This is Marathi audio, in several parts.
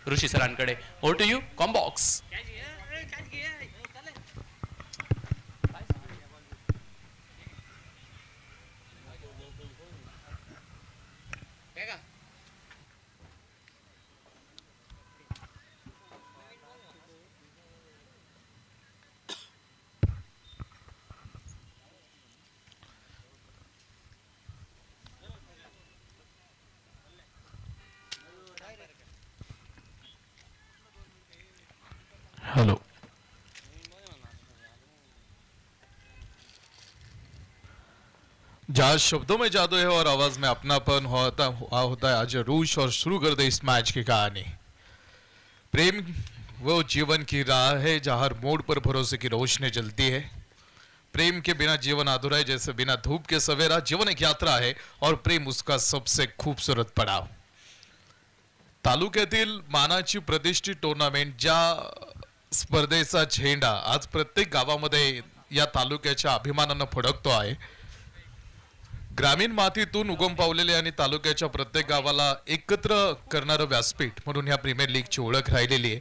ऋषी सरांकडे. ओव्हर टू यू कॉम्बॉक्स. हेलो. जहाँ शब्दों में जादू है और आवाज में अपनापन होता है आज रूश और शुरू कर दे इस मैच की कहानी. प्रेम वो जीवन की राह है जहाँ हर मोड़ पर भरोसे की रोशनी जलती है. प्रेम के बिना जीवन अधूरा है जैसे बिना धूप के सवेरा. जीवन एक यात्रा है और प्रेम उसका सबसे खूबसूरत पड़ाव. तालुक्यातील मानाची प्रतिष्ठित टुर्नामेंट ज्या स्पर्धेचा झेंडा आज प्रत्येक गावामध्ये या तालुक्याच्या अभिमानानं फडकतो आहे. ग्रामीण मातीतून उगम पावलेले आणि तालुक्याच्या प्रत्येक गावाला एकत्र करणारं व्यासपीठ म्हणून ह्या प्रीमियर लीगची ओळख राहिलेली आहे.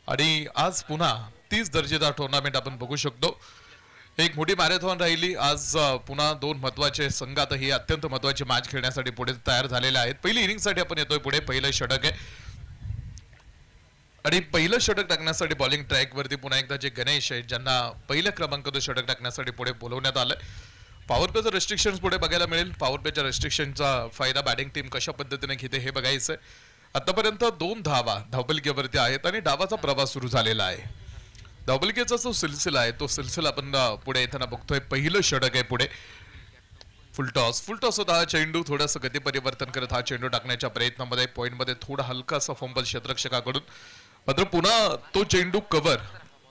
आणि आज पुन्हा 30 दर्जेदार टुर्नामेंट आपण बघू शकतो. एक मोठी मॅरेथॉन राहिली आज. पुन्हा दोन महत्वाचे संघ आता ही अत्यंत महत्वाची मॅच खेळण्यासाठी पुढे तयार झालेले आहेत. पहिली इनिंगसाठी आपण येतोय पुढे. पहिलं षटक आहे आणि पहिलं षटक टाकण्यासाठी बॉलिंग ट्रॅक वरती पुन्हा एकदा जे गणेश आहेत ज्यांना पहिल्या क्रमांकाचं षटक टाकण्यासाठी पुढे बोलवण्यात आलंय. पॉवर प्लेचं रेस्ट्रिक्शन्स पुढे बघायला मिळेल. पॉवर प्लेच्या रेस्ट्रिक्शनचा फायदा बॅटिंग टीम कशा पद्धतीने घेते हे बघायचंय. आतापर्यंत 2 धावा धावपलिकेवरती आहेत आणि डावाचा प्रवास सुरू झालेला आहे. धावपलिकेचा जो सिलसिला आहे तो सिलसिला आपण पुढे येताना बघतोय. पहिलं षटक आहे पुढे. फुलटॉस होता हा चेंडू. थोडंसं गती परिवर्तन करत हा चेंडू टाकण्याच्या प्रयत्नामध्ये पॉइंटमध्ये थोडा हलकासा फंबल क्षेत्ररक्षकाकडून. मात्र पुन्हा तो चेंडू कव्हर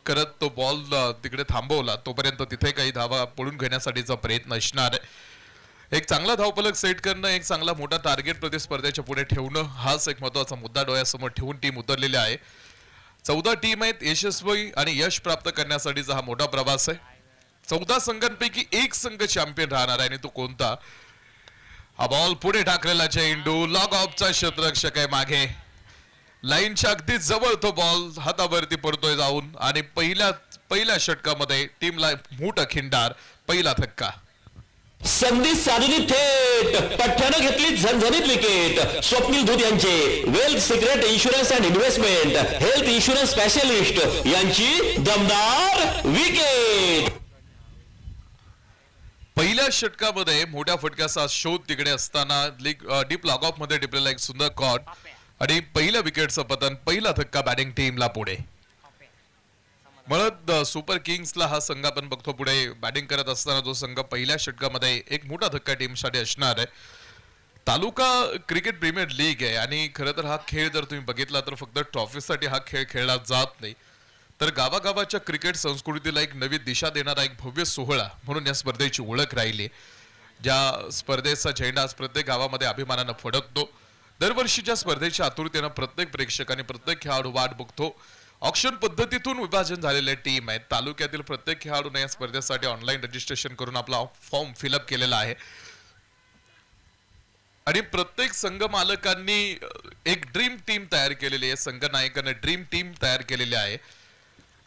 करत तो बॉल तिकडे थांबवला. तोपर्यंत तिथे काही धावा पळून घेण्यासाठीचा प्रयत्न असणार आहे. एक चांगला धावफलक सेट करणं, एक चांगला मोठा टार्गेट प्रतिस्पर्धेच्या पुढे ठेवणं हाच एक महत्वाचा मुद्दा डोळ्यासमोर ठेवून टीम उतरलेली आहे. 14 टीम आहेत. यशस्वी आणि यश प्राप्त करण्यासाठीचा हा मोठा प्रवास आहे. 14 संघांपैकी एक संघ चॅम्पियन राहणार आहे आणि तो कोणता. हा बॉल पुढे टाकलेला चेंडू. लॉग ऑफचा क्षेत्ररक्षक आहे मागे. लाईनच्या अगदी जवळ तो बॉल हातावरती पडतोय जाऊन आणि पहिल्या षटकामध्ये टीमला मोठा खिंडार. पहिला धक्का. संधी साधली थेट. पठ्ठ्यानं घेतली झणझणीत विकेट. स्वप्नील धूत यांचे wealth secret insurance and investment health insurance specialist यांची दमदार विकेट. पहिल्या षटकामध्ये मोठ्या फटक्याचा शोध तिकडे असताना डीप लॉग ऑफ मध्ये टिपलेला एक सुंदर कॉट आणि पहिल्या विकेटचं पतन. पहिला धक्का बॅटिंग टीमला पुढे. म्हणत सुपर किंग्सला हा संघ आपण बघतो पुढे बॅटिंग करत असताना जो संघ पहिल्या षटकामध्ये एक मोठा धक्का टीमसाठी असणार आहे. तालुका क्रिकेट प्रीमियर लीग आहे आणि खरं तर हा खेळ जर तुम्ही बघितला तर फक्त ट्रॉफीसाठी हा खेळ खेळला जात नाही तर गावागावाच्या क्रिकेट संस्कृतीला एक नवी दिशा देणारा एक भव्य सोहळा म्हणून या स्पर्धेची ओळख राहिली. ज्या स्पर्धेचा झेंडा आज प्रत्येक गावामध्ये अभिमानानं फडकतो. दरवर्षीच्या स्पर्धेच्या आतुरतेनं प्रत्येक प्रेक्षक आणि प्रत्येक खेळाडू वाट बघतो. ऑक्शन पद्धतीतून विभाजन झालेले टीम आहेत. तालुक्यातील प्रत्येक खेळाडूने या स्पर्धेसाठी ऑनलाईन रजिस्ट्रेशन करून आपला फॉर्म फिलअप केलेला आहे आणि प्रत्येक संघ मालकांनी एक ड्रीम टीम तयार केलेली आहे. संघ नायकाने ड्रीम टीम तयार केलेली आहे.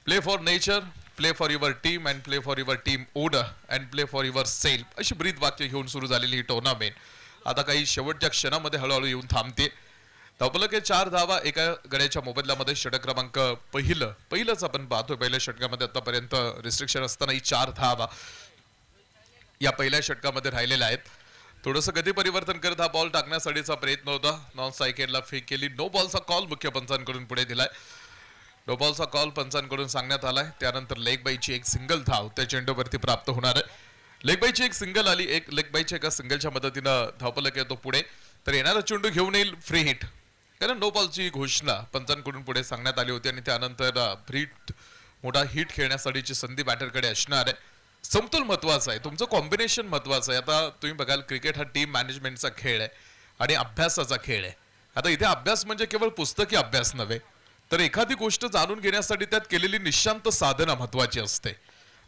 Play for nature, play for your team and play for your team other and play for yourself अशी ब्रीद वाक्य घेऊन सुरू झालेली ही टुर्नामेंट आता काही शेवटच्या क्षणामध्ये हळूहळू येऊन थांबते. धावपलक 4 धावा एका गड्याच्या मोबदल्यामध्ये. षटक क्रमांक पहिलंच आपण पाहतोय. पहिल्या षटकामध्ये आतापर्यंत रिस्ट्रिक्शन असतानाही 4 धावा या पहिल्या षटकामध्ये राहिलेल्या आहेत. थोडंसं गती परिवर्तन करत हा बॉल टाकण्यासाठीचा प्रयत्न होता. नॉन सायकेडला फेक केली. नो बॉलचा कॉल मुख्य पंचांकडून पुढे दिलाय. नो बॉलचा कॉल पंचांकडून सांगण्यात आलाय. त्यानंतर लेग बाईची एक सिंगल धाव त्या चेंडूवरती प्राप्त होणार आहे. लेग बाईची एक सिंगल आली. एक लेग बाईच्या एका सिंगलच्या मदतीनं धावपलक येतो पुढे. तर येणारा चेंडू घेऊन येईल फ्री हिट. कारण नो बॉलची घोषणा पंचांकडून पुढे सांगण्यात आली होती आणि त्यानंतर मोठा हिट खेळण्यासाठीची संधी बॅटरकडे असणार आहे. समतोल महत्वाचा आहे. तुमचं कॉम्बिनेशन महत्वाचं आहे. आता तुम्ही बघाल क्रिकेट हा टीम मॅनेजमेंटचा खेळ आहे आणि अभ्यासाचा खेळ आहे. आता इथे अभ्यास म्हणजे केवळ पुस्तकी अभ्यास नव्हे तर एखादी गोष्ट जाणून घेण्यासाठी त्यात केलेली निशांत साधना महत्वाची असते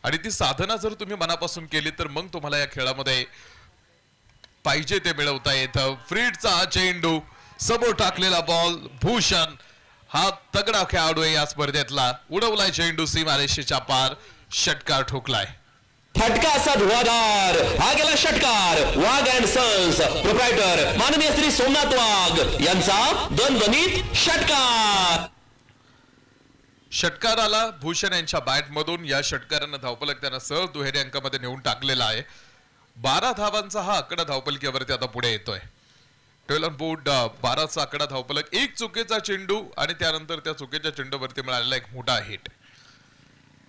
आणि ती साधना जर तुम्ही मनापासून केली तर मग तुम्हाला या खेळामध्ये पाहिजे ते मिळवता येतं. फ्रीडचा चेंडू समोर टाकलेला बॉल. भूषण हा तगडा खेळाडू आहे या स्पर्धेतला. उडवलाय चेंडू सीमारेषेच्या पार, षटकार ठोकलाय. फटका असा धुवाधार, हा गेला षटकार. वाघ अँड सन्स प्रोप्रायटर माननीय श्री सोमनाथ वाघ यांचा दणदणीत षटकार. षटकार आला भूषण यांच्या बॅट मधून. या षटकारानं धावफलक त्यांना सहज दुहेरी अंकामध्ये नेऊन टाकलेला आहे. 12 धावांचा हा आकडा धावफलकीवरती आता पुढे येतोय. 12 ऑन बोर्ड 12चा आकडा धावफलक. एक चुकीचा चेंडू आणि त्यानंतर त्या चुकीच्या चेंडूवरती मिळालेला एक मोठा हिट.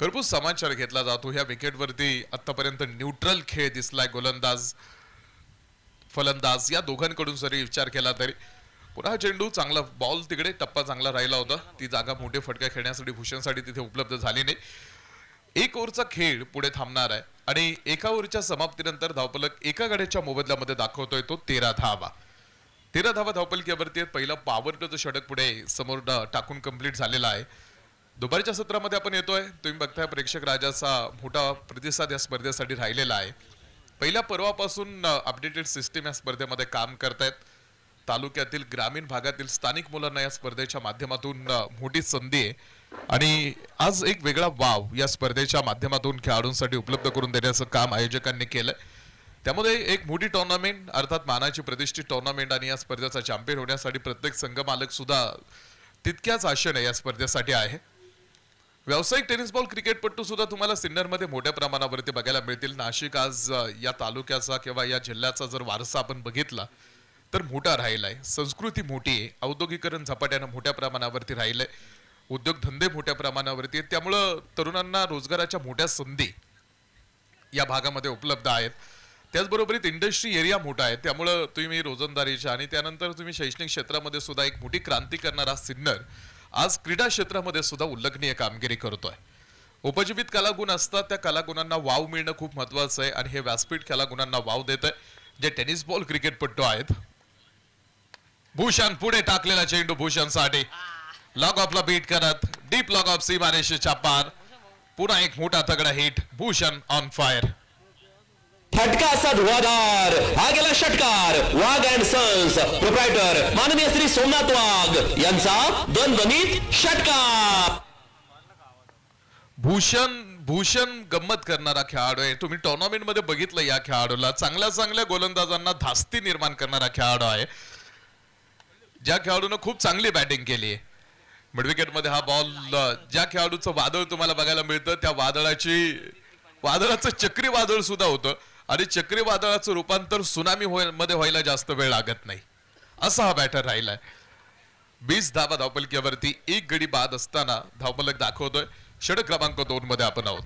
खरपूस समाचार घेतला जातो. ह्या विकेटवरती आतापर्यंत न्यूट्रल खेळ दिसलाय. गोलंदाज फलंदाज या दोघांकडून जरी विचार केला तरी पुन्हा चेंडू चांगला बॉल तिकडे टप्पा चांगला राहिला होता. ती जागा मोठे फटका खेळण्यासाठी भूषणसाठी तिथे उपलब्ध झाली नाही. एक ओव्हरचा खेळ पुढे थांबणार आहे आणि एका ओव्हरच्या समाप्तीनंतर धावफलक एका गड्याच्या मोबदल्यामध्ये दाखवतोय तो 13 धावा. 13 धावा धावफलकीवरती. पहिला पॉवरचं षटक पुढे समोर टाकून कंप्लीट झालेला आहे. दुपारच्या सत्रामध्ये आपण येतोय. तुम्ही बघताय प्रेक्षक राजाचा मोठा प्रतिसाद या स्पर्धेसाठी राहिलेला आहे. पहिल्या पर्वापासून अपडेटेड सिस्टीम या स्पर्धेमध्ये काम करतायत. तालुक्यातील ग्रामीण भागातील स्थानिक मुलांना या स्पर्धेच्या माध्यमातून मोठी संधी आहे आणि आज एक वेगळा वाव या स्पर्धेच्या माध्यमातून खेळाडूंसाठी उपलब्ध करून देण्याचं काम आयोजकांनी केलंय. त्यामध्ये एक मोठी टुर्नामेंट अर्थात मानाची प्रतिष्ठित टुर्नामेंट आणि या स्पर्धेचा चॅम्पियन होण्यासाठी प्रत्येक संघ मालक सुद्धा तितक्याच आशेने या स्पर्धेसाठी आहे. व्यावसायिक टेनिस बॉल क्रिकेटपटू सुद्धा तुम्हाला सिन्नर मध्ये मोठ्या प्रमाणावरती बघायला मिळतील. नाशिक आज या तालुक्याचा किंवा या जिल्ह्याचा जर वारसा आपण बघितला तर मोठा राहिलाय. संस्कृती मोठी आहे. औद्योगिकरण झपाट्यानं मोठ्या प्रमाणावरती राहिलंय. उद्योगधंदे मोठ्या प्रमाणावरती आहेत. त्यामुळं तरुणांना रोजगाराच्या मोठ्या संधी या भागामध्ये उपलब्ध आहेत. त्याचबरोबर इंडस्ट्री एरिया मोठा आहे. त्यामुळं तुम्ही रोजंदारीच्या आणि त्यानंतर तुम्ही शैक्षणिक क्षेत्रामध्ये सुद्धा एक मोठी क्रांती करणारा सिन्नर आज क्रीडा क्षेत्रामध्ये सुद्धा उल्लेखनीय कामगिरी करतोय. उपजीवित कलागुण असतात. त्या कलागुणांना वाव मिळणं खूप महत्वाचं आहे आणि हे व्यासपीठ कलागुणांना वाव देत आहे जे टेनिस बॉल क्रिकेटपटू आहेत. भूषण पुढे टाकलेला चेंडू भूषणसाठी लॉग ऑफला बीट करत डीप लॉग ऑफ सीमारेषेच्या पार. पुन्हा एक मोठा तगडा हिट. Bhushan on fire. फटका असा धुवाधार, हा गेला षटकार. वाघ अँड सन्स प्रोप्रायटर माननीय श्री सोमनाथ वाघ यांचा दणदणीत षटकार. भूषण गंमत करणारा खेळाडू आहे. तुम्ही टुर्नामेंट मध्ये बघितलं या खेळाडूला. चांगल्या गोलंदाजांना धास्ती निर्माण करणारा खेळाडू आहे. ज्या खेळाडूनं खूप चांगली बॅटिंग केली आहे. मिडविकेट मध्ये हा बॉल ज्या खेळाडूचं वादळ तुम्हाला बघायला मिळतं त्या वादळाचं चक्रीवादळ सुद्धा होतं आणि चक्रीवादळाचं रूपांतर सुनामी मध्ये व्हायला जास्त वेळ लागत नाही असा हा बॅटर राहिलाय. 20 धावा धावफलकीवरती. एक गडी बाद असताना धावफलक दाखवतोय. षटक क्रमांक 2 मध्ये आपण आहोत.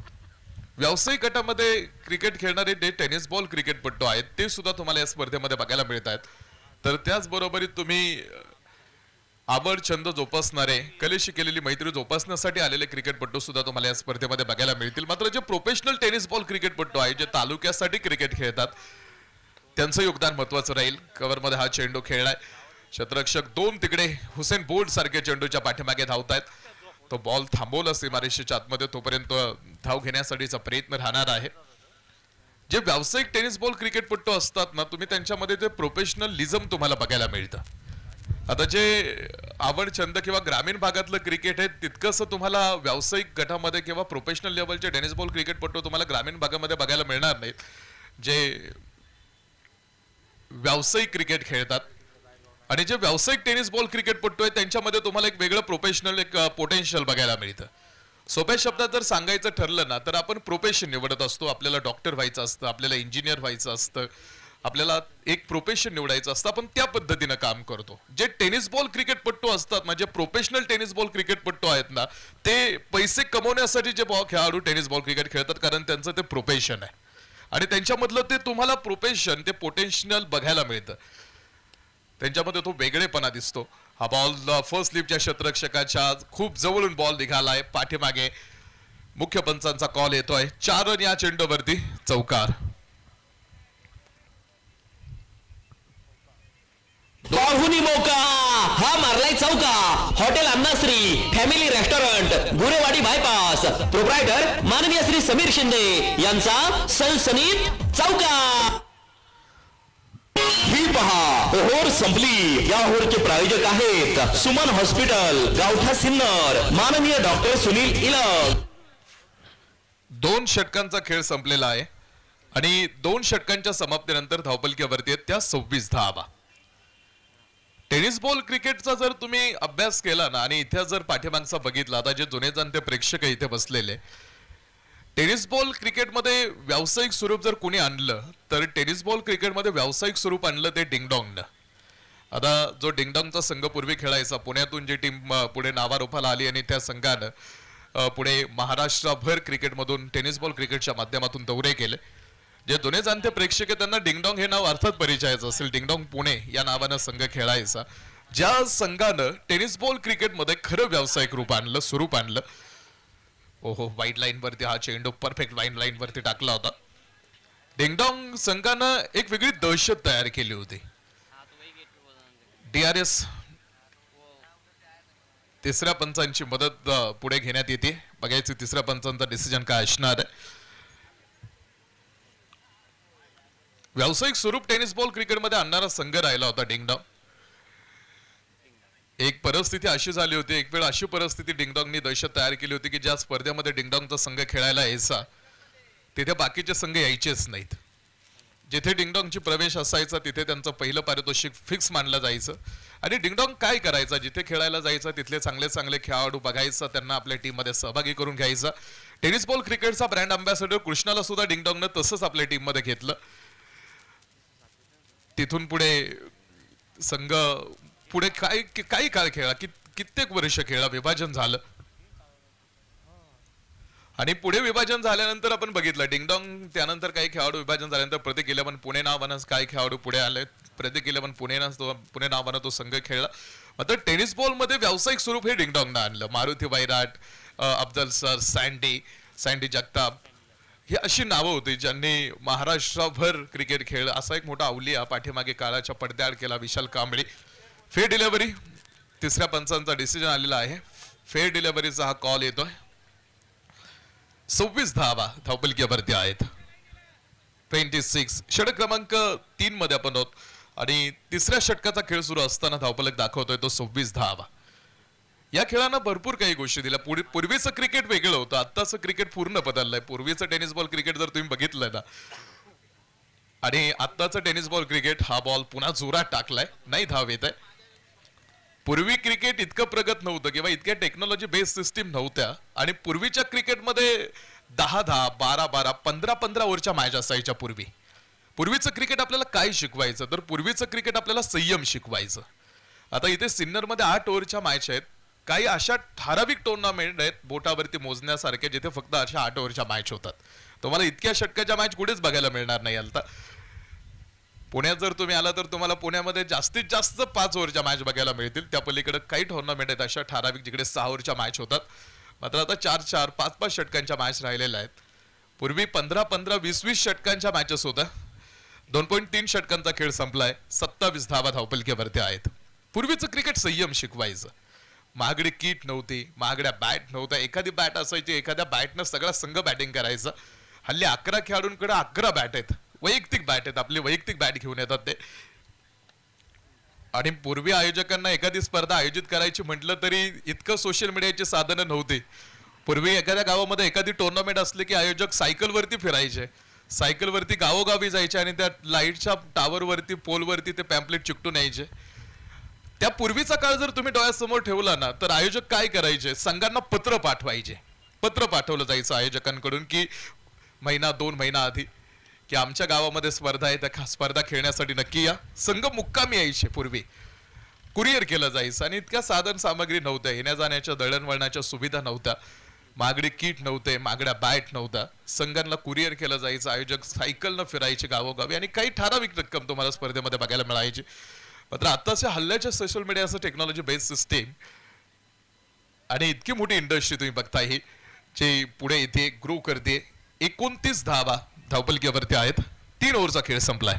व्यावसायिक गटामध्ये क्रिकेट खेळणारे जे टेनिस बॉल क्रिकेटपटू आहेत ते सुद्धा तुम्हाला या स्पर्धेमध्ये बघायला मिळत आहेत. तर त्याचबरोबर तुम्ही आवड छंद जोपासणारे कलेशी केलेली मैत्री जोपासण्यासाठी आलेले क्रिकेटपटू सुद्धा तुम्हाला या स्पर्धेमध्ये बघायला मिळतील. मात्र जे प्रोफेशनल टेनिस बॉल क्रिकेटपटू आहेत जे तालुक्यासाठी क्रिकेट खेळतात त्यांचं योगदान महत्वाचं राहील. कव्हरमध्ये हा चेंडू खेळलाय. क्षेत्ररक्षक 2 तिकडे हुसेन बोल्ट सारखे चेंडूच्या पाठीमागे धावतायत. तो बॉल थांबवला सीमारेषेच्या आतमध्ये. तोपर्यंत धाव घेण्यासाठीचा प्रयत्न राहणार आहे. जे व्यावसायिक टेनिस बॉल क्रिकेटपटू असतात ना तुम्ही त्यांच्यामध्ये ते प्रोफेशनलिझम तुम्हाला बघायला मिळतं. आता जे आवड छंद किंवा ग्रामीण भागातलं क्रिकेट आहे तितकंसं तुम्हाला व्यावसायिक गटामध्ये किंवा प्रोफेशनल लेवलचे टेनिस बॉल क्रिकेटपटू तुम्हाला ग्रामीण भागामध्ये बघायला मिळणार नाहीत. जे व्यावसायिक क्रिकेट खेळतात आणि जे व्यावसायिक टेनिस बॉल क्रिकेटपटू आहेत त्यांच्यामध्ये तुम्हाला एक वेगळं प्रोफेशनल एक पोटेन्शियल बघायला मिळतं. सोप्या शब्दात जर सांगायचं ठरलं ना तर आपण प्रोफेशन निवडत असतो. आपल्याला डॉक्टर व्हायचं असतं, आपल्याला इंजिनियर व्हायचं असतं, आपल्याला एक प्रोफेशन निवडायचं असतं. आपण त्या पद्धतीनं काम करतो. जे टेनिस बॉल क्रिकेटपटू असतात म्हणजे प्रोफेशनल टेनिस बॉल क्रिकेटपटू आहेत ना ते पैसे कमवण्यासाठी जे खेळाडू टेनिस बॉल क्रिकेट खेळतात कारण त्यांचं ते प्रोफेशन आहे आणि त्यांच्यामधलं ते तुम्हाला प्रोफेशन ते पोटेन्शियल बघायला मिळतं. त्यांच्यामध्ये तो वेगळेपणा दिसतो. हा बॉल फर्स्ट स्लिपच्या क्षेत्ररक्षकाच्या खूप जवळून बॉल निघालाय. पाठीमागे मुख्य पंचांचा कॉल येतोय. 4 रन या चेंडूवरती. चौकार. बाहुनी मौका, हा मारलाय चौका. Hotel Annashree family restaurant Gurewadi bypass proprietor माननीय श्री समीर शिंदे यांचा सनसनीत चौका. ही पहा ओहोर संपली. या ओहोरचे प्रायोजक आहेत सुमन हॉस्पिटल, गावठा सिन्नर, माननीय डॉक्टर सुनील इलग. 2 षटकांचा खेळ संपलेला आहे आणि 2 षटकांच्या समाप्तीनंतर धावपलकीवरती आहेत त्या 26 धावा. टेनिस बॉल क्रिकेटचा जर तुम्ही अभ्यास केला ना आणि इथे जर पाठीमागचा बघितला, आता जे जुने जाणते प्रेक्षक इथे बसलेले, टेनिस बॉल क्रिकेटमध्ये व्यावसायिक स्वरूप जर कोणी आणलं तर टेनिस बॉल क्रिकेटमध्ये व्यावसायिक स्वरूप आणलं ते डिंगडॉंगनं. आता जो डिंगडॉंगचा संघ पूर्वी खेळायचा, पुण्यातून जी टीम पुढे नावारूपाला आली आणि त्या संघानं पुढे महाराष्ट्रभर क्रिकेटमधून टेनिस बॉल क्रिकेटच्या माध्यमातून दौरे केले. जे जुने जाणते प्रेक्षक आहेत त्यांना डिंगडॉंग हे नाव अर्थात परिचयाचं असेल. डिंगडॉंग पुणे या नावानं संघ खेळायचा, ज्या संघानं टेनिस बॉल क्रिकेटमध्ये खरं व्यावसायिक रूप आणलं, स्वरूप आणलं. ओहो, वाईट लाईन वरती हा चेंडू परफेक्ट वाईट लाईन वरती टाकला होता. डिंगडॉंग संघानं एक वेगळी दहशत तयार केली होती. DRS तिसऱ्या पंचांची मदत पुढे घेण्यात येते. बघायचं तिसऱ्या पंचांचा डिसिजन काय असणार आहे. व्यावसायिक स्वरूप टेनिस बॉल क्रिकेटमध्ये आणणारा संघ राहिला होता डिंगडॉंग. एक परिस्थिती अशी झाली होती, एक वेळ अशी परिस्थिती डिंगडॉंगनी दहशत तयार केली होती की ज्या स्पर्धेमध्ये डिंगडॉंगचा संघ खेळायला यायचा तिथे बाकीचे संघ यायचेच नाहीत. जिथे डिंगडॉंगची प्रवेश असायचा तिथे त्यांचं पहिलं पारितोषिक फिक्स मानलं जायचं. आणि डिंगडॉंग काय करायचा, जिथे खेळायला जायचा तिथले चांगले चांगले खेळाडू बघायचा, त्यांना आपल्या टीममध्ये सहभागी करून घ्यायचा. टेनिस बॉल क्रिकेटचा ब्रँड अँबॅसेडर कृष्णाला सुद्धा डिंगडॉंगनं तसंच आपल्या टीममध्ये घेतलं. तिथून पुढे संघ पुढे काही काळ खेळला, कित्येक वर्ष खेळला, विभाजन झालं. आणि पुढे विभाजन झाल्यानंतर आपण बघितलं डिंगडॉंग त्यानंतर काही खेळाडू विभाजन झाल्यानंतर प्रत्येक 11 पुणे नावानं काही खेळाडू पुढे आले. प्रत्येक 11 पुणे नावानं तो संघ खेळला. मात्र टेनिस बॉल मध्ये व्यावसायिक स्वरूप हे डिंगडॉंगनं आणलं. मारुती वैराट, अफजल सर, सँडी जगताप ही अशी नावं होती ज्यांनी महाराष्ट्रभर क्रिकेट खेळ. असा एक मोठा अवलिया पाठीमागे काळाच्या पडद्याआड केला, विशाल कांबळे. फेअर डिलिव्हरी, तिसऱ्या पंचांचा डिसिजन आलेला आहे. फेअर डिलिव्हरीचा हा कॉल येतोय. 26 धावा धावपलकीवरती आहेत. 26 षटक क्रमांक 3 मध्ये आपण आहोत आणि तिसऱ्या षटकाचा खेळ सुरू असताना धावपलक दाखवतोय तो 26 धावा. या खेळानं भरपूर काही गोष्टी दिल्या. पूर्वीचं क्रिकेट वेगळं होतं, आत्ताचं क्रिकेट पूर्ण बदललंय. पूर्वीचं टेनिस बॉल क्रिकेट जर तुम्ही बघितलं ना आणि आत्ताचं टेनिस बॉल क्रिकेट, हा बॉल पुन्हा जोरात टाकलाय, नाही धाव येत आहे. पूर्वी क्रिकेट इतकं प्रगत नव्हतं किंवा इतक्या टेक्नॉलॉजी बेस्ड सिस्टीम नव्हत्या आणि पूर्वीच्या क्रिकेटमध्ये 10-10, 12-12, 15-15 ओव्हरच्या मॅच असायच्या. पूर्वीचं क्रिकेट आपल्याला काय शिकवायचं, तर पूर्वीचं क्रिकेट आपल्याला संयम शिकवायचं. आता इथे सिन्नरमध्ये 8 ओव्हरच्या मॅच आहेत. काही अशा ठराविक टुर्नामेंट आहेत बोटावरती मोजण्यासारखे जिथे फक्त अशा 8 ओव्हरच्या मॅच होतात. तुम्हाला इतक्या षटकाच्या मॅच कुठेच बघायला मिळणार नाही. आता पुण्यात जर तुम्ही आला तर तुम्हाला पुण्यामध्ये जास्तीत जास्त 5 ओव्हरच्या मॅच बघायला मिळतील. त्या पलीकडे काही टुर्नामेंट आहेत अशा ठराविक जिकडे 6 ओव्हरच्या मॅच होतात. मात्र आता 4-4, 5-5 षटकांच्या मॅच राहिलेल्या आहेत. पूर्वी 15-15, 20-20 षटकांच्या मॅचेस होत्या. 2.3 षटकांचा खेळ संपलाय. 27 धावा धावपलकीवरती आहेत. पूर्वीचं क्रिकेट संयम शिकवायचं. महागडी किट नव्हती, महागड्या बॅट नव्हत्या. एखादी बॅट असायची, एखाद्या बॅटनं सगळा संघ बॅटिंग करायचा. हल्ली 11 खेळाडूंकडे 11 बॅट आहेत, वैयक्तिक बॅट आहेत. आपली वैयक्तिक बॅट घेऊन येतात ते. आणि पूर्वी आयोजकांना एखादी स्पर्धा आयोजित करायची म्हटलं तरी इतकं सोशल मीडियाची साधनं नव्हती. पूर्वी एखाद्या गावामध्ये एखादी टुर्नामेंट असली की आयोजक सायकलवरती फिरायचे, सायकलवरती गावोगावी जायचे आणि त्या लाईटच्या टावरवरती, पोलवरती ते पॅम्पलेट चिकटून यायचे. त्या पूर्वीचा काळ जर तुम्ही डोळ्यासमोर ठेवला ना तर आयोजक काय करायचे, संघांना पत्र पाठवायचे. पत्र पाठवलं जायचं आयोजकांकडून की 1-2 महिना आधी की आमच्या गावामध्ये स्पर्धा आहे, त्या स्पर्धा खेळण्यासाठी नक्की या. संघ मुक्कामी यायचे. पूर्वी कुरिअर केलं जायचं आणि इतक्या साधन सामग्री नव्हत्या, येण्या जाण्याच्या दळणवळणाच्या सुविधा नव्हत्या, महागडी किट नव्हते, महागड्या बॅट नव्हत्या. संघांना कुरिअर केलं जायचं. आयोजक सायकलनं फिरायचे गावोगावी आणि काही ठराविक रक्कम तुम्हाला स्पर्धेमध्ये बघायला मिळायची. मात्र आताच्या हल्ल्याच्या सोशल मीडियाचं टेक्नॉलॉजी बेस्ड सिस्टीम आणि इतकी मोठी इंडस्ट्री तुम्ही बघताय ही जी पुढे येते, ग्रो करते. 29 धावा धावपलकीवरती आहेत. 3 ओव्हरचा खेळ संपलाय.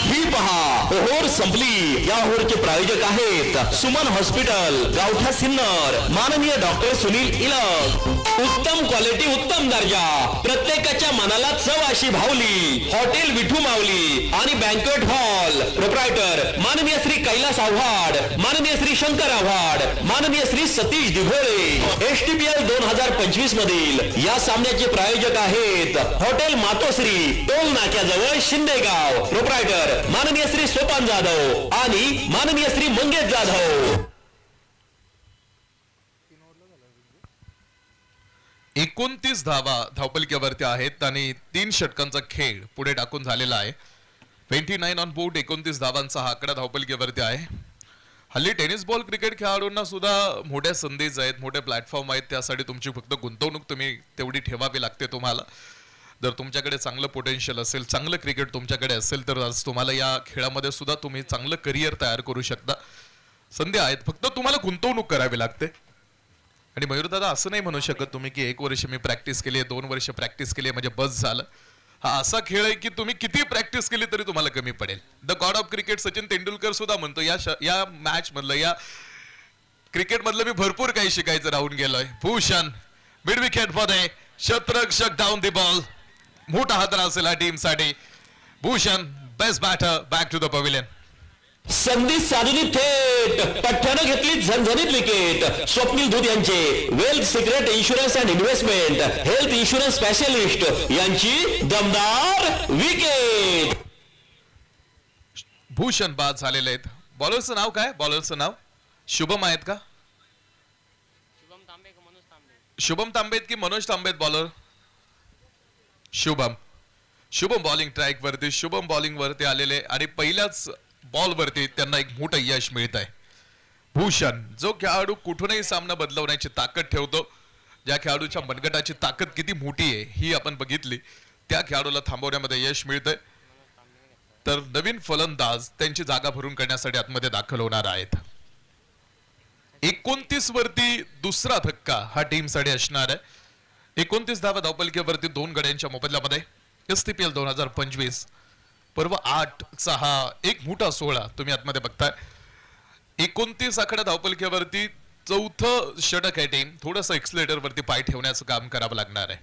ही पहा ओहोर संपली. या ओहोरचे प्रायोजक आहेत सुमन हॉस्पिटल, गावठा सिन्नर, माननीय डॉक्टर सुनील इलग. उत्तम क्वालिटी, उत्तम दर्जा, प्रत्येकाच्या मनाला चव अशी भावली. हॉटेल विठू माऊली आणि बँक्वेट हॉल. प्रोप्रायटर माननीय श्री कैलास आव्हाड, माननीय श्री शंकर आव्हाड, माननीय श्री सतीश दिघोळे. STPL 2025 मधील या सामन्याचे प्रायोजक आहेत हॉटेल मातोश्री, टोल नाक्याजवळ शिंदेगाव. प्रोप्रायटर माननीय श्री सोपान जाधव आणि माननीय श्री मंगेश जाधव. 29 धावा धावपलक्यावरती आहेत आणि 3 षटकांचा खेळ पुढे टाकून झालेला आहे. 29 ऑन बोर्ड, 29 धावांचा हा आकडा धावपलक्यावरती आहे. हल्ली टेनिस बॉल क्रिकेट खेळाडूंना सुद्धा मोठ्या संधीज आहेत, मोठे प्लॅटफॉर्म आहेत. त्यासाठी तुमची फक्त गुंतवणूक तुम्ही तेवढी ठेवावी लागते. तुम्हाला जर तुमच्याकडे चांगलं पोटेन्शियल असेल, चांगलं क्रिकेट तुमच्याकडे असेल, तर आज तुम्हाला या खेळामध्ये सुद्धा तुम्ही चांगलं करिअर तयार करू शकता. संधी आहेत, फक्त तुम्हाला गुंतवणूक करावी लागते. आणि मयूरदादा असं नाही म्हणू शकत तुम्ही की 1 वर्ष मी प्रॅक्टिस केली, 2 वर्ष प्रॅक्टिस केली म्हणजे बस झालं. हा असा खेळ आहे की तुम्ही किती प्रॅक्टिस केली तरी तुम्हाला कमी पडेल. The God of cricket Sachin Tendulkar सुद्धा म्हणतो या मॅच मधलं, या क्रिकेट मधलं मी भरपूर काही शिकायचं राहून गेलोय. भूषण मिड विकेट मध्ये शतरक्षक डाऊन द बॉल, मोठा हादरा असेल या टीम साठी. Bhushan best batter, back to the pavilion. संधी साधूनी थेट पठ्ठ्यानं घेतली झणझणीत विकेट. स्वप्नील धूत यांचे wealth secret insurance and investment, health insurance specialist यांची दमदार विकेट. भूषण बाद झालेले आहेत. बॉलरचं नाव काय? बॉलरचं नाव शुभम आहेत का? शुभम तांबेत की मनोज तांबेत बॉलर? शुभम बॉलिंग ट्रॅक वरती, शुभम बॉलिंग वरती आलेले आणि पहिल्याच बॉल वरती त्यांना एक मोठं यश मिळत आहे. भूषण जो खेळाडू कुठूनही सामना बदलवण्याची ताकद ठेवतो, ज्या खेळाडूच्या मनगटाची ताकद किती मोठी आहे ही आपण बघितली, त्या खेळाडूला थांबवण्यामध्ये यश मिळतंय. तर नवीन फलंदाज त्यांची जागा भरून करण्यासाठी आतमध्ये दाखल होणार आहेत. 29 वरती दुसरा धक्का हा टीम साठी असणार आहे. 29 धावा धावपलकीवरती 2 गड्यांच्या मोबदल्यामध्ये. STPL 2025 पर्व 8चा हा एक मोठा सोहळा तुम्ही आतमध्ये बघताय. 29 आकडा धावपलकीवरती 4थं षटक आहे. टीम थोडंसं एक्सलेटर वरती पाय ठेवण्याचं काम करावं लागणार आहे.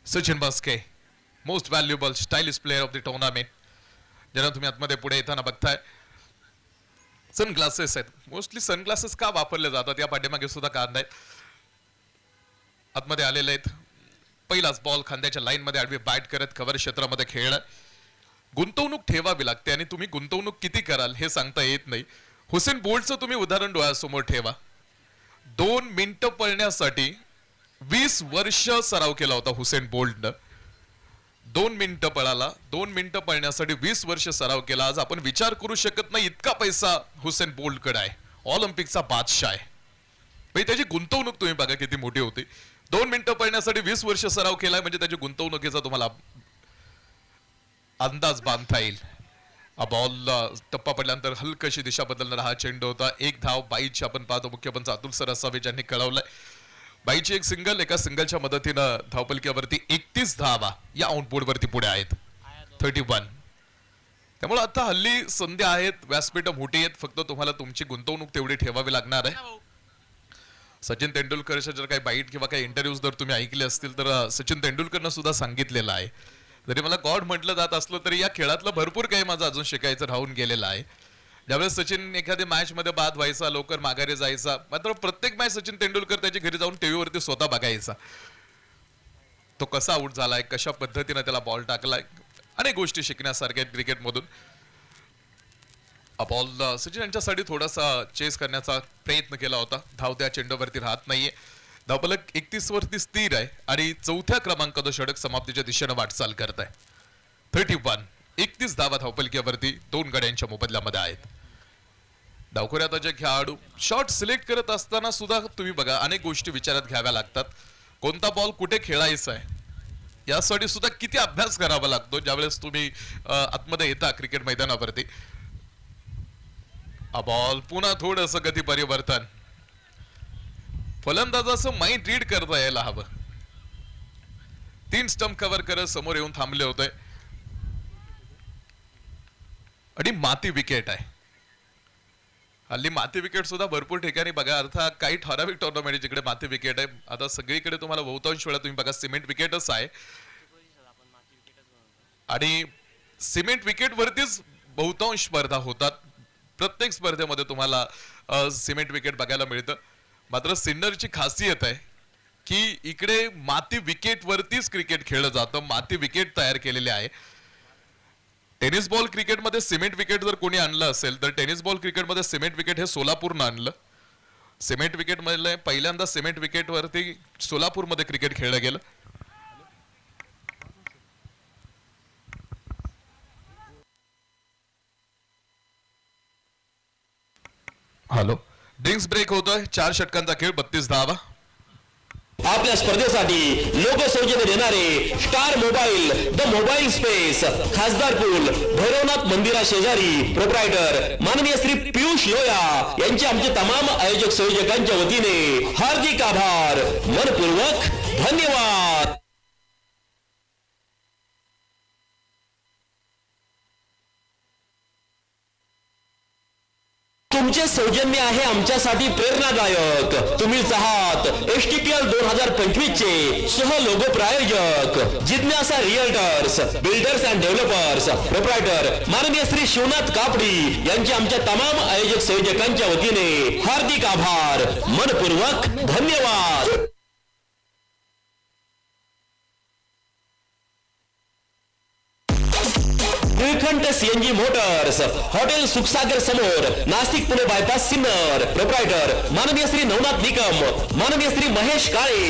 Sachin Baske most valuable stylish player of the tournament, ज्यांना तुम्ही आतमध्ये पुढे येताना बघताय. सनग्लासेस आहेत. मोस्टली सनग्लासेस का वापरले जातात या पाठीमागे सुद्धा कारण आहे. आतमध्ये आलेले आहेत. पहिलाच बॉल खांद्याच्या लाईन मध्ये आडवी बॅट करत कव्हर क्षेत्रामध्ये खेळला. गुंतवणूक ठेवावी लागते आणि तुम्ही गुंतवणूक किती कराल हे सांगता येत नाही. हुसेन बोल्टचं तुम्ही उदाहरण डोळ्यासमोर ठेवा. 2 मिनिटं पळण्यासाठी 20 वर्ष सराव केला होता हुसेन बोल्टनं. 2 मिनिटं पळाला, 2 मिनिटं पळण्यासाठी 20 वर्ष सराव केला. आज आपण विचार करू शकत नाही इतका पैसा हुसेन बोल्टकडे आहे. ऑलिम्पिकचा बादशाह आहे. म्हणजे त्याची गुंतवणूक तुम्ही बघा किती मोठी होती. 2 मिनिटं पळण्यासाठी 20 वर्ष सराव केलाय म्हणजे त्याची गुंतवणुकीचा तुम्हाला अंदाज बांधता येईल. बॉल टप्पा पडल्यानंतर हलकशी दिशा बदलणारा हा चेंडू होता. 1 धाव बाईची आपण पाहतो मुख्यपंच अतुल सर असावे ज्यांनी कळवलंय. बाईची एक सिंगल, एका सिंगलच्या मदतीनं धावपलकीवरती 31 धावा या आउटबोर्ड वरती पुढे आहेत. 31. त्यामुळे आता हल्ली संधी आहेत, व्यासपीठ मोठी आहेत. फक्त तुम्हाला तुमची गुंतवणूक तेवढी ठेवावी लागणार आहे. सचिन तेंडुलकरच्या जर काही बाईट किंवा काही इंटरव्ह्यूज जर तुम्ही ऐकले असतील तर सचिन तेंडुलकरनं सुद्धा सांगितलेलं आहे, जरी मला गॉड म्हटलं जात असलं तरी या खेळातलं भरपूर काही माझं अजून शिकायचं राहून गेलेलं आहे. ज्यावेळेस सचिन एखाद्या मॅच मध्ये बाद व्हायचा, लवकर माघारी जायचा, मात्र प्रत्येक मॅच सचिन तेंडुलकर त्याच्या घरी जाऊन टीव्ही वरती स्वतः बघायचा. तो कसा आउट झालाय, कशा पद्धतीने त्याला बॉल टाकलाय, अनेक गोष्टी शिकण्यासारख्या आहेत क्रिकेटमधून. बॉल सचिन यांच्यासाठी थोडासा चेस करण्याचा प्रयत्न केला होता. धाव त्या चेंडूवरती राहत नाहीये. धावफलक 31 वरती स्थिर आहे आणि 4थ्या क्रमांकाचं षटक समाप्तीच्या दिशेने वाटचाल करत आहे. 31. 31 धावा धावपलकीवरती 2 गड्यांच्या मोबदल्यामध्ये आहेत. डावखोऱ्यात जे खेळाडू शॉट सिलेक्ट करत असताना सुद्धा तुम्ही बघा अनेक गोष्टी विचारात घ्याव्या लागतात. कोणता बॉल कुठे खेळायचा आहे यासाठी सुद्धा किती अभ्यास करावा लागतो ज्यावेळेस तुम्ही आतमध्ये येता क्रिकेट मैदानावरती. बॉल पुन्हा थोडंसं गती परिवर्तन. फलंदाजाचं माइंड रीड करता यायला हवं. 3 स्टंप कव्हर करत समोर येऊन थांबले होते. आणि माती विकेट आहे. हल्ली माती विकेट सुद्धा भरपूर ठिकाणी बघा, अर्थात काही ठराविक टुर्नामेंट जिकडे माती विकेट आहे. आता सगळीकडे तुम्हाला बहुतांश वेळा तुम्ही बघा सिमेंट विकेटच आहे आणि सिमेंट विकेट वरतीच बहुतांश स्पर्धा होतात. प्रत्येक स्पर्धेमध्ये तुम्हाला सिमेंट विकेट बघायला मिळतं. मात्र सिन्नरची खासियत आहे की इकडे माती विकेट वरतीच क्रिकेट खेळलं जातं. माती विकेट तयार केलेले आहे. टेनिस बॉल क्रिकेटमध्ये सिमेंट विकेट जर कोणी आणलं असेल तर टेनिस बॉल क्रिकेटमध्ये सिमेंट विकेट हे सोलापूरनं आणलं. सिमेंट विकेट मध्ये पहिल्यांदा सिमेंट विकेट वरती सोलापूरमध्ये क्रिकेट खेळलं गेलं. हॅलो, ड्रिंक्स ब्रेक होतोय. 4 षटकांचा खेळ, 32 धावा. आपल्या स्पर्धेसाठी लोकसौजन्य देणारे star mobile, the mobile space, खासदार पूल, भैरवनाथ मंदिरा शेजारी, प्रोप्रायटर माननीय श्री पियुष लोया यांचे आमचे तमाम आयोजक संयोजकांच्या वतीने हार्दिक आभार, मनपूर्वक धन्यवाद. तुमचे सौजन्य आहे आमच्यासाठी प्रेरणादायक. तुम्हीच आहात STPL 2025 चे सह लोगो प्रायोजक. जिज्ञासा realtors, builders and developers, proprietor माननीय श्री शिवनाथ कापडी यांचे आमच्या तमाम आयोजक संयोजकांच्या वतीने हार्दिक आभार, मनपूर्वक धन्यवाद. Nilkanth CNG motors, hotel Sukhsagar समोर, नाशिक पुणे बायपास सिन्नर, प्रोप्रायटर माननीय श्री नवनाथ निकम, माननीय श्री महेश काळे.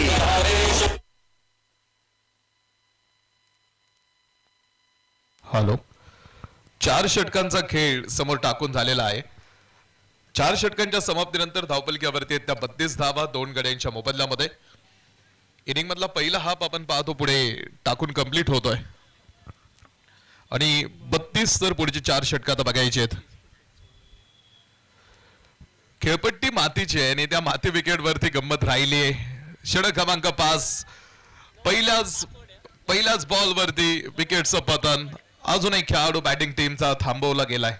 हॅलो, 4 षटकांचा खेळ समोर टाकून झालेला आहे. 4 षटकांच्या समाप्तीनंतर धावपलक्यावरती त्या 32 धावा 2 गड्यांच्या मोबदल्यामध्ये. इनिंग मधला पहिला हाफ आपण पाहतो पुढे टाकून कंप्लीट होतोय आणि 32 तर पुढचे 4 षटकात बघायचे आहेत. खेळपट्टी मातीची आहे आणि त्या माती विकेट वरती गंमत राहिली आहे. षटक क्रमांक 5, पहिल्याच बॉल वरती विकेटचं पतन. अजून एक खेळाडू बॅटिंग टीमचा थांबवला गेलाय.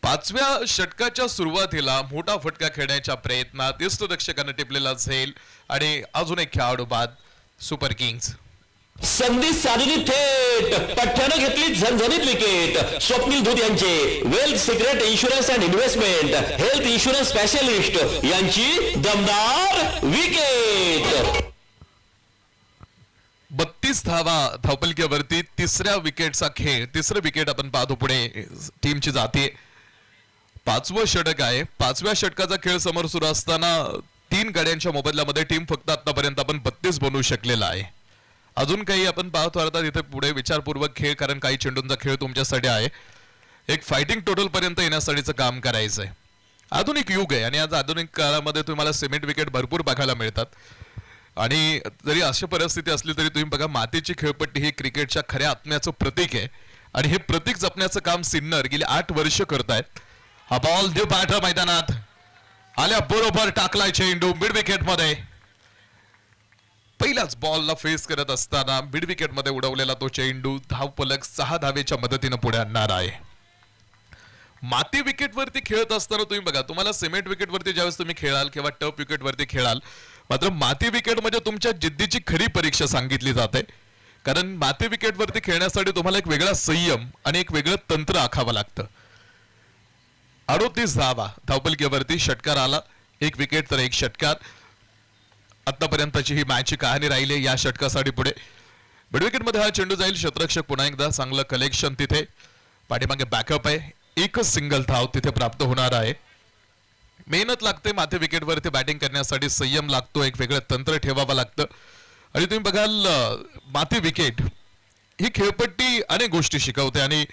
5व्या षटकाच्या सुरुवातीला मोठा फटका खेळण्याच्या प्रयत्नात यष्टीरक्षकाने टिपलेला झेल आणि अजून एक खेळाडू बाद. सुपर किंग्स संधी साधली थेट, पठ्ठ्यानं घेतली झणझणीत विकेट. स्वप्नील धूत यांचे wealth secret insurance and investment, health insurance specialist यांची दमदार विकेट. 32 धावा धावपलक्यावरती तिसऱ्या विकेटचा खेळ. तिसरं विकेट आपण पाहतो पुढे टीमची जाते. 5वं षटक आहे. 5व्या षटकाचा खेळ समोर सुरू असताना 3 गड्यांच्या मोबदल्यामध्ये टीम फक्त आतापर्यंत आपण 32 बनवू शकलेला आहे. अजून काही आपण पाहतो अर्थात इथे पुढे विचारपूर्वक खेळ, कारण काही चेंडूंचा खेळ तुमच्यासाठी आहे. एक फायटिंग टोटल पर्यंत येण्यासाठीचं काम करायचंय. आधुनिक युग आहे आणि आज आधुनिक काळामध्ये तुम्हाला सिमेंट विकेट भरपूर बघायला मिळतात. आणि जरी अशी परिस्थिती असली तरी तुम्ही बघा, मातीची खेळपट्टी ही क्रिकेटच्या खऱ्या आत्म्याचं प्रतीक आहे आणि हे प्रतीक जपण्याचं काम सिन्नर गेली 8 वर्ष करतायत. हा बॉल देव बॅटर मैदानात आल्या बरोबर टाकलाय चेंडू मिड विकेट मध्ये. पहिल्याच बॉलला फेस करत असताना मिड विकेट मध्ये उडवलेला तो चेंडू धावपलक 6 धावेच्या मदतीने पुढे आणणार आहे. माती विकेट वरती खेळत असताना तुम्ही बघा, तुम्हाला सिमेंट विकेट वरती ज्यावेळेस तुम्ही खेळाल किंवा टफ विकेट वरती खेळाल, मात्र माती विकेट मध्ये तुमच्या जिद्दीची खरी परीक्षा सांगितली जाते. कारण माती विकेट वरती खेळण्यासाठी तुम्हाला एक वेगळा संयम आणि एक वेगळं तंत्र आखावं लागतं. 38 धावा धावपलकीवरती, षटकार आला. 1 विकेट तर 1 षटकार. आतापर्यंतची ही मॅचची कहाणी राहिली. या षटकासाठी पुढे मिड विकेट मध्ये हा चेंडू जाईल. क्षेत्ररक्षक पुन्हा एकदा चांगलं कलेक्शन तिथे, पाठीमागे बॅकअप आहे. एकच सिंगल धाव तिथे प्राप्त होणार आहे. मेहनत लागते माती विकेट वरती बॅटिंग करण्यासाठी, संयम लागतो, एक वेगळं तंत्र ठेवावं लागतं. आणि तुम्ही बघाल माती विकेट ही खेळपट्टी अनेक गोष्टी शिकवते. आणि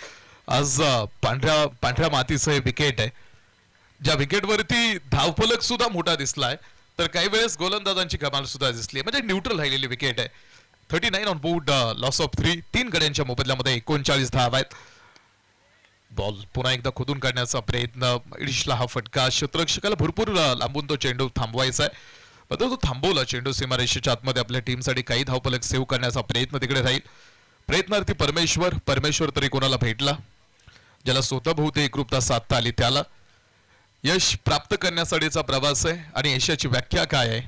आज पांढऱ्या मातीचं हे विकेट आहे, ज्या विकेटवरती धावफलक सुद्धा मोठा दिसलाय, तर काही वेळेस गोलंदाजांची कमाल सुद्धा दिसली. म्हणजे न्यूट्रल राहिलेली विकेट आहे. 39 ऑन बोर्ड, लॉस ऑफ 3. 3 गड्यांच्या मोबदल्यामध्ये 39 धावा आहेत. बॉल पुन्हा एकदा खोदून काढण्याचा प्रयत्न. इडिशला हा फटका. क्षेत्ररक्षकाला भरपूर लांबून तो चेंडू थांबवायचा आहे, मात्र तो थांबवला चेंडू सीमारेषेच्या आतमध्ये. आपल्या टीमसाठी काही धावफलक सेव्ह करण्याचा प्रयत्न तिकडे राहील. प्रयत्नार्थी परमेश्वर, परमेश्वर तरी कोणाला भेटला, ज्याला स्वतःभोवती एकरूपता साधता आली त्याला यश प्राप्त करण्यासाठीचा प्रवास आहे. आणि यशाची व्याख्या काय आहे?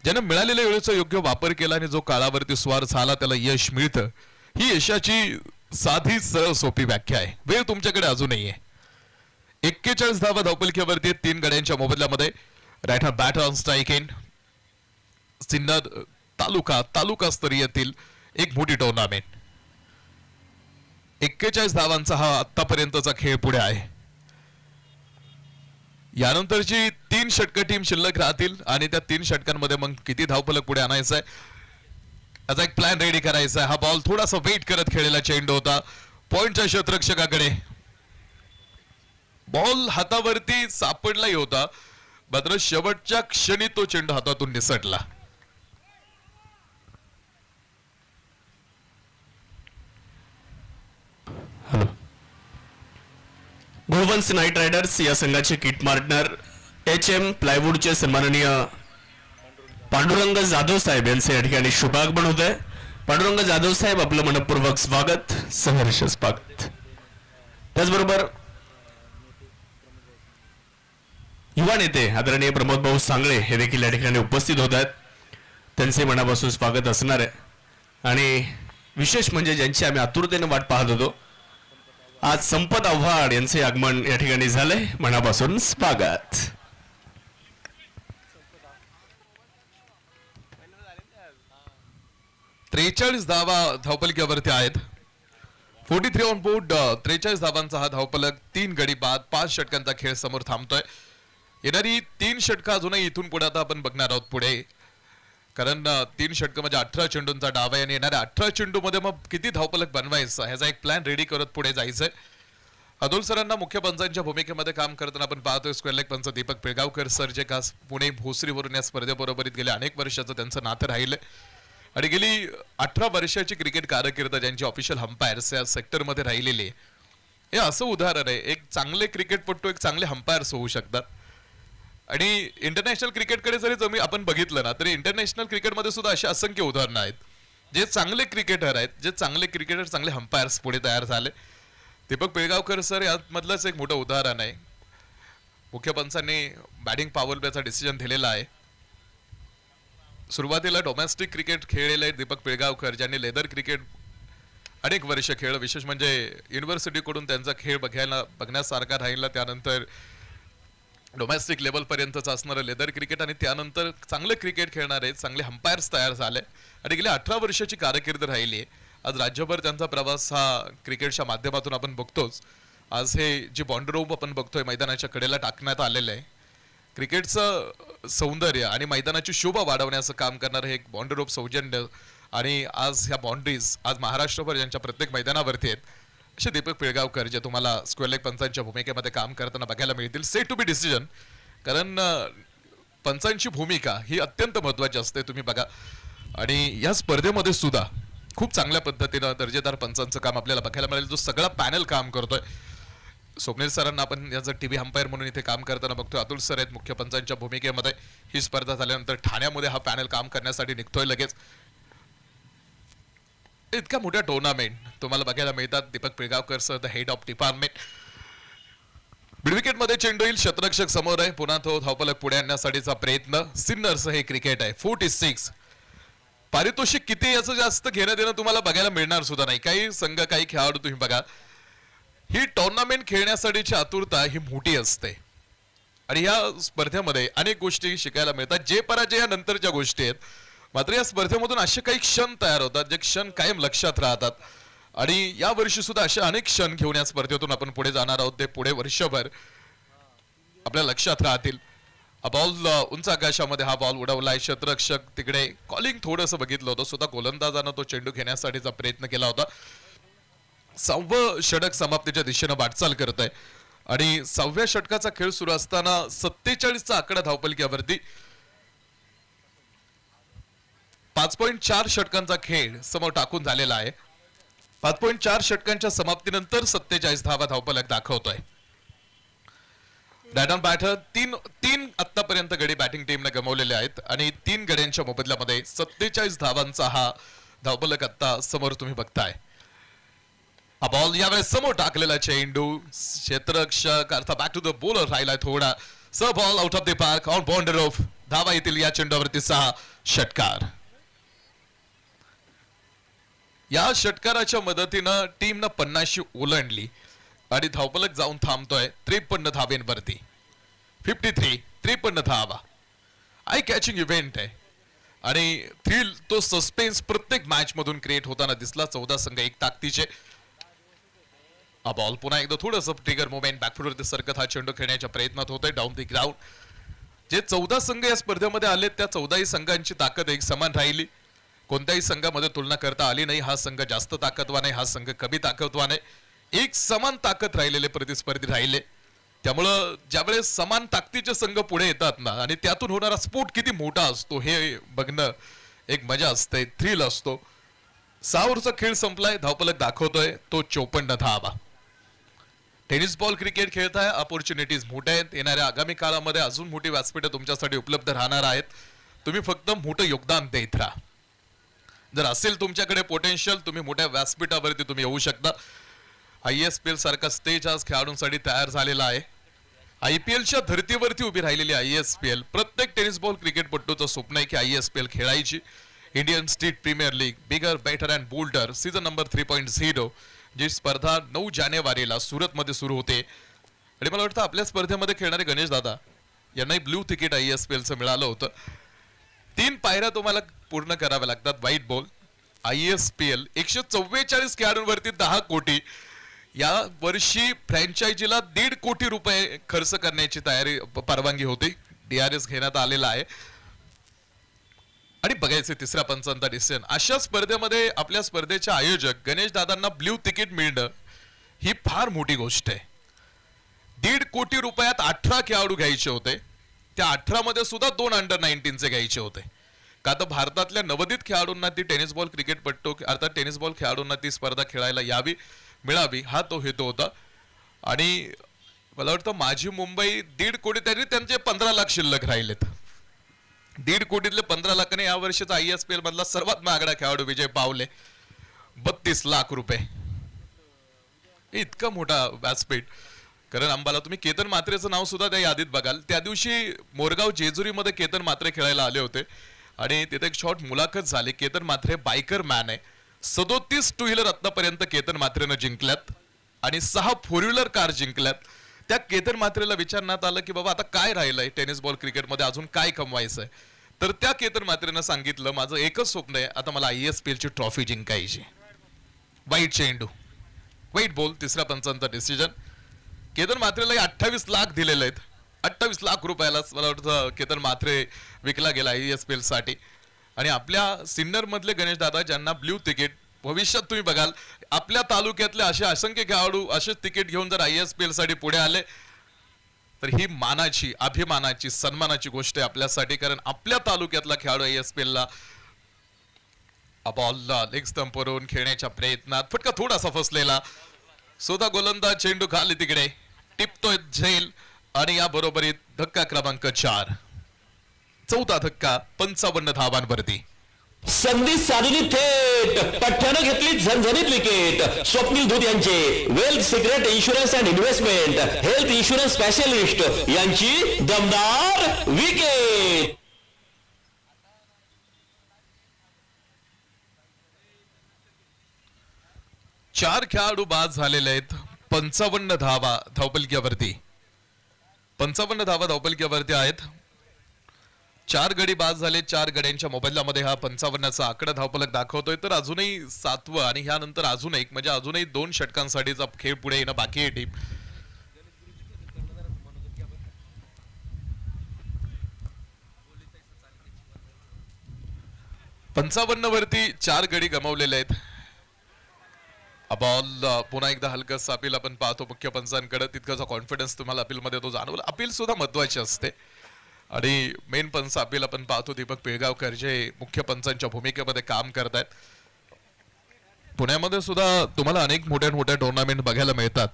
ज्यानं मिळालेल्या वेळेचा योग्य वापर केला आणि जो काळावरती स्वार झाला त्याला यश मिळतं. ही यशाची साधी सरळ सोपी व्याख्या आहे. वेळ तुमच्याकडे अजूनही आहे. 41 धावा धावपलकीवरती 3 गड्यांच्या मोबदल्यामध्ये. Right hand batter on strike in. Sinnar taluka स्तरीयतील एक मोठी टुर्नामेंट. 41 धावांचा हा आतापर्यंतचा खेळ पुढे आहे. यानंतरची 3 षटकं टीम शिल्लक राहतील आणि त्या 3 षटकांमध्ये मग किती धावफलक पुढे आणायचा आहे याचा एक प्लॅन रेडी करायचा आहे. हा बॉल थोडासा वेट करत खेळलेला चेंडू होता पॉइंटच्या क्षेत्ररक्षकाकडे. बॉल हातावरती सापडलाही होता, मात्र शेवटच्या क्षणी तो चेंडू हातातून निसटला. गोवन्स नाईट रायडर्स या संघाचे किट पार्टनर HM प्लायवूडचे सन्माननीय पांडुरंग जाधव साहेब यांचे या ठिकाणी शुभागमन होत आहे. पांडुरंग जाधव साहेब आपलं मनपूर्वक स्वागत, सहर्ष स्वागत. त्याचबरोबर युवा नेते आदरणीय प्रमोद भाऊ सांगळे हे देखील या ठिकाणी उपस्थित होत आहेत. त्यांचे मनापासून स्वागत असणार आहे. आणि विशेष म्हणजे ज्यांची आम्ही आतुरतेने वाट पाहत होतो, आज संपत आव्हाड यांचे आगमन या ठिकाणी झाले. मनापासून स्वागत. त्रेचाळीस धावा धावपलकीवरती आहेत. 43 ऑन बोर्ड. 43 धावांचा हा धावपलक, 3 गडी बाद, 5 षटकांचा खेळ समोर थांबतोय. येणारी 3 षटकं अजूनही इथून पुढे आता आपण बघणार आहोत पुढे, कारण 3 षटकं म्हणजे 18 चेंडूंचा डाव आहे आणि येणाऱ्या 18 चेंडू मध्ये मग किती धावपलक बनवायचं ह्याचा एक प्लॅन रेडी करत पुढे जायचंय. अतुल सरांना मुख्य पंचांच्या भूमिकेमध्ये काम करताना आपण पाहतोय. स्क्वेअर लेग पंच दीपक पिळगावकर सर, जे खास पुणे भोसरीवरून या स्पर्धेबरोबरीत गेले अनेक वर्षाचं त्यांचं नातं राहिलंय आणि गेली 18 वर्षाची क्रिकेट कारकीर्द ज्यांची ऑफिशियल अंपायर्स या सेक्टरमध्ये राहिलेली आहे. हे असं उदाहरण आहे, एक चांगले क्रिकेटपटू एक चांगले अंपायर्स होऊ शकतात. आणि इंटरनॅशनल क्रिकेटकडे जरी आपण बघितलं ना, तरी इंटरनॅशनल क्रिकेटमध्ये सुद्धा अशी असंख्य उदाहरणं आहेत जे चांगले क्रिकेटर आहेत, जे चांगले क्रिकेटर चांगले अंपायर्स पुढे तयार झाले. दीपक पिळगावकर सर यामधलंच एक मोठं उदाहरण आहे. मुख्य पंचांनी बॅटिंग पॉवर प्लेचा डिसिजन दिलेला आहे. सुरुवातीला डोमेस्टिक क्रिकेट खेळलेले दीपक पिळगावकर, ज्यांनी लेदर क्रिकेट अनेक वर्ष खेळलं. विशेष म्हणजे युनिव्हर्सिटीकडून त्यांचा खेळ बघण्यासारखा राहिला. त्यानंतर डोमेस्टिक लेवल पर्यंतच असणारं लेदर क्रिकेट आणि त्यानंतर चांगलं क्रिकेट खेळणारे चांगले अंपायर्स तयार झाले आणि गेली 18 वर्षाची कारकीर्द राहिली आहे. आज राज्यभर त्यांचा प्रवास हा क्रिकेटच्या माध्यमातून आपण बघतोच. आज हे जे बॉन्डर रोप आपण बघतोय मैदानाच्या कडेला टाकण्यात आलेलं आहे, क्रिकेटचं सौंदर्य आणि मैदानाची शोभा वाढवण्याचं काम करणारं हे एक बॉन्डर रोप सौजन्य. आणि आज ह्या बाउंड्रीज आज महाराष्ट्रभर ज्यांच्या प्रत्येक मैदानावरती आहेत असे दीपक पिळगावकर, जे तुम्हाला स्क्वेअर लेग पंचांच्या भूमिकेमध्ये काम करताना बघायला मिळतील. सेट टू बी डिसिजन, कारण पंचांची भूमिका ही अत्यंत महत्वाची असते. तुम्ही बघा, आणि या स्पर्धेमध्ये सुद्धा खूप चांगल्या पद्धतीनं दर्जेदार पंचांचं काम आपल्याला बघायला मिळेल. जो सगळा पॅनल काम करतोय. स्वप्नील सरांना आपण याचं टीव्ही अंपायर म्हणून इथे काम करताना बघतोय. अतुल सर आहेत मुख्य पंचांच्या भूमिकेमध्ये. ही स्पर्धा झाल्यानंतर ठाण्यामध्ये हा पॅनल काम करण्यासाठी निघतोय लगेच. इतक्या मोठ्या टुर्नामेंट तुम्हाला बघायला मिळतात. Deepak Pilgaonkar sir, the head of department. Midwicket मध्ये चेंडू येईल, क्षेत्ररक्षक समोर आहे. पुन्हा तो धावपलक पुढे आणण्यासाठीचा प्रयत्न. सिन्नर्स हे क्रिकेट आहे. 46. पारितोषिक किती याचं जास्त घेणं देणं तुम्हाला बघायला मिळणार सुद्धा नाही. काही संघ काही खेळाडू तुम्ही बघा, ही टुर्नामेंट खेळण्यासाठीची आतुरता ही मोठी असते आणि या स्पर्धेमध्ये अनेक गोष्टी शिकायला मिळतात. जे पराजय या नंतरच्या गोष्टी आहेत, मात्र या स्पर्धेमधून असे काही क्षण तयार होतात जे क्षण कायम लक्षात राहतात. आणि या वर्षी सुद्धा असे अनेक क्षण घेऊन या स्पर्धेतून आपण पुढे जाणार आहोत. ते पुढे वर्षभर आपल्या लक्षात राहतील. बॉल उंच आकाशामध्ये हा बॉल उडवलाय. क्षेत्ररक्षक तिकडे कॉलिंग थोडंसं बघितलं होतं. स्वतः गोलंदाजानं तो चेंडू घेण्यासाठीचा प्रयत्न केला होता. 6वं षटक समाप्तीच्या दिशेनं वाटचाल करत आहे आणि 6व्या षटकाचा खेळ सुरू असताना 47चा आकडा धावपलकीवरती. 5.4 षटकांचा खेळ समोर टाकून झालेला आहे. 5.4 षटकांच्या समाप्तीनंतर 47 धावा धावपलक दाखवतोय. Bat on batter. तीन आतापर्यंत गडी बॅटिंग टीमने गमावलेले आहेत आणि 3 गड्यांच्या मोबदल्यामध्ये 47 धावांचा हा धावपलक आता समोर तुम्ही बघताय. हा बॉल यावेळेस समोर टाकलेला चेंडू क्षेत्ररक्षक अर्थात बॅक टू द बॉलर राहिलाय थोडा. स ball out of the park on boundary of. धावा येतील या चेंडूवरती 6 षटकार. या षटकाराच्या मदतीनं टीमनं 50 ओलांडली आणि धावपलक जाऊन थांबतोय 53 धावेंवरती. 53 53 धावा. आय कॅचिंग इव्हेंट आहे आणि थ्रिल तो सस्पेन्स प्रत्येक मॅच मधून क्रिएट होताना दिसला. 14 संघ एक ताकदीचे. हा बॉल पुन्हा एकदा थोडंसं ट्रिगर मुवमेंट बॅकफुटवरती सरकत हा चेंडू खेळण्याच्या प्रयत्नात होतोय डाऊन द ग्राउंड. जे 14 संघ या स्पर्धेमध्ये आले त्या 14ही संघांची ताकद एक समान राहिली. कोणत्याही संघामध्ये तुलना करता आली नाही. हा संघ जास्त ताकदवान आहे, हा संघ कमी ताकदवान आहे. एक समान ताकद राहिलेले प्रतिस्पर्धी राहिले. त्यामुळं ज्यावेळेस समान ताकदीचे संघ पुढे येतात ना आणि त्यातून होणारा स्फोट किती मोठा असतो हे बघणं एक मजा असते, थ्रिल असतो. 6 ओव्हरचा खेळ संपलाय. धावपलक दाखवतोय तो 54 धावा. टेनिस बॉल क्रिकेट खेळताय. ऑपॉर्च्युनिटीज मोठ्या आहेत. येणाऱ्या आगामी काळामध्ये अजून मोठी व्यासपीठं तुमच्यासाठी उपलब्ध राहणार आहेत. तुम्ही फक्त मोठं योगदान देत राहा. जर असेल तुमच्याकडे पोटेन्शियल तुम्ही मोठ्या व्यासपीठावरती तुम्ही येऊ शकता. ISPL सारखा स्टेज आज खेळाडूंसाठी तयार झालेला आहे. IPLच्या धर्तीवरती उभी राहिलेली ISPL प्रत्येक टेनिस बॉल क्रिकेटपटूचं स्वप्न आहे की ISPL खेळायची. Indian state premier league bigger better and bolder season number 3.0 जी स्पर्धा 9 जानेवारीला सुरतमध्ये सुरू होते. आणि मला वाटतं आपल्या स्पर्धेमध्ये खेळणारे गणेश दादा यांनाही ब्लू तिकीट ISPLचं मिळालं होतं. 3 पायऱ्या तुम्हाला पूर्ण कराव्या लागतात. व्हाईट बॉल ISPL 144 खेळाडूंवरती 10 कोटी. या वर्षी फ्रँचायझीला 1.5 कोटी रुपये खर्च करण्याची तयारी परवानगी होती. DRS घेण्यात आलेला आहे आणि बघायचे तिसऱ्या पंचांचा डिसिजन. अशा स्पर्धेमध्ये आपल्या स्पर्धेचे आयोजक गणेश दादांना ब्ल्यू तिकीट मिळणं ही फार मोठी गोष्ट आहे. 1.5 कोटी रुपयात 18 खेळाडू घ्यायचे होते. त्या 18 मध्ये सुद्धा 2 अंडर-19 घ्यायचे होते. का तर भारतातल्या नवोदित खेळाडूंना ती टेनिस बॉल क्रिकेटपटू अर्थात टेनिस बॉल खेळाडूंना ती स्पर्धा खेळायला यावी मिळावी हा तो हेतू होता. आणि मला वाटतं माझी मुंबई 1.5 कोटी तरी त्यांचे 15 लाख शिल्लक राहिलेत. 1.5 कोटीतले 15 लाखाने या वर्षीचा ISPL मधला सर्वात महागडा खेळाडू विजय पावले 32 लाख रुपये. इतका मोठा व्यासपीठ. कारण अंबाला तुम्ही केतन मात्रेचं नाव सुद्धा त्या यादीत बघाल. त्या दिवशी मोरगाव जेजुरीमध्ये केतन मात्रे खेळायला आले होते आणि तिथे एक शॉर्ट मुलाखत झाली. केतन मात्रे बायकर मॅन आहे. 37 टू व्हीलर आतापर्यंत केतन मात्रेनं जिंकल्यात आणि 6 फोर व्हीलर कार जिंकल्यात. त्या केतन मात्रेला विचारण्यात आलं की बाबा आता काय राहिलंय टेनिस बॉल क्रिकेटमध्ये अजून काय कमवायचंय. तर त्या केतन मात्रेनं सांगितलं माझं एकच स्वप्न आहे आता मला ISPL ची ट्रॉफी जिंकायची. वाईट चेंडू वाईट बॉल तिसऱ्या पंचांचा डिसिजन. केतन मात्रेला 28 लाख दिलेले आहेत. 28 लाख रुपयाला मला वाटतं केतन मात्रे विकला गेला ISPL साठी. आणि आपल्या सिन्नर मधले गणेश दादा ज्यांना ब्ल्यू तिकीट भविष्यात तुम्ही बघाल आपल्या तालुक्यातले असे असंख्य खेळाडू असेच तिकीट घेऊन जर ISPL साठी पुढे आले तर ही मानाची अभिमानाची सन्मानाची गोष्ट आहे आपल्यासाठी. कारण आपल्या तालुक्यातला खेळाडू ISPL ला बॉलला लेग स्टंप वरून खेळण्याच्या प्रयत्नात फटका थोडासा फसलेला. स्वतः गोलंदाज चेंडू खाली तिकडे टिपतोय झेल आणि या बरोबरीत धक्का क्रमांक 4 चौथा धक्का 55 धावांवरती. संधी साधली थेट पठ्ठ्यानं घेतली झणझणीत विकेट. स्वप्नील धूत यांचे wealth secret insurance and investment health insurance specialist यांची दमदार विकेट. चार खेळाडू बाद झालेले आहेत. 55 धावा धावपलक्यावरती 55 धावा धावपलक्यावरती आहेत. 4 गडी बाद झाले. 4 गड्यांच्या मोबदल्यामध्ये हा 55चा आकडा धावपलक दाखवतोय. तर अजूनही 7वं आणि ह्यानंतर अजून एक म्हणजे अजूनही 2 षटकांसाठीचा खेळ पुढे येणं बाकी आहे टीम. वरती 4 गडी गमावलेले आहेत. बॉल पुन्हा एकदा हलकस अपील आपण पाहतो मुख्य पंचांकडे. तितकाचा कॉन्फिडन्स तुम्हाला अपील मध्ये तो जाणवला. अपील सुद्धा महत्वाचे असते आणि मेन पंच अपील आपण पाहतो दीपक पिळगावकर जे मुख्य पंचांच्या भूमिकेमध्ये काम करतायत. पुण्यामध्ये सुद्धा तुम्हाला अनेक मोठ्या टुर्नामेंट बघायला मिळतात.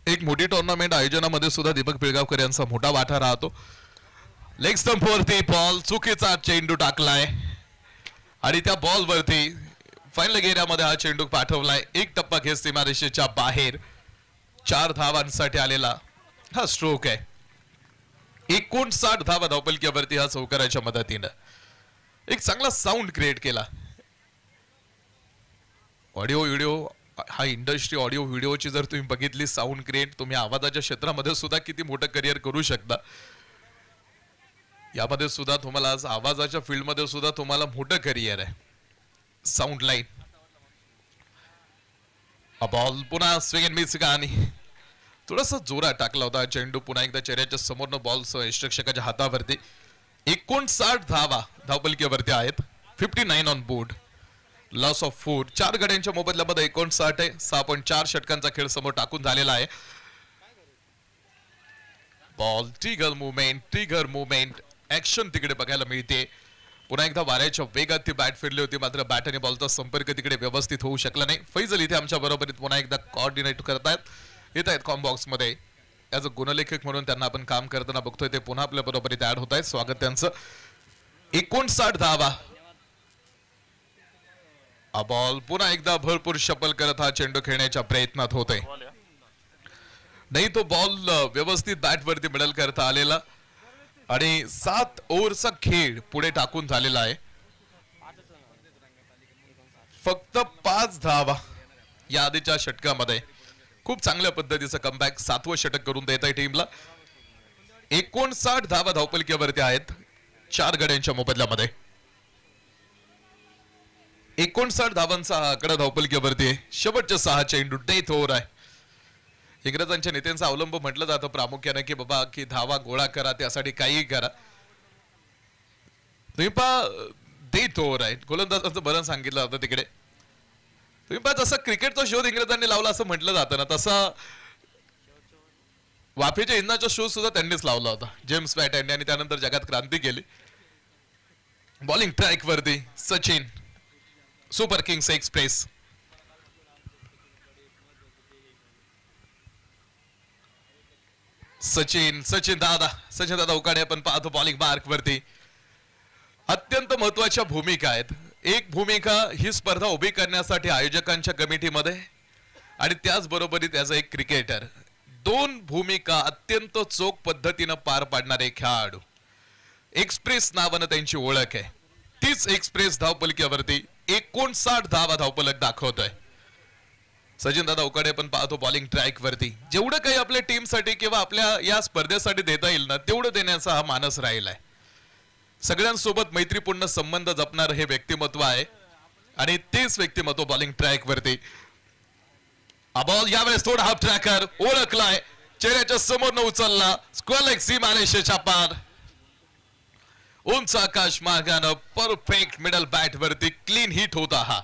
एक मोठी टुर्नामेंट आयोजनामध्ये सुद्धा दीपक पिळगावकर यांचा मोठा वाटा राहतो. लेग स्टंप वरती बॉल चुकीचा चेंडू टाकलाय आणि त्या बॉल वरती फायनल घेऱ्यामध्ये हा चेंडू पाठवलाय. एक टप्पा घेत सीमारेषेच्या बाहेर 4 धावांसाठी आलेला हा स्ट्रोक आहे. 59 धावा धावपलकीवरती हा चौकाराच्या मदतीनं एक चांगला साऊंड क्रिएट केला. ऑडिओ व्हिडिओ हा इंडस्ट्री ऑडिओ व्हिडिओची जर तुम्ही बघितली साऊंड क्रिएट, तुम्ही आवाजाच्या क्षेत्रामध्ये सुद्धा किती मोठं करिअर करू शकता. यामध्ये सुद्धा तुम्हाला आज आवाजाच्या फील्डमध्ये सुद्धा तुम्हाला मोठं करिअर आहे. साऊंड लाईन बॉल पुन्हा स्विंग अँड मिस आणि थोडासा जोरात टाकला होता चेंडू. पुन्हा एकदा चेहऱ्याच्या समोरनं बॉल यष्टरक्षकाच्या हातावरती. 59 धावा धावपलकीवरती आहेत. 59 ऑन बोर्ड. Loss of 4. 4 गड्यांच्या मोबदल्यामध्ये 59 आहे. 6.4 षटकांचा खेळ समोर टाकून झालेला आहे. बॉल ट्रिगर मुवमेंट ऍक्शन तिकडे बघायला मिळते. पुन्हा एकदा वाऱ्याच्या वेगात ती बॅट फिरली होती, मात्र बॅट आणि बॉलचा संपर्क तिकडे व्यवस्थित होऊ शकला नाही. फैजल इथे आमच्या बरोबरीत पुन्हा एकदा कोऑर्डिनेट करतायत, येत आहेत कॉम्बॉक्स मध्ये. ॲज अ गुणलेखक म्हणून त्यांना आपण काम करताना बघतोय, ते पुन्हा आपल्या बरोबरीत ऍड होत आहेत. स्वागत त्यांचं. 59 धावा. हा बॉल पुन्हा एकदा भरपूर शपल करत हा चेंडू खेळण्याच्या प्रयत्नात होतोय. नाही तो बॉल व्यवस्थित बॅट वरती मिडल करता आलेला आणि 7 ओव्हरचा खेळ पुढे टाकून झालेला आहे. फक्त 5 धावा या आधीच्या षटकामध्ये. खूप चांगल्या पद्धतीचं कमबॅक 7वं षटक करून देत आहे टीमला. 59 धावा धावपलकीवरती आहेत 4 गड्यांच्या मोबदल्यामध्ये. 59 धावांचा हा आकडा धावपलकीवरती आहे. शेवटचे 6 चेंडू डेथ ओव्हर आहे. इंग्रजांच्या नेत्यांचा अवलंब म्हटलं जातं प्रामुख्याने की बाबा की धावा गोळा करा, त्यासाठी काहीही करा. तुम्ही पहा डेथ ओव्हर आहे. गोलंदाजांचं बरं सांगितलं जातं तिकडे. तुम्ही पहा जसा क्रिकेटचा शोध इंग्रजांनी लावला असं म्हटलं जातं ना, तसा वाफेच्या इंधनाचा शोध सुद्धा त्यांनीच लावला होता जेम्स वॅट यांनी, आणि त्यानंतर जगात क्रांती केली. बॉलिंग ट्रॅक वरती Sachin super Kings express. Sachin दादा उकाडे आपण पाहतो बॉलिंग मार्क वरती. अत्यंत महत्वाच्या भूमिका आहेत. एक भूमिका ही स्पर्धा उभी करण्यासाठी आयोजकांच्या कमिटीमध्ये आणि त्याचबरोबरीत ॲज एक क्रिकेटर 2 भूमिका अत्यंत चोख पद्धतीनं पार पाडणारे खेळाडू. एक्सप्रेस नावानं त्यांची ओळख आहे. तीच एक्सप्रेस धावपलकीवरती 59 धावा धावपलक दाखवतोय. सचिन दादा उकाडे पण पाहतो बॉलिंग ट्रॅक वरती. जेवढं काही आपल्या टीमसाठी किंवा आपल्या या स्पर्धेसाठी देता येईल ना, तेवढं देण्याचा हा मानस राहिलाय. सगळ्यांसोबत मैत्रीपूर्ण संबंध जपणार हे व्यक्तिमत्व आहे आणि तेच व्यक्तिमत्व बॉलिंग ट्रॅक वरती. हा बॉल यावेळेस थोडा हाफ ट्रॅकर ओळखलाय, चेहऱ्याच्या समोरनं उचलला. स्क्वेअर लेग सीमारेषेच्या पार. उंच आकाश मार्गानं परफेक्ट मिडल बॅट वरती क्लीन हिट होता. हा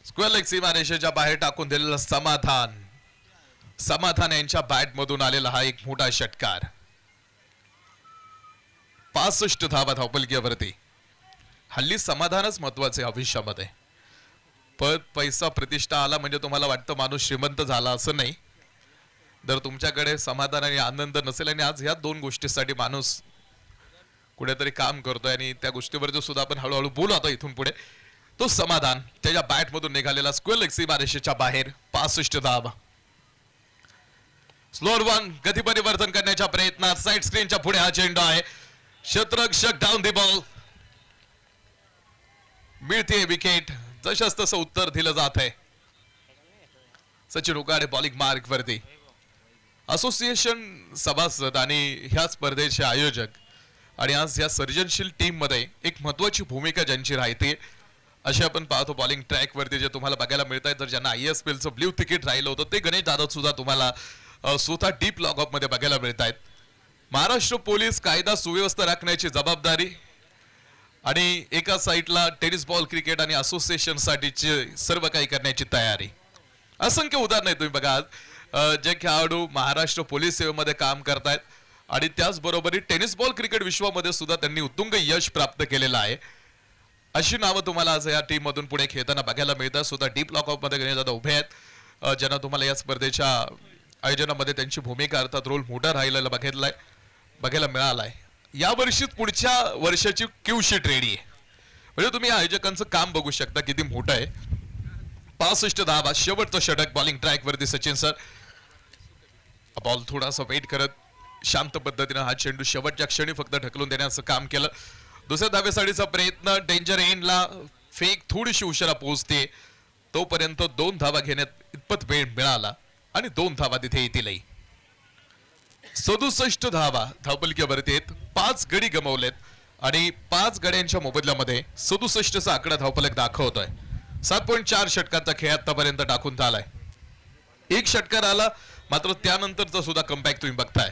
स्क्वेअर लेग सीमारेषेच्या बाहेर टाकून दिलेला समाधान यांच्या बॅट मधून आलेला हा एक मोठा षटकार. 65 धावा धावपलकीवरती. हल्ली समाधानच महत्वाचे आयुष्यामध्ये. पद पैसा प्रतिष्ठा आला म्हणजे तुम्हाला वाटतं माणूस श्रीमंत झाला, असं नाही. जर तुमच्याकडे समाधान आणि आनंद नसेल आणि आज ह्या 2 गोष्टीसाठी माणूस कुठेतरी काम करतोय आणि त्या गोष्टीवर सुद्धा आपण हळूहळू बोलू आता इथून पुढे. तो समाधान त्याच्या बॅट मधून निघालेला स्क्वेअर लेग सीमारेषेच्या बाहेर. 65 धावा. स्लोअर 1 गती परिवर्तन करण्याच्या प्रयत्नात साइड स्क्रीनच्या पुढे हा चेंडू आहे. क्षेत्ररक्षक डाऊन द बॉल. मिळते विकेट. जशास तसं उत्तर दिलं जात आहे. सचिन उकाडे बॉलिंग मार्क वरती. असोसिएशन सभासद आणि ह्या स्पर्धेचे आयोजक आणि आज या सर्जनशील टीम मध्ये एक महत्वाची भूमिका ज्यांची राहते असे आपण पाहतो बॉलिंग ट्रॅक वरती जे तुम्हाला बघायला मिळत आहे. तर ज्यांना ISPL चं ब्ल्यू तिकीट राहिलं होतं ते गणेश दादा सुद्धा तुम्हाला स्वतः डीप लॉकअप मध्ये बघायला मिळत आहेत. महाराष्ट्र पोलीस कायदा सुव्यवस्था राखण्याची जबाबदारी आणि एका साईडला टेनिस बॉल क्रिकेट आणि असोसिएशन साठीची सर्व काही करण्याची तयारी. असंख्य उदाहरण आहे तुम्ही बघा जे खेळाडू महाराष्ट्र पोलीस सेवेमध्ये काम करतायत आणि त्याचबरोबर टेनिस बॉल क्रिकेट विश्वामध्ये सुद्धा त्यांनी उत्तुंग यश प्राप्त केलेलं आहे. अशी नावं तुम्हाला आज या टीम मधून पुढे खेळताना बघायला मिळतात. सुद्धा डीप लॉकअप मध्ये गणेश दादा उभे आहेत ज्यांना तुम्हाला या स्पर्धेच्या आयोजनामध्ये त्यांची भूमिका अर्थात रोल मोठा राहिलेला बघायला मिळालाय. या वर्षी पुढच्या वर्षाची क्यू शीट रेडी आहे. म्हणजे तुम्ही आयोजकांचं काम बघू शकता किती मोठं आहे. 65 धावा, शेवटचं षटक बॉलिंग ट्रॅक वरती सचिन सर. बॉल थोडासा वेट करत शांत पद्धतीनं हा चेंडू शेवटच्या क्षणी फक्त ढकलून देण्याचं काम केलं. दुसऱ्या धावेसाठीचा प्रयत्न डेंजर एंडला, फेक थोडीशी उशिरा पोहोचते, तोपर्यंत 2 धावा घेण्यात इतपत वेळ मिळाला आणि 2 धावा तिथे येतीलही. 67 धावा धावपलकीवरती आहेत. 5 गडी गमावलेत आणि 5 गड्यांच्या मोबदल्यामध्ये 67चा आकडा धावपलक दाखवतोय. 7.4 षटकांचा खेळ आतापर्यंत टाकून झालाय. 1 षटकार आला, मात्र त्यानंतरचा सुद्धा कमबॅक तुम्ही बघताय.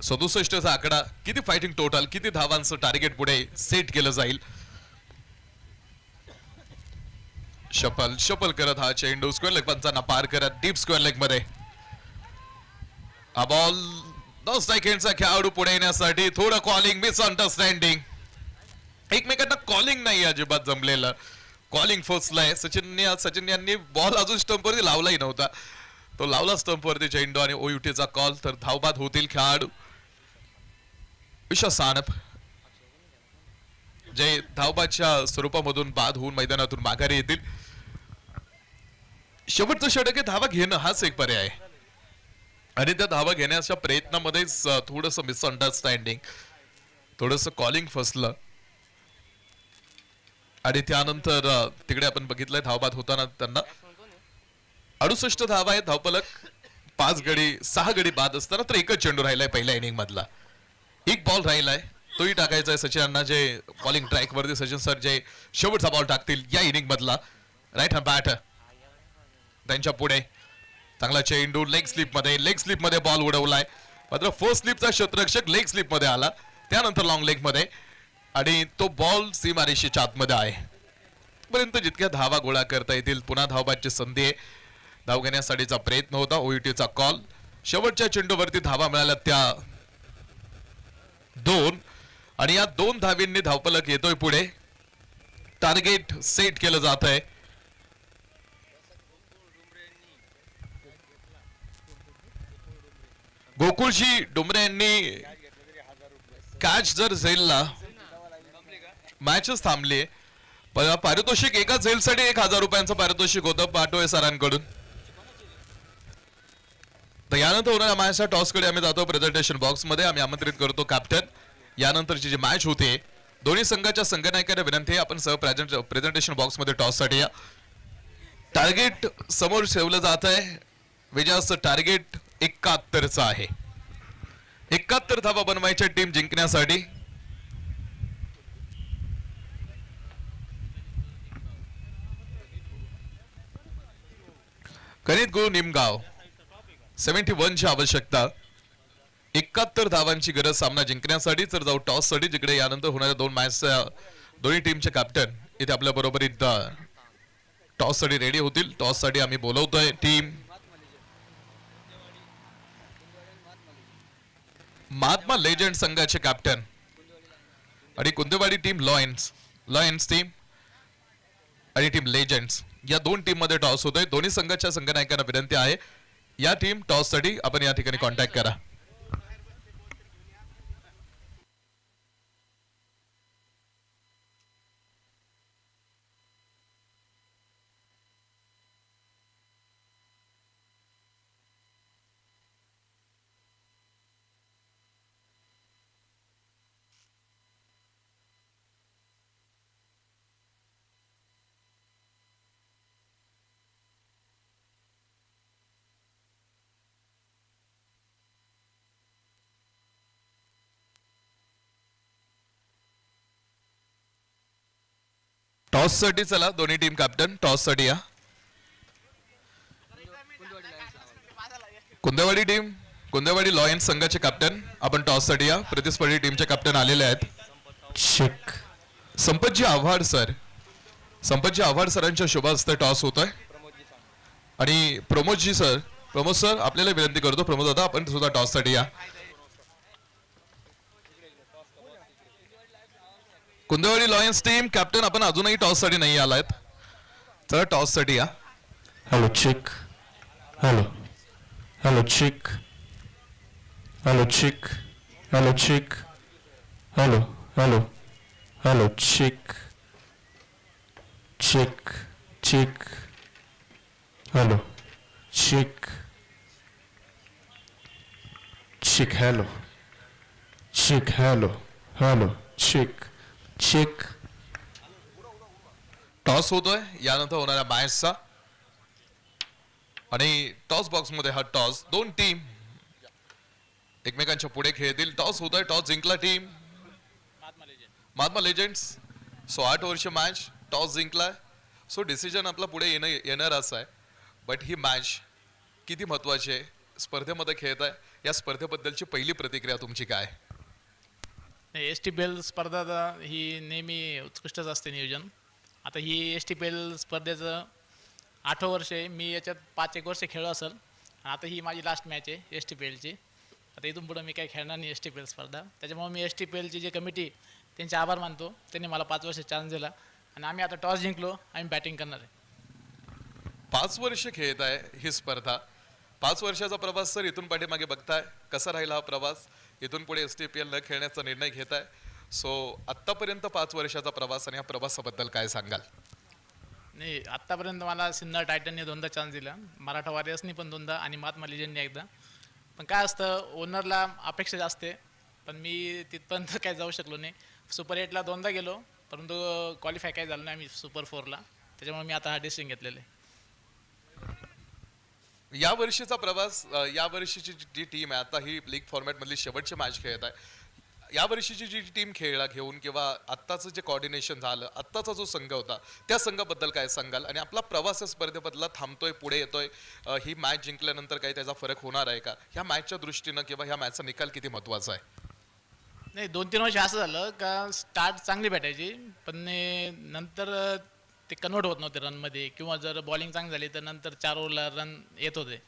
67चा आकडा, किती फायटिंग टोटल, किती धावांचं टार्गेट पुढे सेट केलं जाईल. शपल करत हा चेंडू स्क्वेअर लेग पंचांना पार करत डीप स्क्वेअर लेग मध्ये. हा बॉल 9 सेकंडचा खेळाडू पुढे येण्यासाठी थोडं कॉलिंग मिसअंडरस्टँडिंग. एकमेकांना कॉलिंग नाही अजिबात जमलेलं. कॉलिंग फसलाय. सचिन यांनी बॉल अजून स्टंपवरती लावलाही नव्हता. तो लावला स्टंपवरती चेंडू आणि ओयुटीचा कॉल. तर धावबाद होतील खेळाडू विश्वास सानप, जे धावबादच्या स्वरूपामधून बाद होऊन मैदानातून माघारी येतील. शेवटचं षटक धावा घेणं हाच एक पर्याय आहे आणि त्या धावा घेण्याच्या प्रयत्नामध्येच थोडंसं मिसअंडरस्टँडिंग, थोडंसं कॉलिंग फसलं आणि त्यानंतर तिकडे आपण बघितलंय धावबाद होताना त्यांना 68 धावा आहेत धावपलक. 5 गडी 6 गडी बाद असताना तर एकच चेंडू राहिलाय पहिल्या इनिंग मधला. एक बॉल राहिलाय, तोही टाकायचा आहे सचिनांना, जे बॉलिंग ट्रॅक वरती सचिन सर जे शेवटचा बॉल टाकतील या इनिंग मधला. राईट हँड बॅट त्यांच्या पुढे. चांगला चेंडू लेग स्लिप मध्ये बॉल उडवलाय, मात्र फर्स्ट स्लिपचा क्षेत्ररक्षक लेग स्लिप मध्ये आला, त्यानंतर लॉंग लेग मध्ये आणि तो बॉल सीमारेषेच्या आतमध्ये आहे. पर्यंत जितक्या धावा गोळा करता येतील. पुन्हा धावबादची संधी आहे. धाव घेण्यासाठीचा प्रयत्न होता. ओयुटीचा कॉल. शेवटच्या चेंडूवरती धावा मिळाल्या त्या 2 आणि या 2 धावींनी धावपलक येतोय पुढे. टार्गेट सेट केलं जात आहे. गोकुळजी डुमरे यांनी कॅच जर झेलला, मॅचच थांबली. पारितोषिक एका झेलसाठी 1000 रुपयांचं पारितोषिक होतं पाटोळे सरांकडून. तर यानंतर होणाऱ्या मॅचच्या टॉसकडे आम्ही जातो. प्रेझेंटेशन बॉक्स मध्ये आम्ही आमंत्रित करतो कॅप्टन. यानंतरची जी मॅच होते, दोन्ही संघाच्या संघनायकांना विनंती आहे आपण सह प्रेझेंटेशन बॉक्स मध्ये टॉस साठी या. टार्गेट समोर ठेवलं जात आहे. विजयाचं टार्गेट 71चं आहे. 71 धावा बनवायच्या टीम जिंकण्यासाठी. गणित गुरु निमगाव 71 ची आवश्यकता. 71 धावांची गरज सामना जिंकण्यासाठी. तर जाऊ टॉस साठी, जिकडे यानंतर होणाऱ्या 2 मॅच दोन्ही टीमचे कॅप्टन इथे आपल्या बरोबरीत टॉस साठी रेडी होतील. टॉस साठी आम्ही बोलवतोय टीम महात्मा लेजंड संघाचे कॅप्टन आणि कुंदेवाडी टीम लॉयन्स टीम आणि टीम लेजंड्स या 2 टीम मध्ये टॉस होतोय. दोन्ही संघाच्या संघनायकांना विनंती आहे या टीम टॉस साठी आपण या ठिकाणी कॉन्टॅक्ट करा. टॉस साठी चला दोन्ही टीम कॅप्टन टॉस साठी या. कुंदेवाडी लॉयन्स संघाचे कॅप्टन आपण टॉस साठी या. प्रतिस्पर्धी टीमचे कॅप्टन आलेले आहेत. संपतजी आव्हाड सरांच्या शुभ हस्ते टॉस होतोय आणि प्रमोद सर आपल्याला विनंती करतो. प्रमोद दादा आपण सुद्धा टॉस साठी या. कुंदेवाडी लॉयन्स टीम कॅप्टन आपण अजूनही टॉस साठी नाही आलायत. चला टॉस साठी या. Hello check. Hello check. Hello check. Hello Hello, check. Check. Check. Hello. Check. Check. Hello. Check. Hello. Hello. Check. Check. Toss होतोय यानंतर होणाऱ्या मॅचचा आणि टॉस बॉक्स मध्ये हा टॉस दोन टीम एकमेकांच्या पुढे खेळतील. टॉस होतोय, टॉस जिंकला टीम महात्मा लेजेंड्स. सो 8 वर्ष मॅच टॉस जिंकलाय. सो डिसिजन आपला पुढे येणार असं आहे. बट ही मॅच किती महत्वाची आहे, स्पर्धेमध्ये खेळत आहे, या स्पर्धेबद्दलची पहिली प्रतिक्रिया तुमची काय? STPL स्पर्धा ही नेहमी उत्कृष्टच असते नियोजन. आता ही STPL स्पर्धेचं 8 वर्ष आहे. मी याच्यात 5-1 वर्ष खेळलो असेल. आता ही माझी लास्ट मॅच आहे STPLची. आता इथून पुढं मी काही खेळणार नाही STPL स्पर्धा. त्याच्यामुळे मी STPLची जी कमिटी त्यांचे आभार मानतो. त्यांनी मला 5 वर्ष चान्स दिला आणि आम्ही आता टॉस जिंकलो, आम्ही बॅटिंग करणार आहे. 5 वर्ष खेळत आहे ही स्पर्धा. 5 वर्षाचा प्रवास सर इथून पाठीमागे बघताय कसा राहिला हा प्रवास. इथून पुढे STPL न खेळण्याचा निर्णय घेत आहे. सो आत्तापर्यंत 5 वर्षाचा प्रवास आणि या प्रवासाबद्दल काय सांगाल? नाही, आत्तापर्यंत मला सिन्नर टायटनने 2दा चान्स दिला, मराठा वॉरियर्सनी पण 2दा आणि महात्मा लिजनने एकदा. पण काय असतं, ओनरला अपेक्षा जास्त आहे, पण मी तिथपर्यंत काय जाऊ शकलो नाही. सुपर 8ला 2दा गेलो, परंतु क्वालिफाय काय झालं नाही आम्ही सुपर 4ला. त्याच्यामुळे मी आता हा डिसिजन घेतलेला आहे. या वर्षीचा प्रवास, या वर्षीची जी टीम आहे आता ही लीग फॉर्मॅट मधली शेवटची मॅच खेळत आहे. या वर्षीची जी टीम खेळला घेऊन किंवा आत्ताचं जे कोऑर्डिनेशन झालं, आत्ताचा जो संघ होता त्या संघाबद्दल काय सांगाल? आणि आपला प्रवास या स्पर्धेबद्दला थांबतोय, पुढे येतोय, ही मॅच जिंकल्यानंतर काही त्याचा फरक होणार आहे का? ह्या मॅचच्या दृष्टीनं किंवा ह्या मॅचचा निकाल किती महत्वाचा आहे? नाही, 2-3 वर्ष असं झालं का स्टार्ट चांगली भेटायची, पण नंतर ते कन्वर्ट होत नव्हते रनमध्ये, किंवा जर बॉलिंग चांगली झाली तर नंतर 4 ओव्हरला रन येत होते.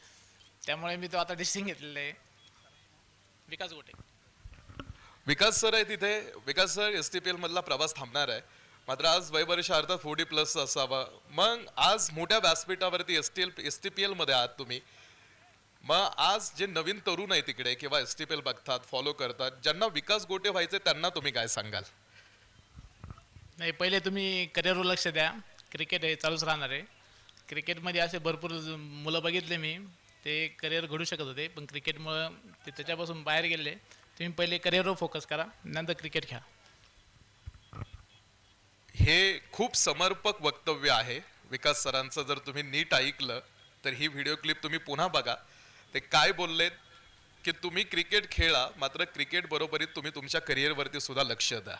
त्यामुळे मी तो आता डिसिजन घेतलेलं आहे. विकास गोटे. विकास सर आहे तिथे. विकास सर, STPL मधला प्रवास थांबणार आहे, मात्र आज वयवर्ष अर्थात 40+ असावा. मग आज मोठ्या व्यासपीठावरती STPL मध्ये आहात तुम्ही. मग आज जे नवीन तरुण आहे तिकडे किंवा STPL बघतात, फॉलो करतात, ज्यांना विकास गोटे व्हायचे त्यांना तुम्ही काय सांगाल? नाही, पहिले तुम्ही करिअरवर लक्ष द्या. क्रिकेट हे चालूच राहणार आहे. क्रिकेटमध्ये असे भरपूर मुलं बघितले मी, ते करिअर घडू शकत होते, पण क्रिकेटमुळं ते त्याच्यापासून बाहेर गेले. तुम्ही पहिले करिअरवर फोकस करा, नंतर क्रिकेट खेळा. हे खूप समर्पक वक्तव्य आहे विकास सरांचं. जर तुम्ही नीट ऐकलं तर ही व्हिडिओ क्लिप तुम्ही पुन्हा बघा. ते काय बोललेत की तुम्ही क्रिकेट खेळा, मात्र क्रिकेट बरोबरीत तुम्ही तुमच्या करिअरवरती सुद्धा लक्ष द्या.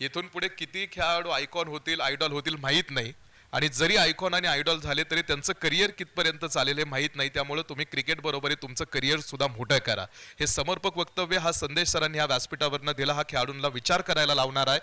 इथून पुढे किती खेळाडू आयकॉन होतील, आयडॉल होतील माहीत नाही, आणि जरी आयकॉन आणि आयडॉल झाले तरी त्यांचं करिअर कितपर्यंत चालेल हे माहीत नाही. त्यामुळे तुम्ही क्रिकेट बरोबरीत तुमचं करिअर सुद्धा मोठं करा. हे समर्पक वक्तव्य, हा संदेश सरांनी ह्या व्यासपीठावरनं दिला, हा खेळाडूंना विचार करायला लावणार आहे.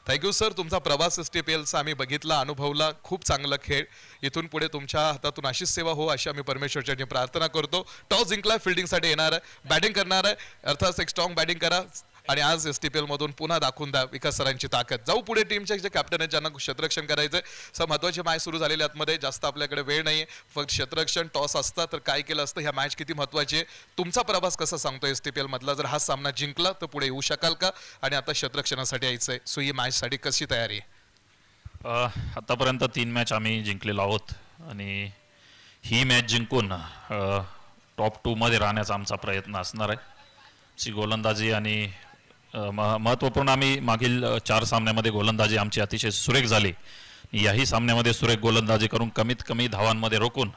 Thank you sir. तुमचा प्रवास STPLचा आम्ही बघितला, अनुभवला. खूप चांगला खेळ. इथून पुढे तुमच्या हातातून अशीच सेवा हो अशी आम्ही परमेश्वरच्या प्रार्थना करतो. टॉस जिंकला, फिल्डिंगसाठी येणार आहे, बॅटिंग करणार आहे, अर्थात एक स्ट्रॉंग बॅटिंग करा आणि आज STPL मधून पुन्हा दाखवून द्या विकास सरांची ताकद. जाऊ पुढे टीमचे जे कॅप्टन आहेत ज्यांना क्षेत्ररक्षण करायचंय. सर, महत्वाची मॅच सुरू झालेली आतमध्ये, जास्त आपल्याकडे वेळ नाहीये. फक्त क्षेत्ररक्षण टॉस असता तर काय केलं असतं. ह्या मॅच किती महत्वाची आहे, तुमचा प्रवास कसा सांगतोय STPL मधला? जर हा सामना जिंकला तर पुढे येऊ शकाल का? आणि आता क्षेत्ररक्षणासाठी यायचंय, सो ही मॅच साठी कशी तयारी आहे? आतापर्यंत 3 मॅच आम्ही जिंकलेलो आहोत आणि ही मॅच जिंकून टॉप 2 मध्ये राहण्याचा आमचा प्रयत्न असणार आहे. ची गोलंदाजी आणि महत्त्वपूर्ण, आम्ही मागील 4 सामन्यामध्ये गोलंदाजी आमची अतिशय सुरेख झाली. याही सामन्यामध्ये सुरेख गोलंदाजी करून कमीत कमी धावांमध्ये रोखून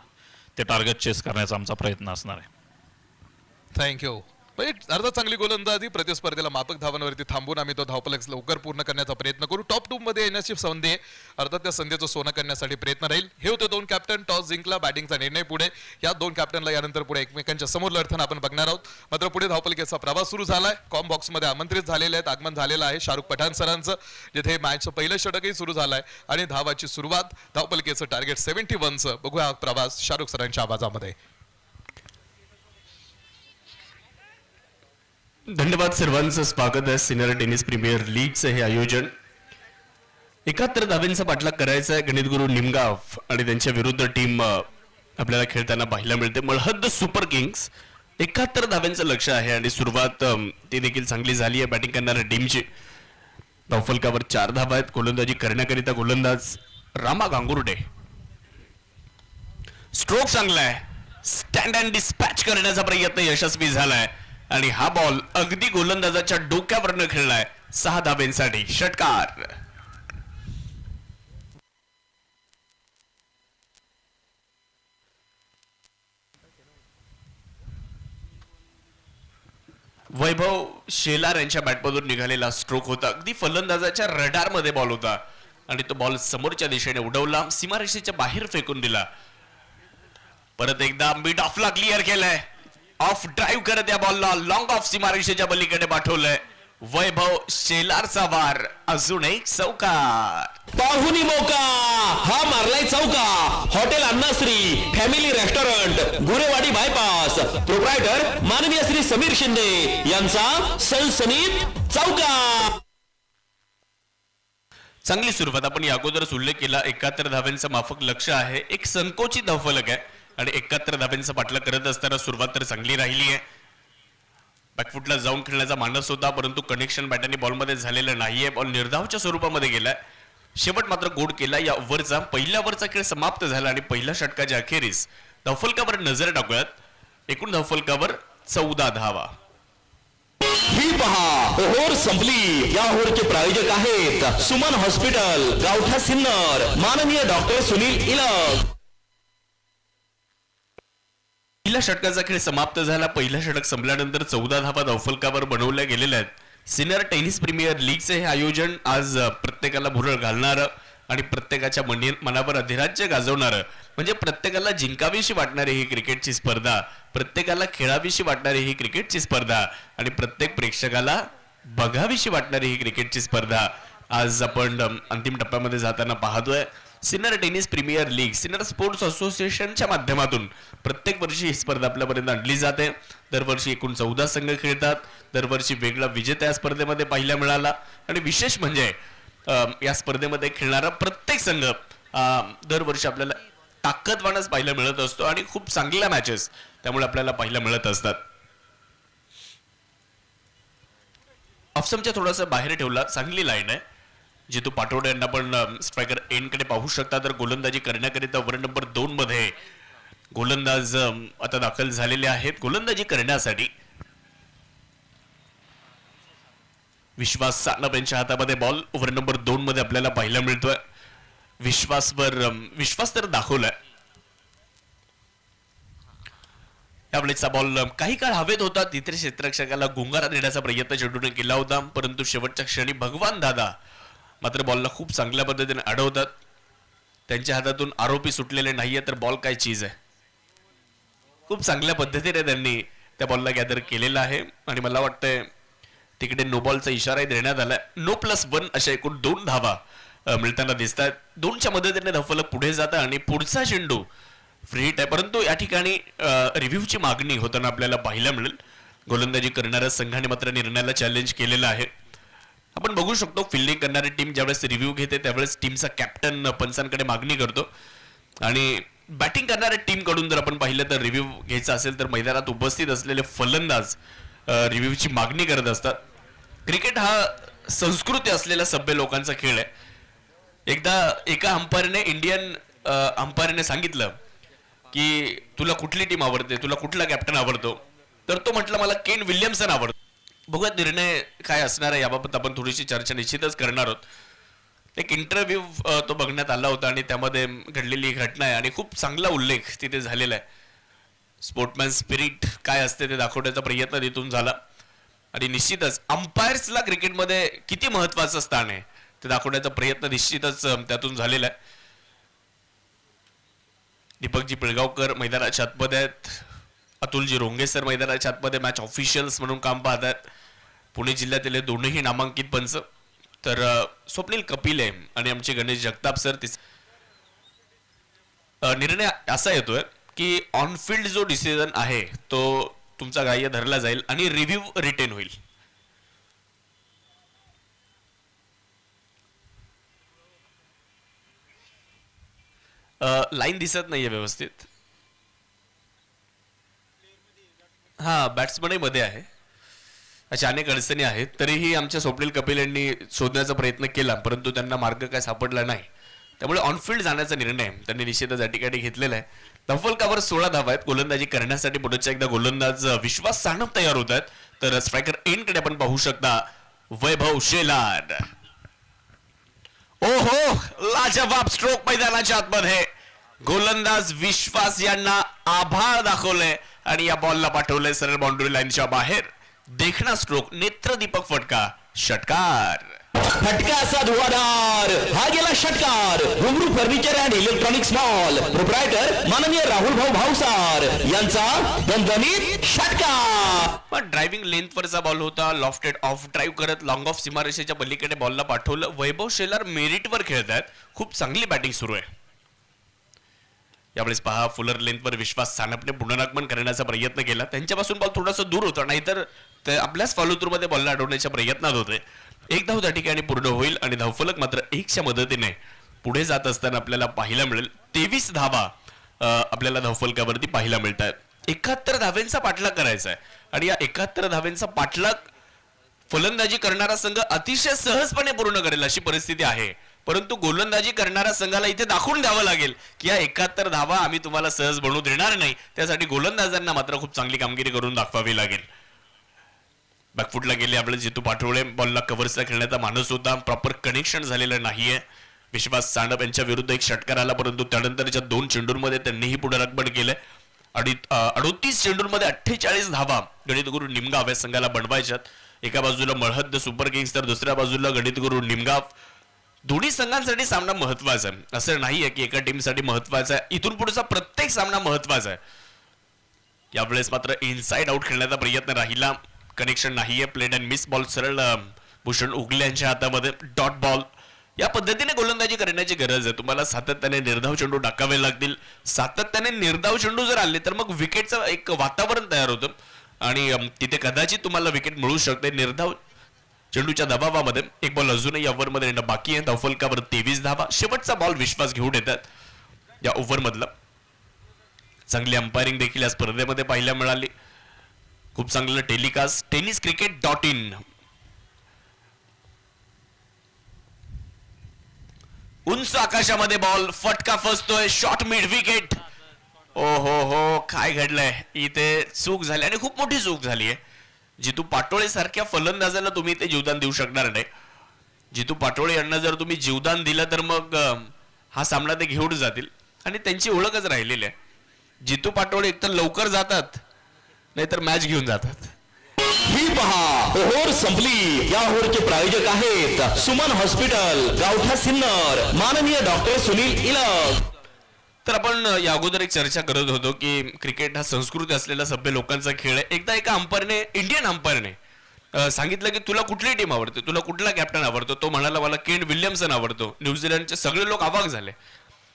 ते टार्गेट चेस करण्याचा आमचा प्रयत्न असणार आहे. थँक्यू. अर्धा चांगली गोलंदाजी, प्रतिस्पर्धेला मापक धावांवरती थांबून आम्ही तो धावफलक लवकर पूर्ण करण्याचा प्रयत्न करू. टॉप 2 मध्ये येण्याची संधी आहे, अर्थात त्या संधीचं सोनं करण्यासाठी प्रयत्न राहील. हे होते 2 कॅप्टन. टॉस जिंकला, बॅटिंगचा निर्णय पुढे. या 2 कॅप्टनला यानंतर पुढे एकमेकांच्या समोर लढताना आपण बघणार आहोत. मात्र पुढे धावफलकाचा प्रवास सुरू झालाय. कॉम बॉक्स मध्ये आमंत्रित झालेले आहेत, आगमन झालेलं आहे शाहरुख पठाण सरांचं, जिथे मॅचचं पहिलं षटकही सुरू झालंय आणि धावाची सुरुवात. धावफलकाचं टार्गेट 71चं. बघूया हा प्रवास शाहरुख सरांच्या आवाजामध्ये. धन्यवाद. सर्वांचं स्वागत आहे. सिनियर टेनिस प्रीमियर लीगचं हे आयोजन. 71 धावांचा पाठलाग करायचा आहे. गणितगुरू निमगाव आणि त्यांच्या विरुद्ध टीम आपल्याला खेळताना पाहायला मिळते. मळहद्द सुपर किंग्स. 71 धावांचं लक्ष आहे आणि सुरुवात ती देखील चांगली झाली आहे बॅटिंग करणाऱ्या टीमची. धावफलकावर 4 धावा आहेत. गोलंदाजी करण्याकरिता गोलंदाज रामा गांगुर्डे. स्ट्रोक चांगला आहे. स्टँड अँड डिस्पॅच करण्याचा प्रयत्न यशस्वी झालाय आणि हा बॉल अगदी गोलंदाजाच्या डोक्यावरनं खेळलाय. 6 धाब्यांसाठी षटकार. वैभव शेलार यांच्या बॅटमधून निघालेला स्ट्रोक होता. अगदी फलंदाजाच्या रडारमध्ये बॉल होता आणि तो बॉल समोरच्या दिशेने उडवला, सीमारेषेच्या बाहेर फेकून दिला. परत एकदा मिड ऑफला क्लिअर केलंय. ऑफ ड्राईव्ह करत या बॉलला लॉंग ऑफ सीमारेषेच्या पलीकडे पाठवलंय. वैभव शेलारचा वार, अजून एक चौकार. पाहुणी मौका, हा मारलाय चौका. Hotel Annashree family restaurant, Gurewadi bypass, proprietor माननीय श्री समीर शिंदे यांचा सनसनीत चौका. चांगली सुरुवात. आपण या अगोदरच उल्लेख केला, 71 धाव्यांचं माफक लक्ष आहे. एक संकोचित धावफलक आहे आणि 71 धाव्यांचा पाठलाग करत असताना सुरुवात तर चांगली राहिली आहे. बॅकफुटला जाऊन खेळण्याचा मानस होता, परंतु कनेक्शन बॅटनी बॉलमध्ये झालेलं नाहीये. बॉल निर्धावच्या स्वरूपामध्ये गेलाय. शेवट मात्र गोड केला. या ओव्हरचा पहिल्या ओव्हरचा खेळ समाप्त झाला आणि पहिल्या षटकाच्या अखेरीस धावफलकावर नजर टाकूयात. एकूण धावफलकावर 14 धावा. ही पहा, ओव्हर संपली. या ओव्हरचे प्रायोजक आहेत सुमन हॉस्पिटल, गावठा सिन्नर, माननीय डॉक्टर सुनील इलग. पहिल्या षटकाचा खेळ समाप्त झाला. पहिलं षटक संपल्यानंतर 14 धावा धावफलकावर बनवल्या गेलेल्या आहेत. सिनियर टेनिस प्रीमियर लीगचे हे आयोजन आज प्रत्येकाला भुरळ घालणारं आणि प्रत्येकाच्या मनावर अधिराज्य गाजवणारं, म्हणजे प्रत्येकाला जिंकावीशी वाटणारी ही क्रिकेटची स्पर्धा, प्रत्येकाला खेळावीशी वाटणारी ही क्रिकेटची स्पर्धा आणि प्रत्येक प्रेक्षकाला बघावीशी वाटणारी ही क्रिकेटची स्पर्धा आज आपण अंतिम टप्प्यामध्ये जाताना पाहतोय. Senior tennis premier league, senior sports असोसिएशनच्या माध्यमातून प्रत्येक वर्षी ही स्पर्धा आपल्यापर्यंत आणली जाते. दरवर्षी एकूण 14 संघ खेळतात. दरवर्षी वेगळा विजेता या स्पर्धेमध्ये पाहायला मिळाला आणि विशेष म्हणजे या स्पर्धेमध्ये खेळणारा प्रत्येक संघ दरवर्षी आपल्याला ताकदवानच पाहायला मिळत असतो आणि खूप चांगल्या मॅचेस त्यामुळे आपल्याला पाहायला मिळत असतात. ऑफस्टंपच्या थोडासा बाहेर ठेवला, चांगली लाईन आहे. जितू पाटोडे यांना पण स्ट्रायकर एंडकडे पाहू शकता. तर गोलंदाजी करण्याकरिता ओव्हर नंबर 2 मध्ये गोलंदाज आता दाखल झालेले आहेत. गोलंदाजी करण्यासाठी विश्वास सानप यांच्या हातामध्ये बॉल ओव्हर नंबर 2 मध्ये आपल्याला पाहायला मिळतोय. विश्वास तर दाखवलाय. यावेळेचा बॉल काही काळ हवेत होता. तिथे क्षेत्ररक्षकाला गुंगारा देण्याचा प्रयत्न चेंडूने केला होता, परंतु शेवटच्या क्षणी भगवान दादा मात्र बॉलला खूप चांगल्या पद्धतीने अडवतात. त्यांच्या हातातून आरोपी सुटलेले नाहीये, तर बॉल काय चीज आहे. खूप चांगल्या पद्धतीने त्यांनी त्या बॉलला गॅदर केलेला आहे आणि मला वाटतंय तिकडे नो बॉलचा इशाराही देण्यात आलाय. नो +1 अशा एकूण 2 धावा मिळताना दिसत आहेत. 2च्या मदतीने धावफलक पुढे जातं आणि पुढचा चेंडू फ्री हिट आहे, परंतु या ठिकाणी रिव्ह्यूची मागणी होताना आपल्याला पाहायला मिळेल. गोलंदाजी करणाऱ्या संघाने मात्र निर्णयाला चॅलेंज केलेलं आहे. आपण बघू शकतो फिल्डिंग करणारी टीम ज्यावेळेस रिव्ह्यू घेते त्यावेळेस टीमचा कॅप्टन पंचांकडे मागणी करतो आणि बॅटिंग करणाऱ्या टीम कडून जर आपण पाहिलं तर रिव्ह्यू घ्यायचा असेल तर मैदानात उपस्थित असलेले फलंदाज रिव्ह्यूची मागणी करत असतात. क्रिकेट हा संस्कृती असलेला सभ्य लोकांचा खेळ आहे. एकदा एका अंपायरने इंडियन अंपायरने सांगितलं की तुला कुठली टीम आवडते, तुला कुठला कॅप्टन आवडतो, तर तो म्हटला मला केन विल्यमसन आवडतो. बघूयात निर्णय काय असणार आहे याबाबत आपण थोडीशी चर्चा निश्चितच करणार आहोत. एक इंटरव्ह्यू तो बघण्यात आला होता आणि त्यामध्ये घडलेली घटना आहे आणि खूप चांगला उल्लेख तिथे झालेला आहे. स्पोर्टमॅन स्पिरिट काय असते ते दाखवण्याचा प्रयत्न तिथून झाला आणि निश्चितच अंपायर्सला क्रिकेटमध्ये किती महत्वाचं स्थान आहे ते दाखवण्याचा प्रयत्न निश्चितच त्यातून झालेला आहे. दीपकजी पिळगावकर मैदानाच्या आतमध्ये आहेत. अतुलजी रोंगे सर मैदानाच्या आतमध्ये मॅच ऑफिशियल्स म्हणून काम पाहतात. पुणे जिल्ह्यातील दोन्ही नामांकित पंच तर स्वप्नील कपिले आणि आमचे गणेश जगताप सर. निर्णय असा येतोय की ऑनफिल्ड जो डिसिजन आहे तो तुमचा ग्राह्य धरला जाईल आणि रिव्ह्यू रिटेन होईल. लाईन दिसत नाहीये व्यवस्थित. हा बॅट्समन मध्ये आहे अशा अनेक अडचणी आहेत. तरीही आमच्या स्वप्नील कपिल यांनी शोधण्याचा प्रयत्न केला, परंतु त्यांना मार्ग काय सापडला नाही. त्यामुळे ऑनफिल्ड जाण्याचा निर्णय त्यांनी निश्चितच या ठिकाणी घेतलेला आहे. धवलकावर 16 धावा आहेत. गोलंदाजी करण्यासाठी पुढच्या एकदा गोलंदाज विश्वास सानप तयार होत आहेत. तर स्ट्रायकर एंडकडे आपण पाहू शकता वैभव शेलार. ओहो, लाजवाब स्ट्रोक मैदानाच्या आतमध्ये. गोलंदाज विश्वास यांना आभाळ दाखवले आणि या बॉलला पाठवले सरळ बाउंड्री लाईनच्या बाहेर. देखणा स्ट्रोक, नेत्रदीपक फटका, षटकार. फटका असा धुवाधार, हा गेला षटकार. घुंगरू furniture and electronics mall proprietor माननीय राहुल भाऊ भावसार यांचा दणदणीत षटकार. पण ड्रायव्हिंग लेंथवरचा बॉल होता. लॉफ्टेड ऑफ ड्राईव्ह करत लॉंग ऑफ सीमारेषेच्या पलीकडे बॉलला पाठवलं. वैभव शेलार मेरिटवर खेळत आहेत. खूप चांगली बॅटिंग सुरू आहे. यावेळेस पहा, फुलर लेंथवर विश्वास सानपने पुनरागमन करण्याचा प्रयत्न केला. त्यांच्यापासून बॉल थोडासा दूर होता, नाहीतर ते आपल्याच फॉलो थ्रू मध्ये बॉलला अडवण्याच्या प्रयत्नात होते. एक धाव त्या ठिकाणी पूर्ण होईल आणि धावफलक मात्र 1च्या मदतीने पुढे जात असताना आपल्याला पाहायला मिळेल. 23 धावा आपल्याला धावफलकावरती पाहायला मिळत आहेत. 71 धावेंचा पाठलाग करायचा आहे आणि या 71 धावेंचा पाठलाग फलंदाजी करणारा संघ अतिशय सहजपणे पूर्ण करेल अशी परिस्थिती आहे. परंतु गोलंदाजी करणाऱ्या संघाला इथे दाखवून द्यावं लागेल की या 71 धावा आम्ही तुम्हाला सहज बनवू देणार नाही. त्यासाठी गोलंदाजांना मात्र खूप चांगली कामगिरी करून दाखवावी लागेल. बॅकफुटला गेले आपले जितू पाठवले. बॉलला कव्हर्सला खेळण्याचा मानस होता, प्रॉपर कनेक्शन झालेलं नाहीये. विश्वास सानप यांच्या विरुद्ध एक षटकार आला, परंतु त्यानंतरच्या 2 चेंडूंमध्ये त्यांनीही पुनरागमन केलंय. 38 चेंडूंमध्ये 48 धावा गणितगुरू निमगाव या संघाला बनवायच्यात. एका बाजूला मळहद्द सुपर किंग्स तर दुसऱ्या बाजूला गणितगुरू निमगाव. दोन्ही संघांसाठी सामना महत्वाचा आहे. असं नाहीये की एका टीमसाठी महत्वाचा आहे. इथून पुढचा प्रत्येक सामना महत्वाचा आहे. यावेळेस मात्र इनसाइड आउट खेळण्याचा प्रयत्न राहिला. कनेक्शन नाहीये. प्लेड अँड मिस बॉल सरळ भूषण उगले यांच्या हातामध्ये. Dot ball. या पद्धतीने गोलंदाजी करण्याची गरज आहे. तुम्हाला सातत्याने निर्धाव चेंडू टाकावे लागतील. सातत्याने निर्धाव चेंडू जर आले तर मग विकेटचं एक वातावरण तयार होतं आणि तिथे कदाचित तुम्हाला विकेट मिळू शकते. निर्धाव चेंडूच्या दबावामध्ये एक बॉल अजूनही ओव्हरमध्ये येणं बाकी आहे. धावफलकावर 23 धावा. शेवटचा बॉल विश्वास घेऊन येतात या ओव्हरमधला. चांगली अंपायरिंग देखील या स्पर्धेमध्ये पाहायला मिळाली. खूप चांगलं टेलिकास्ट. tenniscricket.in. उंच आकाशामध्ये बॉल, फटका फसतोय. Shot mid wicket. ओ हो, काय घडलंय इथे? चूक झाली आणि खूप मोठी चूक झाली आहे. जितू पाटोळे सारख्या फलंदाजाला तुम्ही ते जीवदान देऊ शकणार नाही. जितू पाटोळे यांना जर तुम्ही जीवदान दिलं तर मग हा सामना ते घेऊन जातील आणि त्यांची ओळखच राहिलेली आहे. जितू पाटोळे एकतर लवकर जातात नाहीतर मॅच घेऊन जातात. ही पहा, ओव्हर संपली. या ओव्हरचे प्रायोजक आहेत सुमन हॉस्पिटल, गावठा सिन्नर, माननीय डॉक्टर सुनील इलक. तर आपण या अगोदर एक चर्चा करत होतो की क्रिकेट हा संस्कृती असलेला सभ्य लोकांचा खेळ आहे. एकदा एका अंपायरने, इंडियन अंपायरने सांगितलं की तुला कुठली टीम आवडते, तुला कुठला कॅप्टन आवडतो. तो म्हणाला मला केन विल्यमसन आवडतो. न्यूझीलंडचे सगळे लोक अवाक झाले.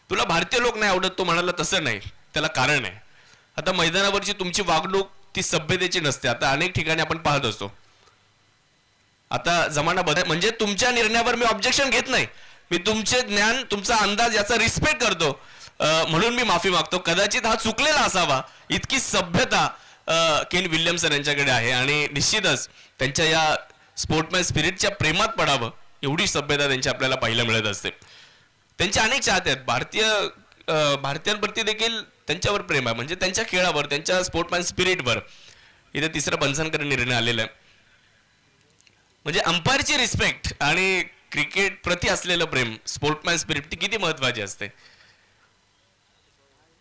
तुला भारतीय लोक नाही आवडत. तो म्हणाला तसं नाही, त्याला कारण आहे. आता मैदानावरची तुमची वागणूक ती सभ्यतेची नसते. आता अनेक ठिकाणी आपण पाहत असतो. आता जमाना बदल, म्हणजे तुमच्या निर्णयावर मी ऑब्जेक्शन घेत नाही. मी तुमचे ज्ञान, तुमचा अंदाज याचा रिस्पेक्ट करतो म्हणून मी माफी मागतो. कदाचित हा चुकलेला असावा. इतकी सभ्यता केन विल्यमसन यांच्याकडे आहे आणि निश्चितच त्यांच्या या स्पोर्टमॅन स्पिरिटच्या प्रेमात पडावं एवढी सभ्यता त्यांची आपल्याला पाहायला मिळत असते. त्यांचे अनेक चाहते आहेत. भारतीयांप्रती देखील त्यांच्यावर प्रेम आहे, म्हणजे त्यांच्या खेळावर, त्यांच्या स्पोर्टमॅन स्पिरिटवर. इथे तिसरा पंचांकडे निर्णय आलेला आहे. म्हणजे अंपायरची रिस्पेक्ट आणि क्रिकेट प्रति असलेलं प्रेम, स्पोर्टमॅन स्पिरिट ती किती महत्वाची असते.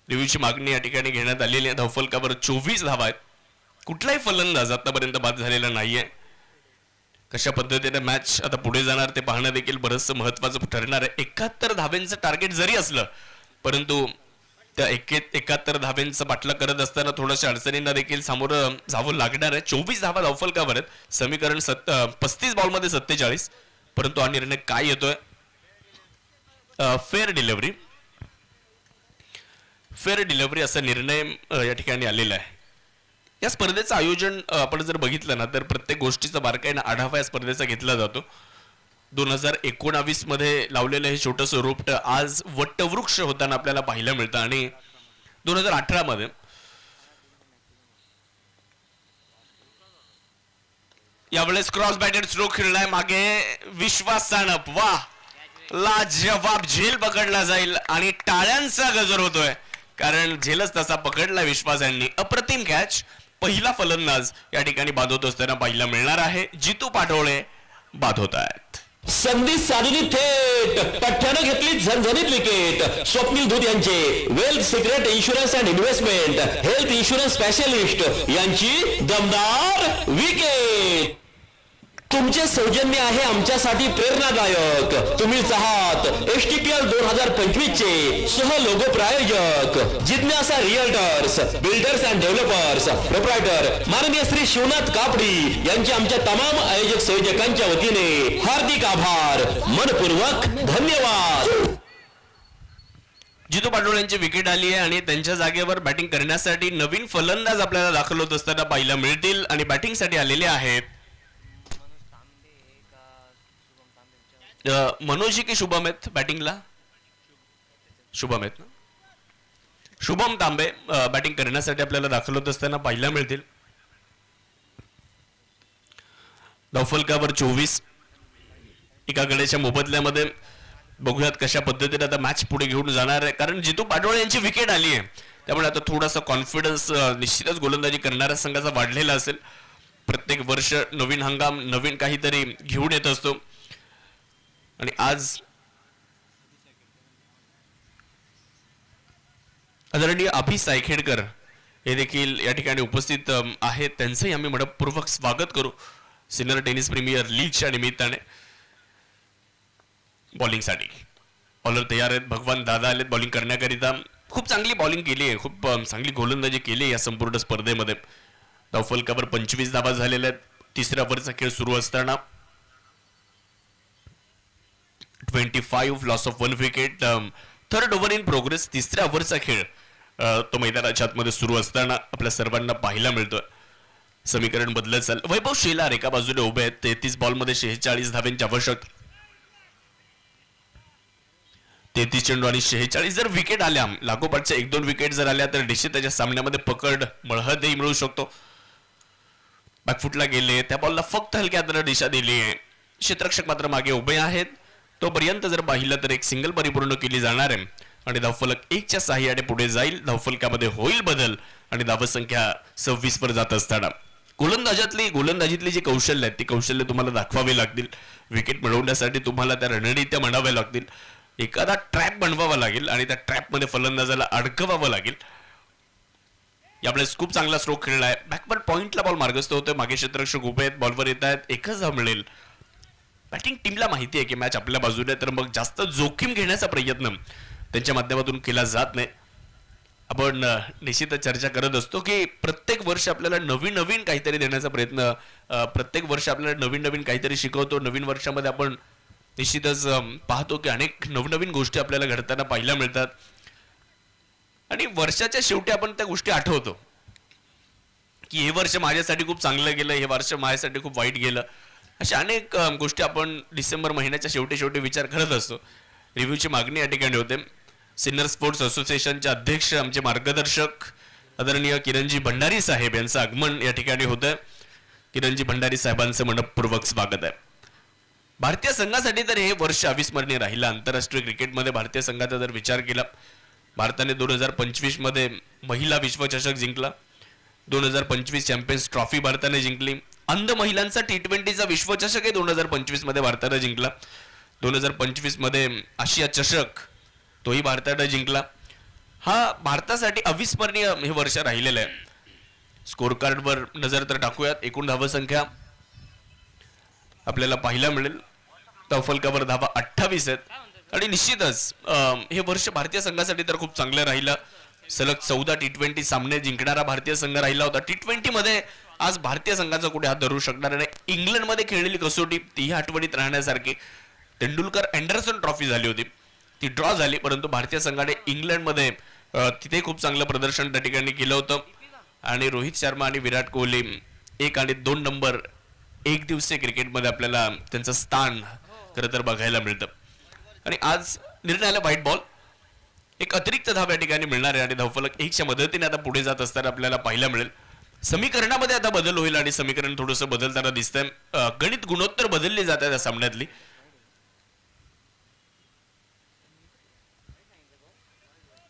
रिव्ह्यूची मागणी या ठिकाणी घेण्यात आलेली आहे. धावफलकावर 24 धावा आहेत. कुठलाही फलंदाज आतापर्यंत बाद झालेला नाहीये. कशा पद्धतीने मॅच आता पुढे जाणार ते पाहणं देखील बरंच महत्वाचं ठरणार आहे. 71 धावेंचं टार्गेट जरी असलं परंतु त्या 71 धावेंचा पाठलाग करत असताना थोड्याशा अडचणींना देखील सामोरं जावं लागणार आहे. 24 धावा धावफलकावर आहेत. समीकरण 35 बॉलमध्ये 47. परंतु हा निर्णय काय येतोय? फेअर डिलिव्हरी असा निर्णय या ठिकाणी आलेला आहे. या स्पर्धेचं आयोजन आपण जर बघितलं ना तर प्रत्येक गोष्टीचा बारकाईने आढावा या स्पर्धेचा घेतला जातो. 2019 मध्ये लावलेलं हे छोटंसं रोपट आज वटवृक्ष होताना आपल्याला पाहायला मिळतं आणि 2018 मध्ये यावेळेस क्रॉस बॅटेड स्ट्रोक खेळलाय मागे विश्वास सानप. वा, लाजवाब झेल पकडला जाईल आणि टाळ्यांचा गजर होतोय कारण झेलच तसा पकडला विश्वास यांनी. अप्रतिम कॅच. पहिला फलंदाज या ठिकाणी बाद होत असताना पाहायला मिळणार आहे. जितू पाटोळे बाद होत आहेत. संधी साधूनी थेट पठ्ठ्यानं घेतली झणझणीत विकेट. स्वप्नील धूत यांचे wealth secret insurance and investment health insurance specialist यांची दमदार विकेट. तुमचे सौजन्य आहे आमच्यासाठी प्रेरणादायक. तुम्हीच आहात STPL 2025 चे सह लोगो प्रायोजक. जिज्ञासा realtors, builders and developers, proprietor माननीय श्री शिवनाथ कापडी यांचे आमच्या तमाम आयोजक संयोजकांच्या वतीने हार्दिक आभार, मनपूर्वक धन्यवाद. जितू पाटोळे यांची विकेट आली आहे आणि त्यांच्या जागेवर बॅटिंग करण्यासाठी नवीन फलंदाज आपल्याला दाखल होत असताना पाहायला मिळतील आणि बॅटिंगसाठी आलेले आहेत मनोज की शुभम आहेत बॅटिंगला. शुभम आहेत ना. शुभम तांबे बॅटिंग करण्यासाठी आपल्याला दाखल होत असताना पाहायला मिळतील. धावफलकावर 24. एका गड्याच्या मोबदल्यामध्ये बघूयात कशा पद्धतीने आता मॅच पुढे घेऊन जाणार आहे कारण जितू पाटोळे यांची विकेट आली आहे त्यामुळे आता थोडासा कॉन्फिडन्स निश्चितच गोलंदाजी करणाऱ्या संघाचा वाढलेला असेल. प्रत्येक वर्ष नवीन हंगाम नवीन काहीतरी घेऊन येत असतो आणि आज आदरणीय अभि सायखेडकर हे देखील या ठिकाणी उपस्थित आहेत. त्यांचंही आम्ही मनपूर्वक स्वागत करू सिनियर टेनिस प्रीमियर लीगच्या निमित्ताने. बॉलिंगसाठी बॉलर तयार आहेत. भगवान दादा आलेत बॉलिंग करण्याकरिता. खूप चांगली बॉलिंग केली आहे, खूप चांगली गोलंदाजी केली आहे या संपूर्ण स्पर्धेमध्ये. धावफलकावर 25 धावा झालेल्या आहेत. तिसऱ्या ओव्हरचा खेळ सुरू असताना 25 loss of 1 wicket. Third over in progress. तिसऱ्या ओव्हरचा खेळ तो मैदानाच्या आतमध्ये सुरू असताना आपल्या सर्वांना पाहायला मिळतोय. समीकरण बदलत चाललं. वैभव शेलार एका बाजूने उभे आहेत. 33 बॉलमध्ये 46 धावांची आवश्यकता. 33 चेंडू आणि 46 जर विकेट आल्या लागोपाठच्या 1-2 विकेट जर आल्या तर निश्चित त्याच्या सामन्यामध्ये पकड मळहदही मिळू शकतो. बॅकफुटला गेले त्या बॉलला फक्त हलक्या हाताने दिशा दिली आहे. क्षेत्ररक्षक मात्र मागे उभे आहेत. तोपर्यंत जर पाहिलं तर एक सिंगल परिपूर्ण केली जाणार आहे आणि धावफलक 1च्या साहाय्याने पुढे जाईल. धावफलकामध्ये होईल बदल आणि धावसंख्या 26 वर जात असताना गोलंदाजीतली जी कौशल्य आहेत ती कौशल्य तुम्हाला दाखवावी लागतील. विकेट मिळवण्यासाठी तुम्हाला त्या रणनीत्या म्हणाव्या लागतील. एखादा ट्रॅप बनवावा लागेल आणि त्या ट्रॅपमध्ये फलंदाजाला अडकवावं लागेल. यावेळेस खूप चांगला स्ट्रोक खेळला आहे. बॅकवर्ड पॉइंटला बॉल मार्गस्थ होतोय. मागे क्षेत्ररक्षक उभे आहेत. बॉलवर येत आहेत. एकच धाव मिळेल. बॅटिंग टीमला माहिती आहे की मॅच आपल्या बाजूने तर मग जास्त जोखीम घेण्याचा प्रयत्न त्यांच्या माध्यमातून केला जात नाही. आपण निश्चितच चर्चा करत असतो की प्रत्येक वर्ष आपल्याला नवीन नवीन काहीतरी देण्याचा प्रयत्न प्रत्येक वर्ष आपल्याला नवीन नवीन काहीतरी शिकवतो. नवीन वर्षामध्ये आपण निश्चितच पाहतो की अनेक नवनवीन गोष्टी आपल्याला घडताना पाहायला मिळतात आणि वर्षाच्या शेवटी आपण त्या गोष्टी आठवतो की हे वर्ष माझ्यासाठी खूप चांगलं गेलं, हे वर्ष माझ्यासाठी खूप वाईट गेलं. अशा अनेक गोष्टी आपण डिसेंबर महिन्याच्या शेवटी विचार करत असतो. रिव्ह्यूची मागणी या ठिकाणी होते. सिनियर स्पोर्ट्स असोसिएशनचे अध्यक्ष आमचे मार्गदर्शक आदरणीय किरणजी भंडारी साहेब यांचं आगमन या ठिकाणी होतं. किरणजी भंडारी साहेबांचं मनपूर्वक स्वागत आहे. भारतीय संघासाठी तर हे वर्ष अविस्मरणीय राहिलं. आंतरराष्ट्रीय क्रिकेटमध्ये भारतीय संघाचा जर विचार केला भारताने 2025 मध्ये महिला विश्वचषक जिंकला. 2025 चॅम्पियन्स ट्रॉफी भारताने जिंकली. अंध महिलांचा T20चा विश्वचषक 2025 मध्ये भारताने जिंकला. 2025 मध्ये आशिया चषक तोही भारताने जिंकला. हा भारतासाठी अविस्मरणीय हे वर्ष राहिलेलं आहे. स्कोर कार्डवर नजर तर टाकूयात. एकूण धावसंख्या आपल्याला पाहायला मिळेल. धावफलकावर धावा 28 आहेत आणि निश्चितच हे वर्ष भारतीय संघासाठी तर खूप चांगलं राहिलं. सलग 14 T20 सामने जिंकणारा भारतीय संघ राहिला होता. T20 मध्ये आज भारतीय संघाचा कुठे हात धरू शकणार नाही. इंग्लंडमध्ये खेळलेली कसोटी तीही आठवणीत राहण्यासारखी. तेंडुलकर अँडरसन ट्रॉफी झाली होती, ती ड्रॉ झाली, परंतु भारतीय संघाने इंग्लंडमध्ये तिथे खूप चांगलं प्रदर्शन त्या ठिकाणी केलं होतं. आणि रोहित शर्मा आणि विराट कोहली 1 आणि 2 नंबर एक दिवसीय क्रिकेटमध्ये आपल्याला त्यांचं स्थान खरं तर बघायला मिळतं. आणि आज निर्णयाला व्हाईट बॉल एक अतिरिक्त धाव या ठिकाणी मिळणार आहे आणि धावफलक 1च्या मदतीने आता पुढे जात असताना आपल्याला पाहायला मिळेल. समीकरणामध्ये आता बदल होईल आणि समीकरण थोडंसं बदलताना दिसतंय. गणित गुणोत्तर बदलली जात आहेत या सामन्यातली.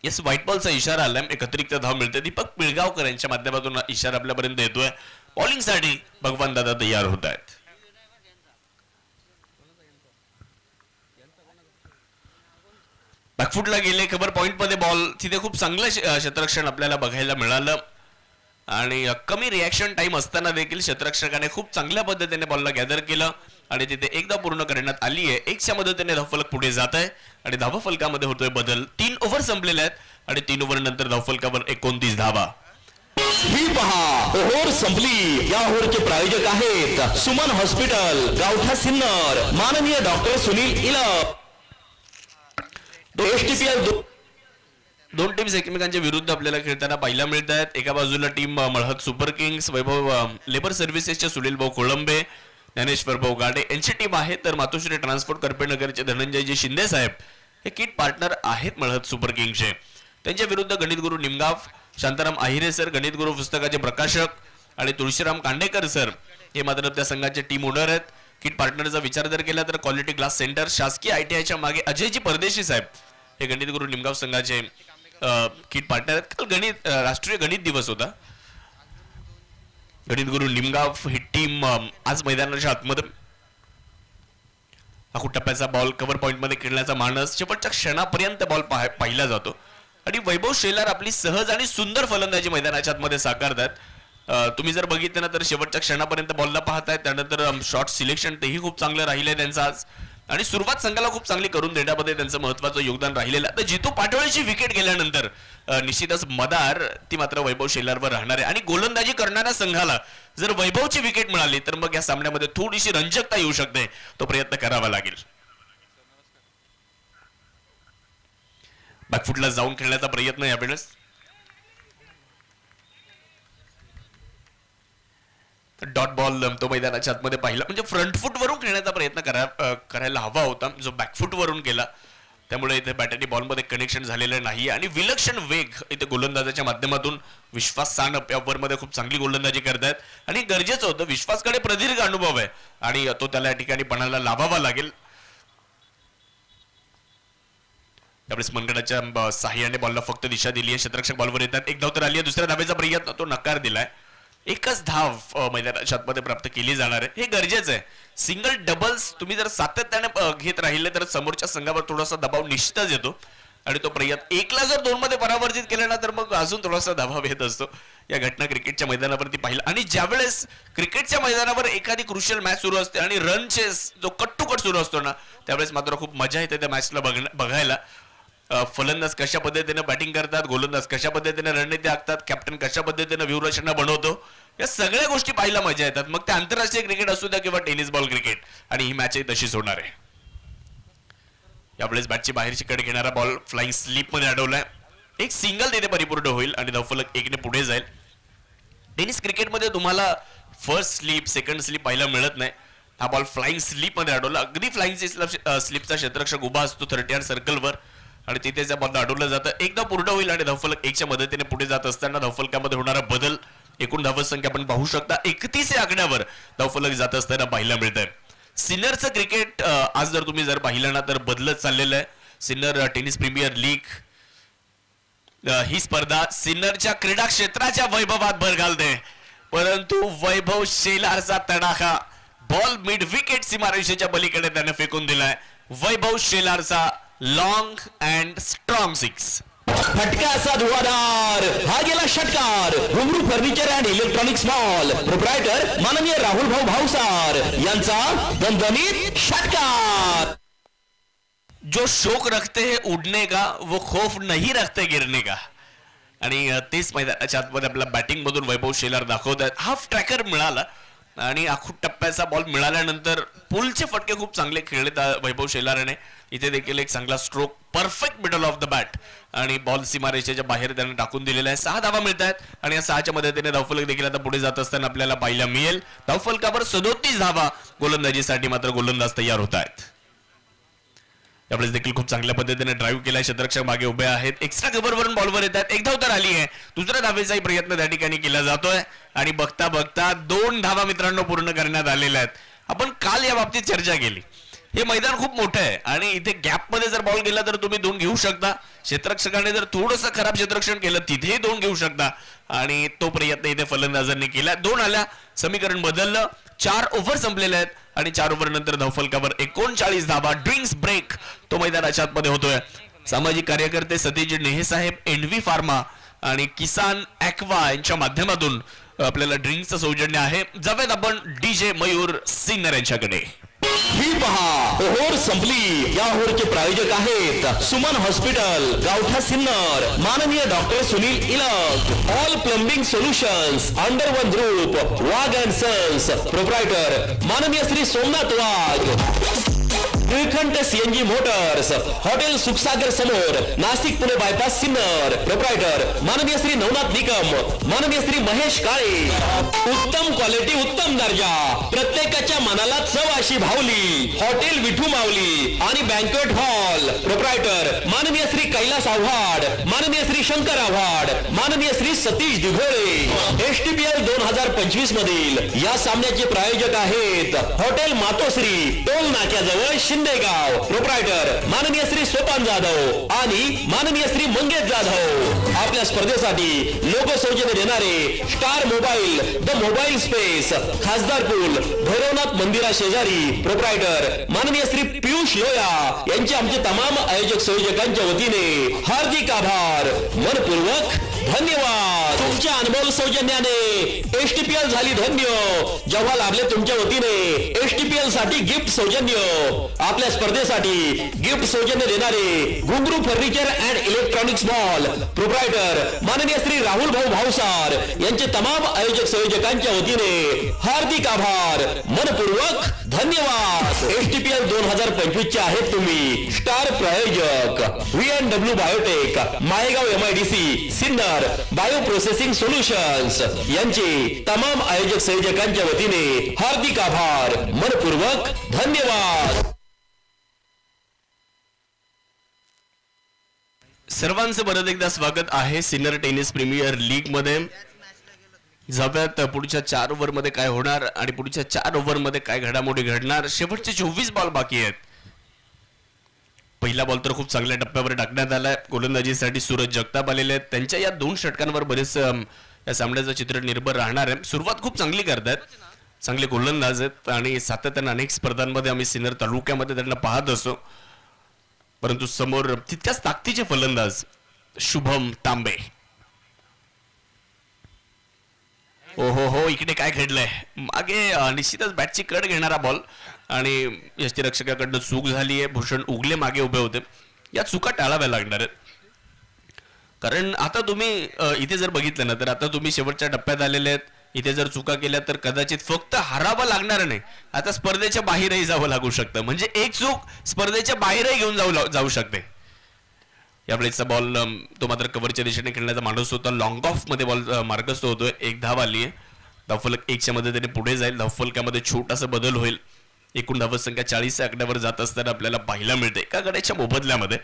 येस, व्हाईट बॉलचा इशारा आलाय. एक अतिरिक्त धाव मिळते. दीपक पिळगावकर यांच्या माध्यमातून इशारा आपल्यापर्यंत येतोय. बॉलिंगसाठी भगवान दादा तयार होत आहेत. बॅकफुटला गेले, कव्हर पॉइंट मध्ये बॉल. तिथे खूप चांगलं क्षेत्ररक्षण आपल्याला बघायला मिळालं आणि कमी रिॲक्शन टाइम असताना देखील क्षेत्ररक्षकाने खूप चांगल्या पद्धतीने बॉलला गॅदर केलं आणि तिथे एकदा पूर्ण करण्यात आली आहे. एकच्या मदतीने धावफलक पुढे जात आहे आणि धावफलकामध्ये होतोय बदल. 3 ओव्हर संपलेले आहेत आणि 3 ओव्हर नंतर धावफलकावर 29 धावा. ही पहा, ओव्हर संपली. या ओव्हरचे प्रायोजक आहेत सुमन हॉस्पिटल, गावठा सिन्नर, माननीय डॉक्टर सुनील इलप. STPL दोन टीम्स एकमेकांच्या विरुद्ध आपल्याला खेळताना पाहायला मिळत आहेत. एका बाजूला टीम मळहद सुपर किंग्स, वैभव लेबर सर्व्हिसेसच्या सुनील भाऊ कोळंबे, ज्ञानेश्वर भाऊ गाडे यांची टीम आहे. तर मातोश्री ट्रान्सपोर्ट करपेनगरचे धनंजयजी शिंदे साहेब हे किट पार्टनर आहेत मळहद सुपर किंग्सचे. त्यांच्या विरुद्ध गणित गुरु निमगाव, शांताराम आहिरे सर गणित गुरु पुस्तकाचे प्रकाशक आणि तुळशीराम कांडेकर सर हे मात्र त्या संघाचे टीम ओनर आहेत. किट पार्टनरचा विचार जर केला तर क्वालिटी ग्लास सेंटर, शासकीय ITIच्या मागे अजयजी परदेशी साहेब हे गणित गुरु निमगाव संघाचे किट पार्टनर आहेत. काल गणित राष्ट्रीय गणित दिवस होता. गणित गुरु निमगाव ही टीम आज मैदानाच्या आतमध्ये आखूड टप्प्याचा बॉल कव्हर पॉइंट मध्ये खेळण्याचा मानस शेवटच्या क्षणापर्यंत बॉल पाहिला जातो आणि वैभव शेलार आपली सहज आणि सुंदर फलंदाजी मैदानाच्या आतमध्ये साकारतात. तुम्ही जर बघितलं ना तर शेवटच्या क्षणापर्यंत बॉलला पाहताय. त्यानंतर शॉट सिलेक्शन तेही खूप चांगलं राहिलंय त्यांचं आज आणि सुरुवात संघाला खूप चांगली करून देण्यामध्ये त्यांचं महत्वाचं योगदान राहिलेलं. तर जितू पाटोळेची विकेट गेल्यानंतर निश्चितच मदार ती मात्र वैभव शेलारवर राहणार आहे आणि गोलंदाजी करणाऱ्या संघाला जर वैभवची विकेट मिळाली तर मग या सामन्यामध्ये थोडीशी रंजकता येऊ शकते. तो प्रयत्न करावा लागेल. बॅकफुटला जाऊन खेळण्याचा प्रयत्न यावेळेस. डॉट बॉल तो मैदानाच्या आतमध्ये पाहिला म्हणजे फ्रंट फूट वरून खेळण्याचा प्रयत्न करायला हवा होता जो बॅकफूट वरून केला. त्यामुळे इथे बॅट आणि बॉलमध्ये कनेक्शन झालेलं नाही आणि विलक्षण वेग इथे गोलंदाजाच्या माध्यमातून विश्वास सानप या ओव्हरमध्ये खूप चांगली गोलंदाजी करतायत आणि गरजेचं होतं. विश्वासकडे प्रदीर्घ अनुभव आहे आणि तो त्याला या ठिकाणी पणाला लाभावा लागेल. त्यावेळेस मनगडाच्या साह्याने बॉलला फक्त दिशा दिली आहे. क्षेत्ररक्षक बॉलवर येतात. एक धाव तर आली आहे. दुसऱ्या धावेचा प्रयत्न तो नकार दिलाय. एकच धाव मैदानाच्या आतमध्ये प्राप्त केली जाणार आहे हे गरजेचं आहे. सिंगल डबल्स तुम्ही जर सातत्याने घेत राहिले तर समोरच्या संघावर थोडासा दबाव निश्चितच येतो आणि तो प्रयत्न एकला जर 2 मध्ये परावर्तित केला ना तर मग अजून थोडासा दबाव येत असतो. या घटना क्रिकेटच्या मैदानावरती पाहिलं आणि ज्यावेळेस क्रिकेटच्या मैदानावर एखादी क्रुशियल मॅच सुरू असते आणि रन चेस जो कट टू कट सुरू असतो ना त्यावेळेस मात्र खूप मजा येते त्या मॅचला बघायला. फलंदाज कशा पद्धतीने बॅटिंग करतात, गोलंदाज कशा पद्धतीने रणनीती आखतात, कॅप्टन कशा पद्धतीने व्यूहरचना बनवतो, या सगळ्या गोष्टी पाहायला मजा येतात. मग ते आंतरराष्ट्रीय क्रिकेट असू द्या किंवा टेनिस बॉल क्रिकेट आणि ही मॅचही तशीच होणार आहे. यावेळेस बॅटची बाहेरची कड घेणारा बॉल फ्लाइंग स्लीप मध्ये अडवलाय. एक सिंगल तिथे परिपूर्ण होईल आणि धावफलक 1 ने पुढे जाईल. टेनिस क्रिकेटमध्ये तुम्हाला फर्स्ट स्लीप सेकंड स्लीप पाहायला मिळत नाही. हा बॉल फ्लाइंग स्लीप मध्ये अडवला. अगदी फ्लाइंग स्लीपचा क्षेत्ररक्षक उभा असतो 30 सर्कलवर आणि तिथे त्या बॉल अडवलं जातं. एकदा पूर्ण होईल आणि धावफलक 1च्या मदतीने पुढे जात असताना धावफलकामध्ये होणारा बदल एकूण धावत संख्या आपण पाहू शकता 31 या आकड्यावर धावफलक जात असताना पाहायला मिळत आहे. सिनियरचं क्रिकेट आज जर तुम्ही पाहिलं ना तर बदलत चाललेलं आहे. सिनियर टेनिस प्रीमियर लीग ही स्पर्धा सिनियरच्या क्रीडा क्षेत्राच्या वैभवात भर घालते परंतु वैभव शेलारचा तडाखा बॉल मिड विकेट सीमारेषेच्या पलीकडे त्याने फेकून दिलाय. वैभव शेलारचा लॉंग अँड स्ट्रॉंग 6 फटका असा धुवाधार हा गेला षटकार. घुंगरू furniture and electronics mall proprietor माननीय राहुल भाऊ भावसार यांचा दणदणीत षटकार. जो शौक रखते हैं उड़ने का वो खौफ नहीं रखते गिरने का आणि तेच मैदानाच्या आतमध्ये आपल्या बॅटिंग मधून वैभव शेलार दाखवत आहेत. हाफ ट्रॅकर मिळाला आणि आखूड टप्प्याचा बॉल मिळाल्यानंतर पुलचे फटके खूप चांगले खेळले वैभव शेलारने. इथे देखील एक चांगला stroke perfect middle of the bat आणि बॉल सीमारेषेच्या बाहेर त्याने टाकून दिलेला आहे. 6 धावा मिळत आहेत आणि या 6च्या मदतीने धावफलक देखील आता पुढे जात असताना आपल्याला पाहायला मिळेल. धावफलकावर 37 धावा गोलंदाजीसाठी मात्र गोलंदाज तयार होत आहेत. यावेळेस देखील खूप चांगल्या पद्धतीने ड्राईव्ह केलाय, क्षेत्ररक्षक मागे उभे आहेत, एक्स्ट्रा कव्हरवरून बॉलवर येतात, एक धाव तर आली आहे, दुसऱ्या धावेचाही प्रयत्न त्या ठिकाणी केला जातोय आणि बघता बघता 2 धावा मित्रांनो पूर्ण करण्यात आलेल्या आहेत. आपण काल या बाबतीत चर्चा केली, हे मैदान खूप मोठं आहे आणि इथे गॅप मध्ये जर बॉल गेला तर तुम्ही 2 घेऊ शकता, क्षेत्ररक्षकाने जर थोडंसं खराब क्षेत्ररक्षण केलं तिथेही 2 घेऊ शकता आणि तो प्रयत्न इथे फलंदाजांनी केला. 2 आल्या, समीकरण बदललं, 4 ओव्हर संपलेले आहेत आणि 4 ओव्हर नंतर धावफलकावर 39 धावा. ड्रिंक्स ब्रेक तो मैदानाच्या आतमध्ये होतोय. सामाजिक कार्यकर्ते सतीश नेहे साहेब, एनव्ही फार्मा आणि किसान ॲक्वा यांच्या माध्यमातून आपल्याला ड्रिंक्सचं सौजन्य आहे. जाऊयात आपण DJ मयूर सिन्नर यांच्याकडे. ही पहा, ओहोर संपली. या ओहोरचे प्रायोजक आहेत सुमन हॉस्पिटल, गावठा सिन्नर, माननीय doctor Sunil Ilak, all plumbing solutions under one group, Wagh and sons, proprietor माननीय Shri Somnath Wagh, Nilkanth CNG motors, hotel Sukhsagar समोर, नाशिक पुणे बायपास सिन्नर, प्रोप्रायटर माननीय श्री नवनाथ निकम, माननीय श्री महेश काळे. उत्तम क्वालिटी, उत्तम दर्जा, प्रत्येकाच्या मनाला चव अशी भावली, हॉटेल विठू माऊली आणि बँक्वेट हॉल, प्रोप्रायटर माननीय श्री कैलास आव्हाड, माननीय श्री शंकर आव्हाड, माननीय श्री सतीश दिघोळे. STPL 2025 मधील या सामन्याचे प्रायोजक आहेत हॉटेल मातोश्री, टोल नाक्याजवळ शिंदेगाव, प्रोप्रायटर माननीय श्री सोपान जाधव आणि माननीय श्री मंगेश जाधव. आपल्या स्पर्धेसाठी लोक सौजन्य देणारे star mobile, the mobile space, खासदार पूल, भैरवनाथ मंदिरा शेजारी, प्रोप्रायटर माननीय श्री पियुष लोया यांचे आमचे तमाम आयोजक संयोजकांच्या वतीने हार्दिक आभार, मनपूर्वक धन्यवाद. तुमच्या अनमोल सौजन्याने STPL झाली धन्य. जेव्हा लाभले तुमच्या वतीने STPL साठी गिफ्ट सौजन्य. आपल्या स्पर्धेसाठी गिफ्ट सौजन्य देणारे घुंगरू furniture and electronics mall, proprietor माननीय श्री राहुल भाऊ भावसार यांचे तमाम आयोजक संयोजकांच्या वतीने हार्दिक आभार, मनपूर्वक धन्यवाद. STPL 2025 चे आहेत तुम्ही स्टार प्रायोजक VNW biotech, Maygaon MIDC Sinnar, bio processing solutions यांचे तमाम आयोजक संयोजकांच्या वतीने हार्दिक आभार, मनपूर्वक धन्यवाद. सर्वांचं परत एकदा स्वागत आहे सिन्नर टेनिस प्रीमियर लीग मध्ये. जाऊयात पुढच्या 4 ओव्हर मध्ये काय होणार आणि पुढच्या 4 ओव्हर मध्ये काय घडामोडी घडणार. शेवटचे 24 बॉल बाकी आहेत. पहिला बॉल तर खूप चांगल्या टप्प्यावर टाकण्यात आलाय. गोलंदाजीसाठी सूरज जगताप आलेले आहेत. त्यांच्या या 2 षटकांवर बरेच या सामन्याचं चित्र निर्भर राहणार आहे. सुरुवात खूप चांगली करतायत, चांगले गोलंदाज आहेत आणि सातत्याने अनेक स्पर्धांमध्ये आम्ही सिन्नर तालुक्यामध्ये त्यांना पाहत असतो. परंतु समोर तितक्याच ताकदीचे फलंदाज शुभम तांबे. ओहो हो, इकडे काय घडलंय, मागे निश्चितच बॅटची कट घेणारा बॉल आणि यष्टीरक्षकाकडनं चूक झाली आहे. भूषण उगले मागे उभे होते. या चुका टाळाव्या लागणार आहेत. कारण आता तुम्ही इथे जर बघितलं ना तर आता तुम्ही शेवटच्या टप्प्यात आलेले आहेत. इथे जर चुका केल्या तर कदाचित फक्त हारावं लागणार नाही, आता स्पर्धेच्या बाहेरही जावं लागू शकतं. म्हणजे एक चूक स्पर्धेच्या बाहेरही घेऊन जाऊ शकते. यावेळेचा बॉल तो मात्र कव्हरच्या दिशेने खेळण्याचा माणूस होता. लॉंग ऑफ मध्ये बॉल मार्गस्थ होतोय. 1 धाव आली आहे. धावफलक 1च्या मदतीने पुढे जाईल. धावफलकामध्ये छोटासा बदल होईल. एकूण धावसंख्या 40 आकड्यावर जात असताना आपल्याला पाहायला मिळते एका गड्याच्या मोबदल्यामध्ये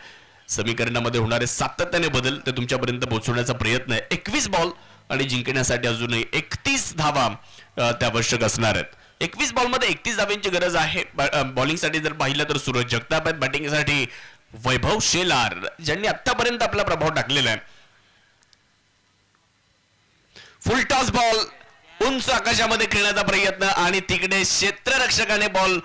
समीकरणामध्ये होणारे सातत्याने बदल ते तुमच्यापर्यंत पोहोचवण्याचा प्रयत्न आहे. 21 बॉल आणि जिंकण्यासाठी अजूनही 31 धावा त्या आवश्यक असणार आहेत. 21 बॉलमध्ये 31 धावांची गरज आहे. बॉलिंगसाठी जर पाहिलं तर सूरज जगताप आहेत. बॅटिंगसाठी वैभव शेलार ज्यांनी आतापर्यंत आपला प्रभाव टाकलेला आहे. फुल टॉस बॉल उंच आकाशामध्ये खेळण्याचा प्रयत्न आणि तिकडे क्षेत्ररक्षकाने बॉल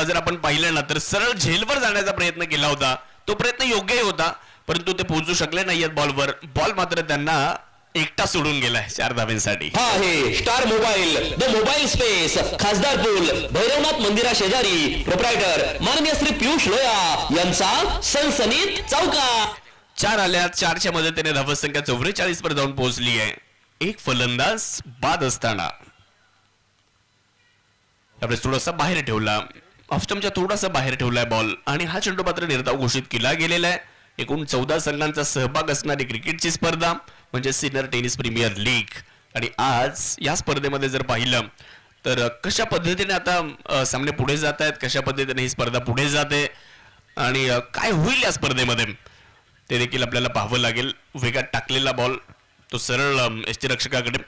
जर आपण पाहिलं ना तर सरळ झेलवर जाण्याचा प्रयत्न केला होता. तो प्रयत्न योग्यही होता परंतु ते पोहोचू शकले नाहीयेत बॉलवर. बॉल मात्र त्यांना एकटा सोडून गेलाय 4 धावांसाठी. हा आहे star mobile, the mobile space, खासदार पूल, भैरवनाथ मंदिरा शेजारी, प्रोप्रायटर माननीय श्री पियुष लोया यांचा सनसनीत चौका. 4 आल्या. 4च्या मदतीने धावसंख्या 44 वर जाऊन पोहोचली आहे. एक फलंदाज बाद असताना यावेळेस थोडासा बाहेर ठेवला, ऑफस्टमच्या थोडासा बाहेर ठेवलाय बॉल आणि हा चेंडू मात्र निर्धाव घोषित केला गेलेला आहे. एकूण 14 संघांचा सहभाग असणारी क्रिकेटची स्पर्धा म्हणजे सिन्नर टेनिस प्रीमियर लीग. आणि आज या स्पर्धेमध्ये जर पाहिलं तर कशा पद्धतीने आता सामने पुढे जात आहेत, कशा पद्धतीने ही स्पर्धा पुढे जाते आणि काय होईल या स्पर्धेमध्ये ते देखील आपल्याला पाहावं लागेल. वेगात टाकलेला बॉल तो सरळ यष्टीरक्षकाकडे.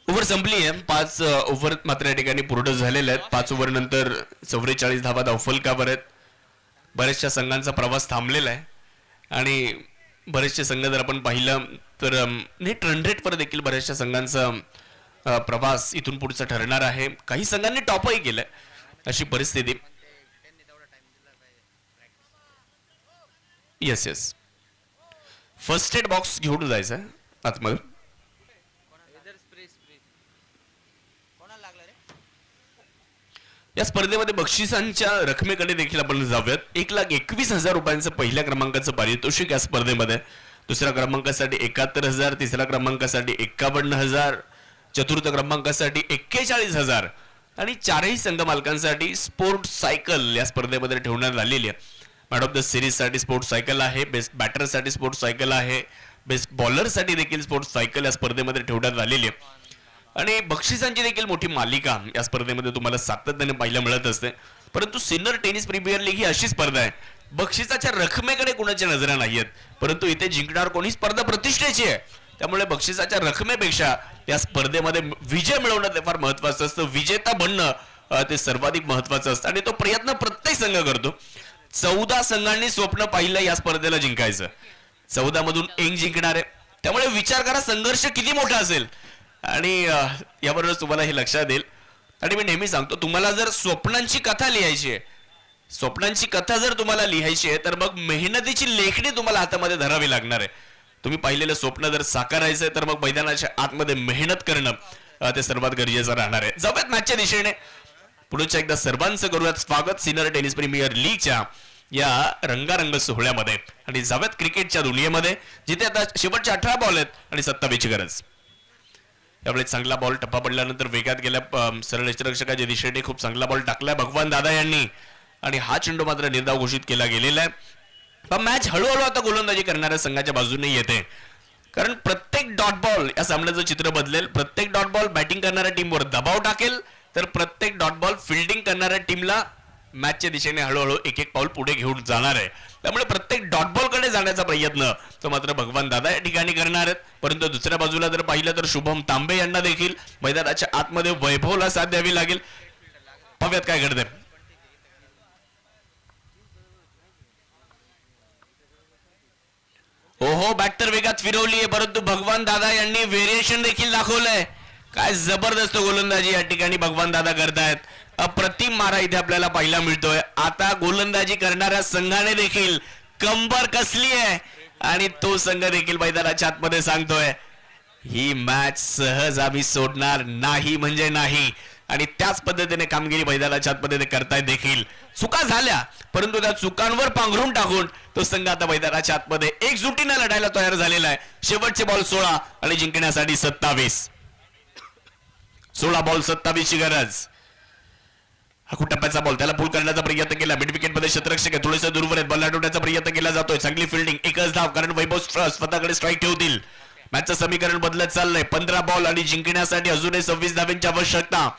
ओव्हर संपली आहे. 5 ओव्हर मात्र या ठिकाणी पूर्ण झालेल्या आहेत. 5 ओव्हर नंतर 44 धावा धावफलकावर आहेत. बऱ्याचशा संघांचा प्रवास थांबलेला आहे आणि बरेचसे संघ जर आपण पाहिलं तर नेट रन रेटवर देखील बऱ्याचशा संघांचा प्रवास इथून पुढचा ठरणार आहे. काही संघांनी टॉपही केलंय अशी परिस्थिती. Yes yes first aid box घेऊन जायचं आहे आतमध्ये. या स्पर्धेमध्ये बक्षिसांच्या रकमेकडे देखील आपण जाऊयात. 1,21,000 रुपयांचं पहिल्या क्रमांकाचं पारितोषिक या स्पर्धेमध्ये. दुसऱ्या क्रमांकासाठी 71,000, तिसऱ्या क्रमांकासाठी 51,000, चतुर्थ क्रमांकासाठी 41,000 आणि चारही संघ मालकांसाठी स्पोर्ट सायकल या स्पर्धेमध्ये ठेवण्यात आलेली आहे. मॅन ऑफ द सिरीज साठी स्पोर्ट सायकल आहे, बेस्ट बॅटर साठी स्पोर्ट सायकल आहे, बेस्ट बॉलर साठी देखील स्पोर्ट सायकल या स्पर्धेमध्ये ठेवण्यात आलेली आहे. आणि बक्षिसांची देखील मोठी मालिका या स्पर्धेमध्ये तुम्हाला सातत्याने पाहायला मिळत असते. परंतु सिनियर टेनिस प्रीमियर लीग ही अशी स्पर्धा आहे बक्षिसाच्या रकमेकडे कोणाच्या नजरा नाहीयेत, परंतु इथे जिंकणार कोणी स्पर्धा प्रतिष्ठेची आहे. त्यामुळे बक्षिसाच्या रकमेपेक्षा या स्पर्धेमध्ये विजय मिळवणं ते फार महत्वाचं असतं. विजेता बनणं ते सर्वाधिक महत्वाचं असतं आणि तो प्रयत्न प्रत्येक संघ करतो. 14 संघांनी स्वप्न पाहिलं या स्पर्धेला जिंकायचं. 14 मधून 1 जिंकणार आहे. त्यामुळे विचार करा संघर्ष किती मोठा असेल. आणि यावरूनच तुम्हाला हे लक्षात येईल. आणि मी नेहमी सांगतो तुम्हाला जर स्वप्नांची कथा लिहायची आहे, स्वप्नांची कथा जर तुम्हाला लिहायची आहे तर मग मेहनतीची लेखणी तुम्हाला हातामध्ये धरावी लागणार आहे. तुम्ही पाहिलेलं स्वप्न जर साकारायचं आहे तर मग मैदानाच्या आतमध्ये मेहनत करणं ते सर्वात गरजेचं राहणार आहे. जाऊयात मॅचच्या दिशेने. पुढच्या एकदा सर्वांचं करूयात स्वागत सिनियर टेनिस प्रीमियर लीगच्या या रंगारंग सोहळ्यामध्ये. आणि जाऊयात क्रिकेटच्या दुनियेमध्ये जिथे आता शेवटचे 18 बॉल आहेत आणि 27ची गरज. त्यावेळेस चांगला बॉल टप्पा पडल्यानंतर वेगात गेल्या सरळ यष्टीरक्षकाच्या दिशेने खूप चांगला बॉल टाकलाय भगवान दादा यांनी आणि हा चेंडू मात्र निर्धाव घोषित केला गेलेला आहे. पण मॅच हळूहळू आता गोलंदाजी करणाऱ्या संघाच्या बाजूने येते, कारण प्रत्येक डॉट बॉल या सामन्याचं चित्र बदलेल. प्रत्येक डॉट बॉल बॅटिंग करणाऱ्या टीमवर दबाव टाकेल तर प्रत्येक डॉट बॉल फिल्डिंग करणाऱ्या टीमला मॅचच्या दिशेने हळूहळू एक एक पाऊल पुढे घेऊन जाणार आहे. त्यामुळे प्रत्येक डॉट बॉल कडे जाण्याचा प्रयत्न तो मात्र भगवान दादा या ठिकाणी करणार आहेत. परंतु दुसऱ्या बाजूला जर पाहिलं तर शुभम तांबे यांना देखील मैदानाच्या आतमध्ये वैभवला साथ द्यावी लागेल. पाहूयात काय घडतंय. ओहो बॅट तर वेगात फिरवली आहे परंतु भगवान दादा यांनी व्हेरिएशन देखील दाखवलंय. काय जबरदस्त गोलंदाजी या ठिकाणी भगवान दादा करतायत. अप्रतिम मारा इथे आपल्याला पाहायला मिळतोय. आता गोलंदाजी करणाऱ्या संघाने देखील कंबर कसली आहे आणि तो संघ देखील मैदानाच्या आतमध्ये सांगतोय ही मॅच सहज आम्ही सोडणार नाही म्हणजे नाही. आणि त्याच पद्धतीने कामगिरी मैदानाच्या आतमध्ये ते करतायत देखील. चुका झाल्या परंतु त्या चुकांवर पांघरून टाकून तो संघ आता मैदानाच्या आतमध्ये एकजुटीने लढायला तयार झालेला आहे. शेवटचे बॉल 16 आणि जिंकण्यासाठी 27. 16 बॉल 27 ची गरज. हा टप्प्याचा बॉल त्याला पुल करण्याचा प्रयत्न केला. मिड विकेट मध्ये क्षेत्ररक्षक थोडेसे दूरवर आहेत. बॉल अडवण्याचा प्रयत्न केला जातोय. चांगली फिल्डिंग. एकच धाव कारण वैभव स्वतःकडे स्ट्राईक ठेवतील. मॅचचं समीकरण बदलत चाललंय. 15 बॉल आणि जिंकण्यासाठी अजूनही 26 धावांची आवश्यकता.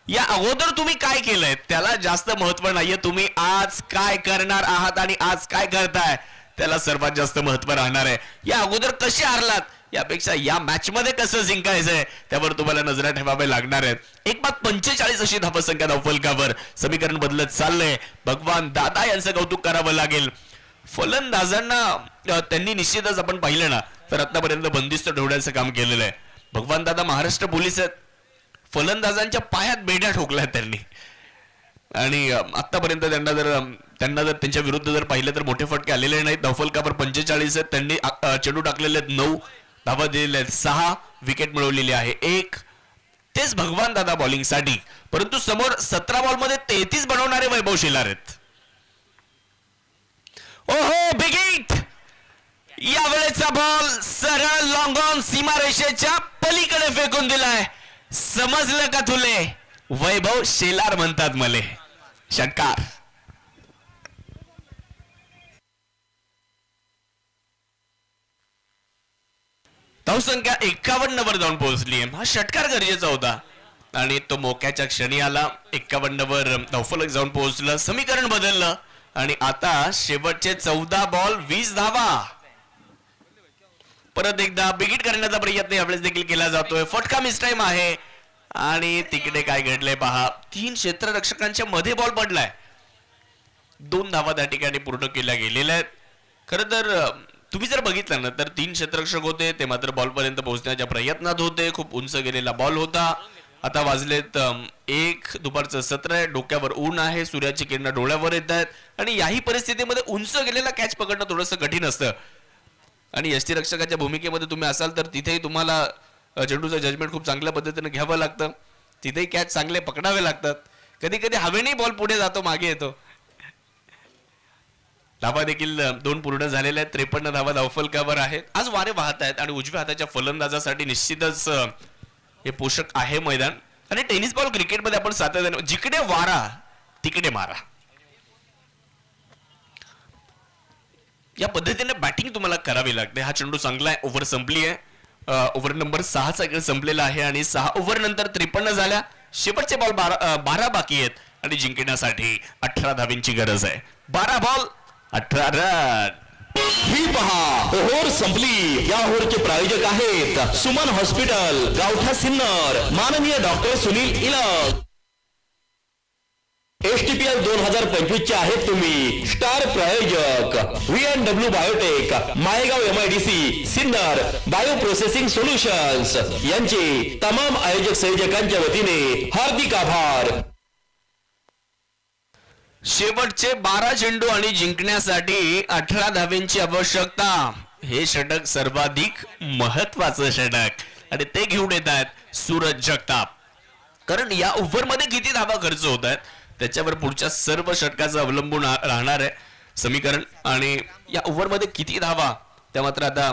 या अगोदर तुम्ही काय केलंय त्याला जास्त महत्व नाहीये. तुम्ही आज काय करणार आहात आणि आज काय करताय त्याला सर्वात जास्त महत्व राहणार आहे. या अगोदर कसे हारलात यापेक्षा या मॅच मध्ये कसं जिंकायचंय त्यावर तुम्हाला नजरा ठेवावे लागणार आहेत. 1/45 अशी धावसंख्या धावफलकावर. समीकरण बदलत चाललंय. भगवान दादा यांचं कौतुक करावं लागेल. फलंदाजांना त्यांनी निश्चितच आपण पाहिलं ना तर आतापर्यंत बंदिस्त ठेवण्याचं काम केलेलं आहे. भगवान दादा महाराष्ट्र पोलीस आहेत. फलंदाजांच्या पायात बेड्या ठोकल्यात त्यांनी आणि आतापर्यंत त्यांना जर त्यांच्या विरुद्ध जर पाहिलं तर मोठे फटके आलेले नाहीत. धावफलकावर 45 आहेत. त्यांनी चेंडू टाकलेले आहेत 9, धावा दिलेल्या आहेत 6, विकेट मिळवलेली आहे 1. तेच भगवान दादा बॉलिंग साठी. परंतु समोर 17 बॉल मध्ये 33 बनवणारे वैभव शेलार आहेत. ओहो बिग हिट. यावेळेचा बॉल सरळ लॉंग ऑन सीमारेषेच्या पलीकडे फेकून दिलाय. समजलं का तुले? वैभव शेलार म्हणतात मले. षटकार. धावसंख्या 51 वर जाऊन पोहोचली. हा षटकार गरजेचा होता आणि तो मोक्याच्या क्षणी आला. 51 वर धावफलक जाऊन पोहोचलं. समीकरण बदललं आणि आता शेवटचे 14 बॉल 20 धावा. परत एकदा बिगिट करण्याचा प्रयत्न यावेळेस देखील केला जातोय. फटका मिस टाइम आहे आणि तिकडे काय घडलंय पहा. 3 क्षेत्ररक्षकांच्या मध्ये बॉल पडलाय. 2 धावा त्या ठिकाणी पूर्ण केल्या गेलेल्या आहेत. खरं तर तुम्ही जर बघितलं ना तर 3 क्षेत्ररक्षक होते ते मात्र बॉल पर्यंत पोहोचण्याच्या प्रयत्नात होते. खूप उंच गेलेला बॉल होता. आता वाजलेत 1 दुपारचं सत्र आहे. डोक्यावर ऊन आहे. सूर्याची किरणं डोळ्यावर येत आहेत आणि याही परिस्थितीमध्ये उंच गेलेला कॅच पकडणं थोडंसं कठीण असतं आणि यष्टीरक्षकाच्या भूमिकेमध्ये तुम्ही असाल तर तिथेही तुम्हाला चेंडूचं जजमेंट खूप चांगल्या पद्धतीने घ्यावं लागतं. तिथेही कॅच चांगले पकडावे लागतात. कधी कधी हवेने बॉल पुढे जातो मागे येतो. धावा देखील 2 पूर्ण झालेल्या आहेत. 53 धावा धावफलकावर आहेत. आज वारे वाहत आहेत आणि उजव्या हाताच्या फलंदाजासाठी निश्चितच हे पोषक आहे मैदान. आणि टेनिस बॉल क्रिकेटमध्ये आपण सातत्याने जिकडे वारा तिकडे मारा या पद्धतीने बॅटिंग तुम्हाला करावी लागते. हा चेंडू चांगला आहे. ओव्हर संपली आहे. ओव्हर नंबर 6चा खेळ संपलेला आहे आणि 6 ओव्हर नंतर 53 झाल्या. शेवटचे बॉल 12 बाकी आहेत आणि जिंकण्यासाठी 18 धावींची गरज आहे. 12 बॉल 18 रन. ही पहा ओव्हर संपली. या ओव्हरचे प्रायोजक आहेत सुमन हॉस्पिटल, गावठा सिन्नर, माननीय डॉक्टर सुनील इलक. STPL 2025 चे आहेत तुम्ही स्टार प्रायोजक VNW biotech, Maygaon MIDC, Sinnar, bio processing solutions यांचे तमाम आयोजक संयोजकांच्या वतीने हार्दिक आभार. शेवटचे 12 चेंडू आणि जिंकण्यासाठी 18 धावेंची आवश्यकता. हे षटक सर्वाधिक महत्वाचं षटक आणि ते घेऊन येत आहेत सूरज जगताप. कारण या ओव्हर मध्ये किती धावा खर्च होत आहेत त्याच्यावर पुढच्या सर्व षटकाचं अवलंबून राहणार आहे समीकरण. आणि या ओव्हर मध्ये किती धावा त्या मात्र आता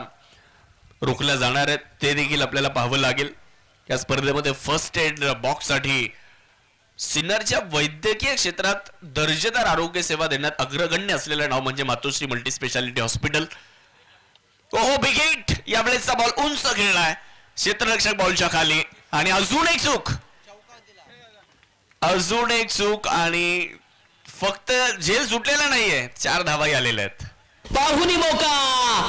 रोखल्या जाणार आहेत ते देखील आपल्याला पाहावं लागेल. या स्पर्धेमध्ये फर्स्ट एड बॉक्स साठी सिन्नरच्या वैद्यकीय क्षेत्रात दर्जेदार आरोग्य सेवा देण्यात अग्रगण्य असलेलं नाव म्हणजे मातोश्री मल्टी स्पेशालिटी हॉस्पिटल. ओहो बिगिट. यावेळेसचा बॉल उंच खेळलाय क्षेत्ररक्षक बॉलच्या खाली आणि अजून एक चूक आणि फक्त झेल सुटलेला नाहीये. 4 धावाही आलेल्या आहेत. पाहुणी मोका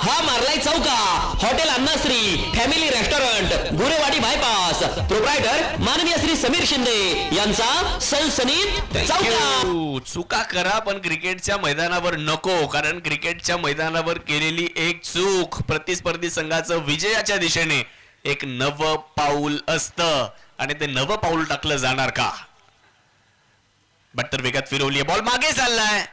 हा मारलाय चौका. Hotel Annashree family restaurant Gurewadi bypass proprietor माननीय श्री समीर शिंदे यांचा सनसनीत चौका. चुका करा पण क्रिकेटच्या मैदानावर नको. कारण क्रिकेटच्या मैदानावर केलेली एक चूक प्रतिस्पर्धी संघाचं विजयाच्या दिशेने एक नवं पाऊल असतं आणि ते नवं पाऊल टाकलं जाणार का. बट्टर वेगात फिरवली. बॉल मागे चाललाय.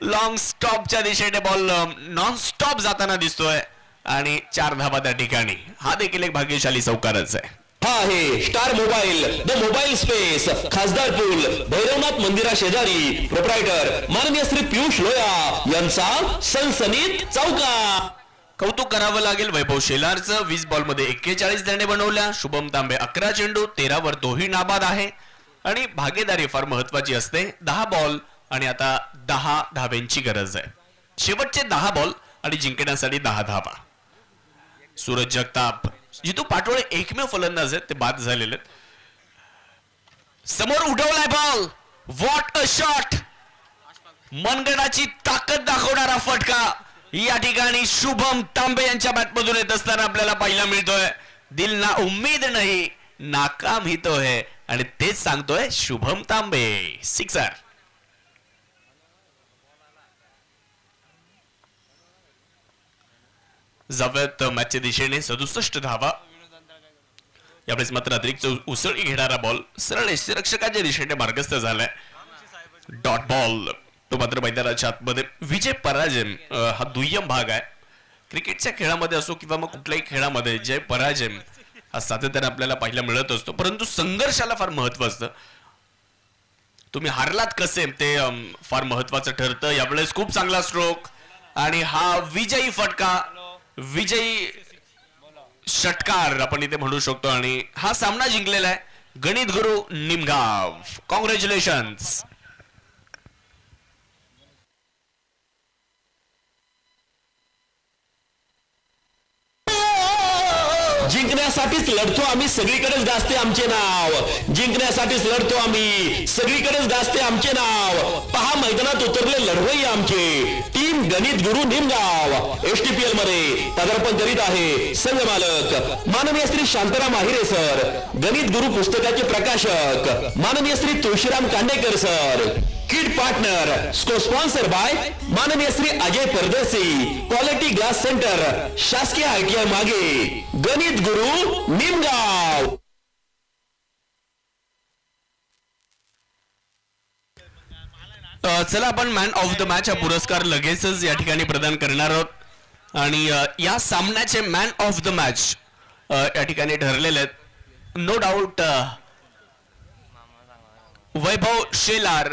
लॉंग स्टॉपच्या दिशेने बॉल नॉन स्टॉप जाताना दिसतोय आणि 4 धावा त्या ठिकाणी. हा देखील एक भाग्यशाली चौकारच आहे. हा आहे star mobile the mobile space खासदार पूल भैरवनाथ मंदिरा शेजारी प्रोप्रायटर माननीय श्री पियुष लोया यांचा सनसनीत चौका. कौतुक करावं लागेल वैभव शेलारचं. 20 बॉल मध्ये 41 धावे बनवल्या. शुभम तांबे 11 चेंडू 13 वर तोही नाबाद आहे आणि भागीदारी फार महत्वाची असते. 10 बॉल आणि आता 10 धावेंची गरज आहे. शेवटचे 10 बॉल आणि जिंकण्यासाठी 10 धावा. सूरज जगताप जितू पाटोळे एकमेव फलंदाज आहेत ते बाद झालेले आहेत. समोर उडवलाय बॉल. What a shot. मनगडाची ताकद दाखवणारा फटका या ठिकाणी शुभम तांबे यांच्या बॅटमधून येत असताना आपल्याला पाहायला मिळतोय. दिल ना उम्मीद नाही नाकाम ही तो है आणि तेच सांगतोय शुभम तांबे. सिक्सर. जाव्यात मॅचच्या दिशेने 67 धावा. यावेळेस मात्र अतिरिक्त उसळी घेणारा बॉल सरळ यष्टीरक्षकाच्या दिशेने मार्गस्थ झालाय. डॉट बॉल तो मात्र मैदानाच्या आतमध्ये. विजय पराजय हा दुय्यम भाग आहे. क्रिकेटच्या खेळामध्ये असो किंवा मग कुठल्याही खेळामध्ये जय पराजय हा सातत्याने आपल्याला पाहायला मिळत असतो. परंतु संघर्षाला फार महत्व असतं. तुम्ही हारलात कसे ते फार महत्वाचं ठरतं. यावेळेस खूप चांगला स्ट्रोक आणि हा विजयी फटका विजयी षटकार आपण इथे म्हणू शकतो आणि हा सामना जिंकलेला आहे गणित गुरु निमगाव. कॉंग्रॅच्युलेशन्स. जिंकण्यासाठीच लढतो आम्ही, सगळीकडेच गाजते आमचे नाव. जिंकण्यासाठीच लढतो आम्ही, सगळीकडेच गाजते आमचे नाव. पहा मैदानात उतरले लढवई आमचे, टीम गणित गुरु निमगाव. एसटीपीएल मध्ये पदार्पण करीत आहे संघ मालक माननीय श्री शांताराम आहिरे सर, गणित गुरु पुस्तकाचे प्रकाशक माननीय Shri Tulshiram Kandekar sir, kid partner sponsor by माननीय श्री अजय परदेसी, क्वालिटी ग्लास सेंटर, शासकीय ITI मागे, गणित गुरु निमगाव. चला आपण मॅन ऑफ द मॅच हा पुरस्कार लगेचच या ठिकाणी प्रदान करणार आहोत आणि या सामन्याचे मॅन ऑफ द मॅच या ठिकाणी ठरलेले आहेत. नो डाऊट वैभव शेलार